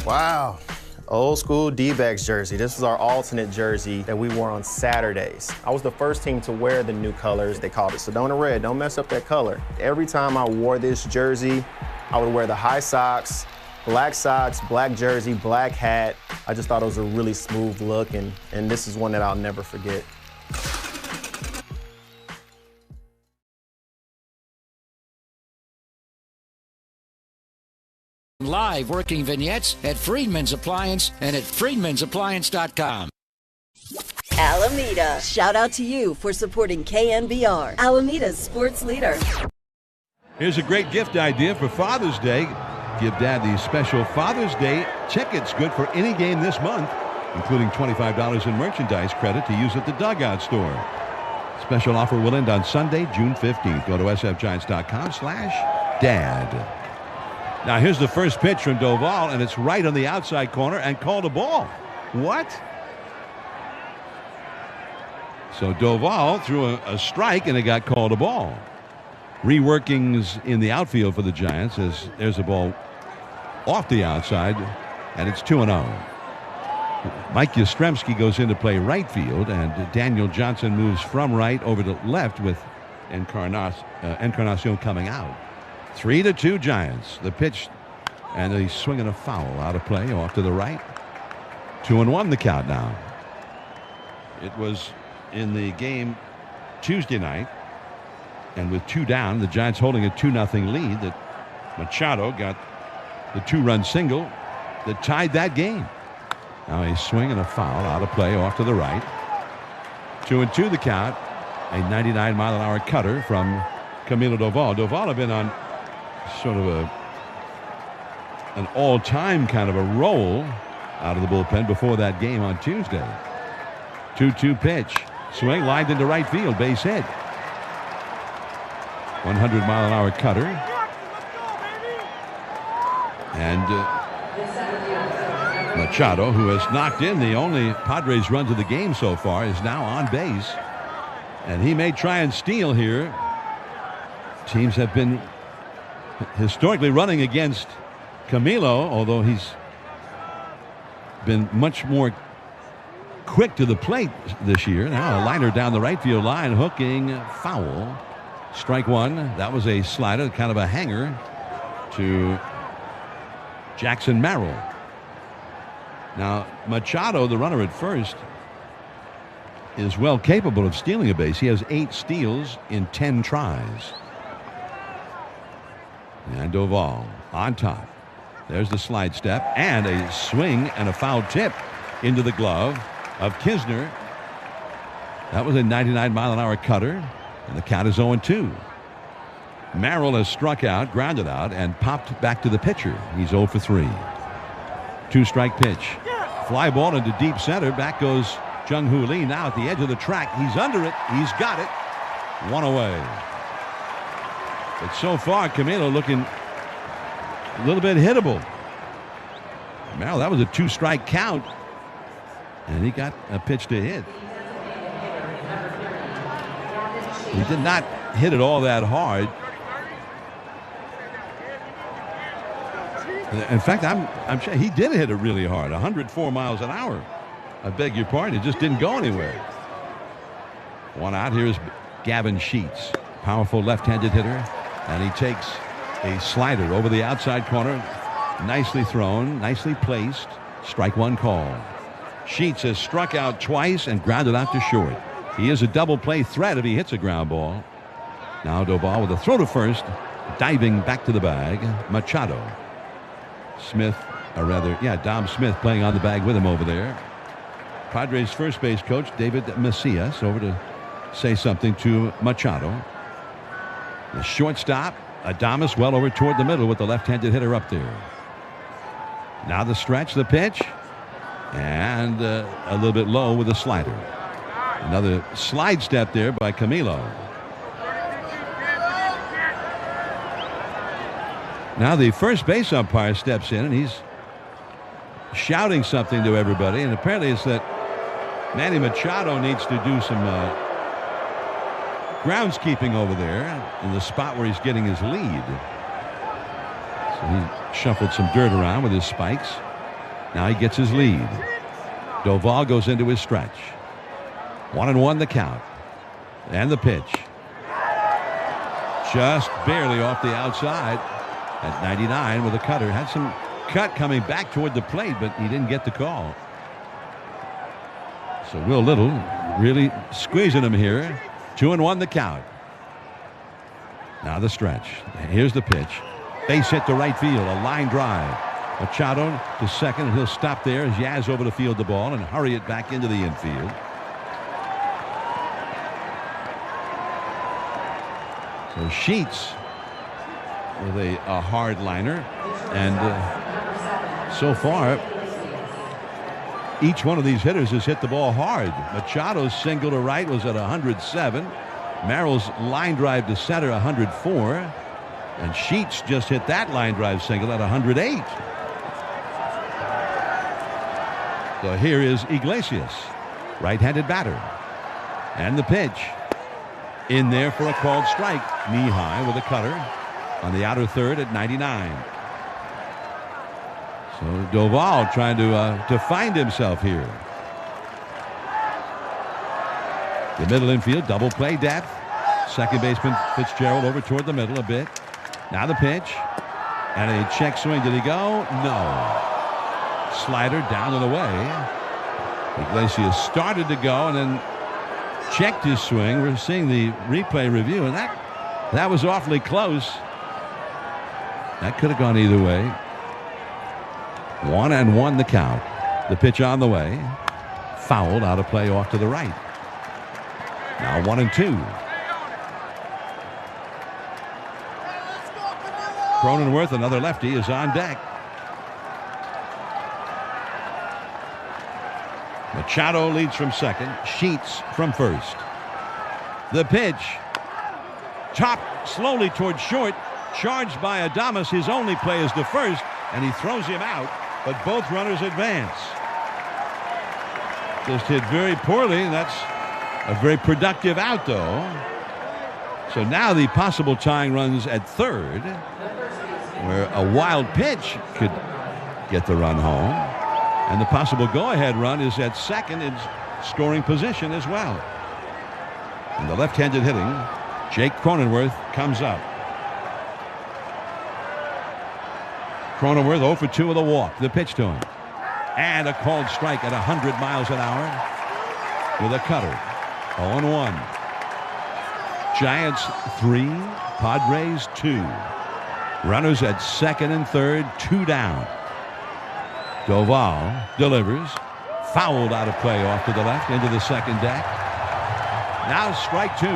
Wow. Old school D-backs jersey. This was our alternate jersey that we wore on Saturdays. I was the first team to wear the new colors. They called it Sedona Red. Don't mess up that color. Every time I wore this jersey, I would wear the high socks, black jersey, black hat. I just thought it was a really smooth look, and this is one that I'll never forget. Live working vignettes at Friedman's Appliance and at friedmansappliance.com. Alameda, shout out to you for supporting KNBR, Alameda's sports leader. Here's a great gift idea for Father's Day. Give Dad these special Father's Day tickets, good for any game this month, including $25 in merchandise credit to use at the Dugout store. Special offer will end on Sunday, June 15th. Go to sfgiants.com/dad. Now here's the first pitch from Doval, and it's right on the outside corner and called a ball. What? So Doval threw a strike, and it got called a ball. Reworkings in the outfield for the Giants as there's a ball off the outside, and it's 2-0. Mike Yastrzemski goes in to play right field, and Daniel Johnson moves from right over to left with Encarnacion coming out. 3-2 Giants. The pitch, and he's swinging a foul out of play off to the right. 2-1 the count now. It was in the game Tuesday night, and with 2 down, the Giants holding a 2-0 lead, that Machado got the 2-run single that tied that game. Now he's swinging a foul out of play off to the right. 2-2 the count. A 99-mile-an-hour cutter from Camilo Doval. Doval had been on sort of an all-time kind of a roll out of the bullpen before that game on Tuesday. 2-2 pitch. Swing lined into right field. Base hit. 100-mile-an-hour cutter. And Machado, who has knocked in the only Padres run to the game so far, is now on base. And he may try and steal here. Teams have been historically running against Camilo, although he's been much more quick to the plate this year. Now a liner down the right field line, hooking, foul. Strike one. That was a slider, kind of a hanger to Jackson Merrill. Now Machado, the runner at first, is well capable of stealing a base. He has 8 steals in 10 tries. And Doval on top. There's the slide step and a swing and a foul tip into the glove of Kisner. That was a 99-mile-an-hour cutter, and the count is 0-2. Merrill has struck out, grounded out, and popped back to the pitcher. He's 0 for 3. 2-strike pitch. Fly ball into deep center. Back goes Jung-Hoo Lee now at the edge of the track. He's under it. He's got it. 1 away. But so far, Camilo looking a little bit hittable. Merrill, that was a 2-strike count, and he got a pitch to hit. He did not hit it all that hard. In fact, I'm sure he did hit it really hard, 104 miles an hour. I beg your pardon, it just didn't go anywhere. One out. Here is Gavin Sheets, powerful left-handed hitter. And he takes a slider over the outside corner. Nicely thrown, nicely placed. Strike one call. Sheets has struck out twice and grounded out to short. He is a double play threat if he hits a ground ball. Now Doval with a throw to first. Diving back to the bag. Machado. Dom Smith playing on the bag with him over there. Padres first base coach David Macias over to say something to Machado. The shortstop, Adames, well over toward the middle with the left-handed hitter up there. Now the stretch, the pitch, and a little bit low with a slider. Another slide step there by Camilo. Now the first base umpire steps in, and he's shouting something to everybody, and apparently it's that Manny Machado needs to do some groundskeeping over there in the spot where he's getting his lead. So he shuffled some dirt around with his spikes. Now he gets his lead. Doval goes into his stretch. 1-1 the count. And the pitch. Just barely off the outside at 99 with a cutter. Had some cut coming back toward the plate, but he didn't get the call. So Will Little really squeezing him here. 2-1 the count. Now the stretch. Here's the pitch. Base hit to right field. A line drive. Machado to second, and he'll stop there as Yaz over to field the ball and hurry it back into the infield. So Sheets with a hard liner, and so far each one of these hitters has hit the ball hard. Machado's single to right was at 107. Merrill's line drive to center 104, and Sheets just hit that line drive single at 108. So here is Iglesias, right-handed batter, and the pitch in there for a called strike, knee high with a cutter on the outer third at 99. So Doval trying to find himself here. The middle infield, double play depth. Second baseman Fitzgerald over toward the middle a bit. Now the pitch. And a check swing. Did he go? No. Slider down and away. Iglesias started to go and then checked his swing. We're seeing the replay review, and that was awfully close. That could have gone either way. 1-1 the count. The pitch on the way. Fouled out of play off to the right. Now 1-2. Cronenworth, another lefty, is on deck. Machado leads from second. Sheets from first. The pitch. Chopped slowly towards short. Charged by Adames. His only play is to first, and he throws him out, but both runners advance. Just hit very poorly. That's a very productive out, though. So now the possible tying runs at third, where a wild pitch could get the run home. And the possible go-ahead run is at second in scoring position as well. And the left-handed hitting, Jake Cronenworth, comes up. Cronenworth 0 for 2 with a walk. The pitch to him. And a called strike at 100 miles an hour with a cutter. 0-1. Giants 3, Padres 2. Runners at second and third, 2 down. Doval delivers. Fouled out of play off to the left into the second deck. Now strike 2.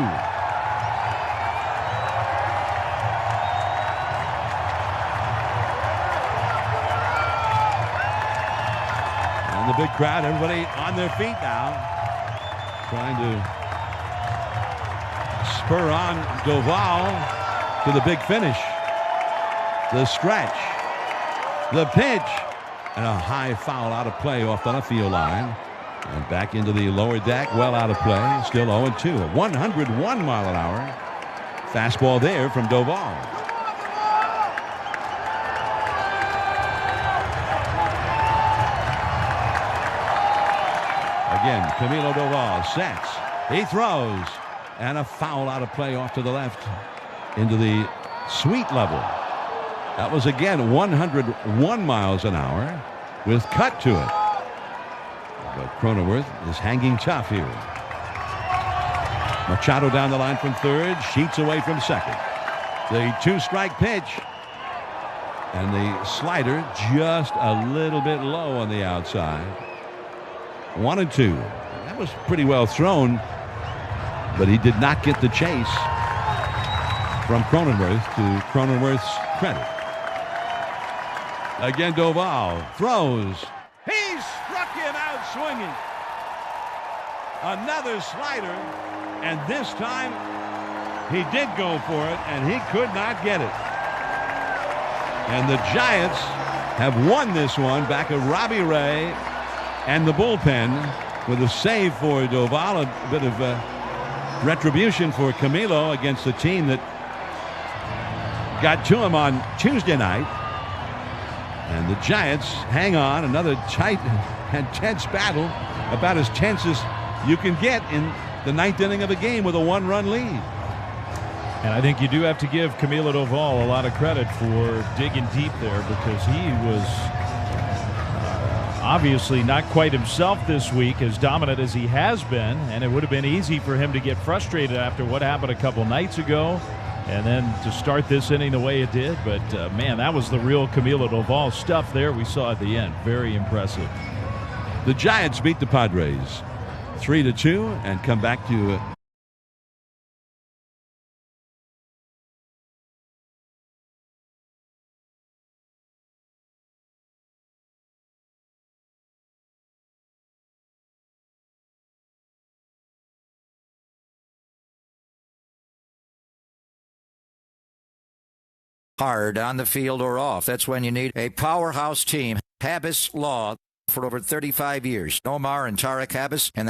And the big crowd, everybody on their feet now, trying to spur on Doval to the big finish. The stretch. The pitch. And a high foul out of play off the left field line. And back into the lower deck, well out of play. Still 0-2. A 101 mile an hour fastball there from Doval. Again, Camilo Doval sets. He throws. And a foul out of play off to the left into the sweet level. That was again 101 miles an hour with cut to it. But Cronenworth is hanging tough here. Machado down the line from third. Sheets away from second. The 2-strike pitch. And the slider just a little bit low on the outside. 1-2. That was pretty well thrown, but he did not get the chase from Cronenworth, to Cronenworth's credit. Again, Doval throws. He struck him out swinging. Another slider, and this time he did go for it, and he could not get it. And the Giants have won this one back of Robbie Ray and the bullpen with a save for Doval, a bit of retribution for Camilo against the team that got to him on Tuesday night. And the Giants hang on. Another tight and tense battle, about as tense as you can get in the ninth inning of a game with a one-run lead. And I think you do have to give Camilo Doval a lot of credit for digging deep there, because he was obviously not quite himself this week, as dominant as he has been, and it would have been easy for him to get frustrated after what happened a couple nights ago and then to start this inning the way it did. But man, that was the real Camilo Doval stuff there we saw at the end. Very impressive. The Giants beat the Padres 3-2 and come back to hard on the field or off. That's when you need a powerhouse team. Habas Law for over 35 years. Omar and Tarek Habas and the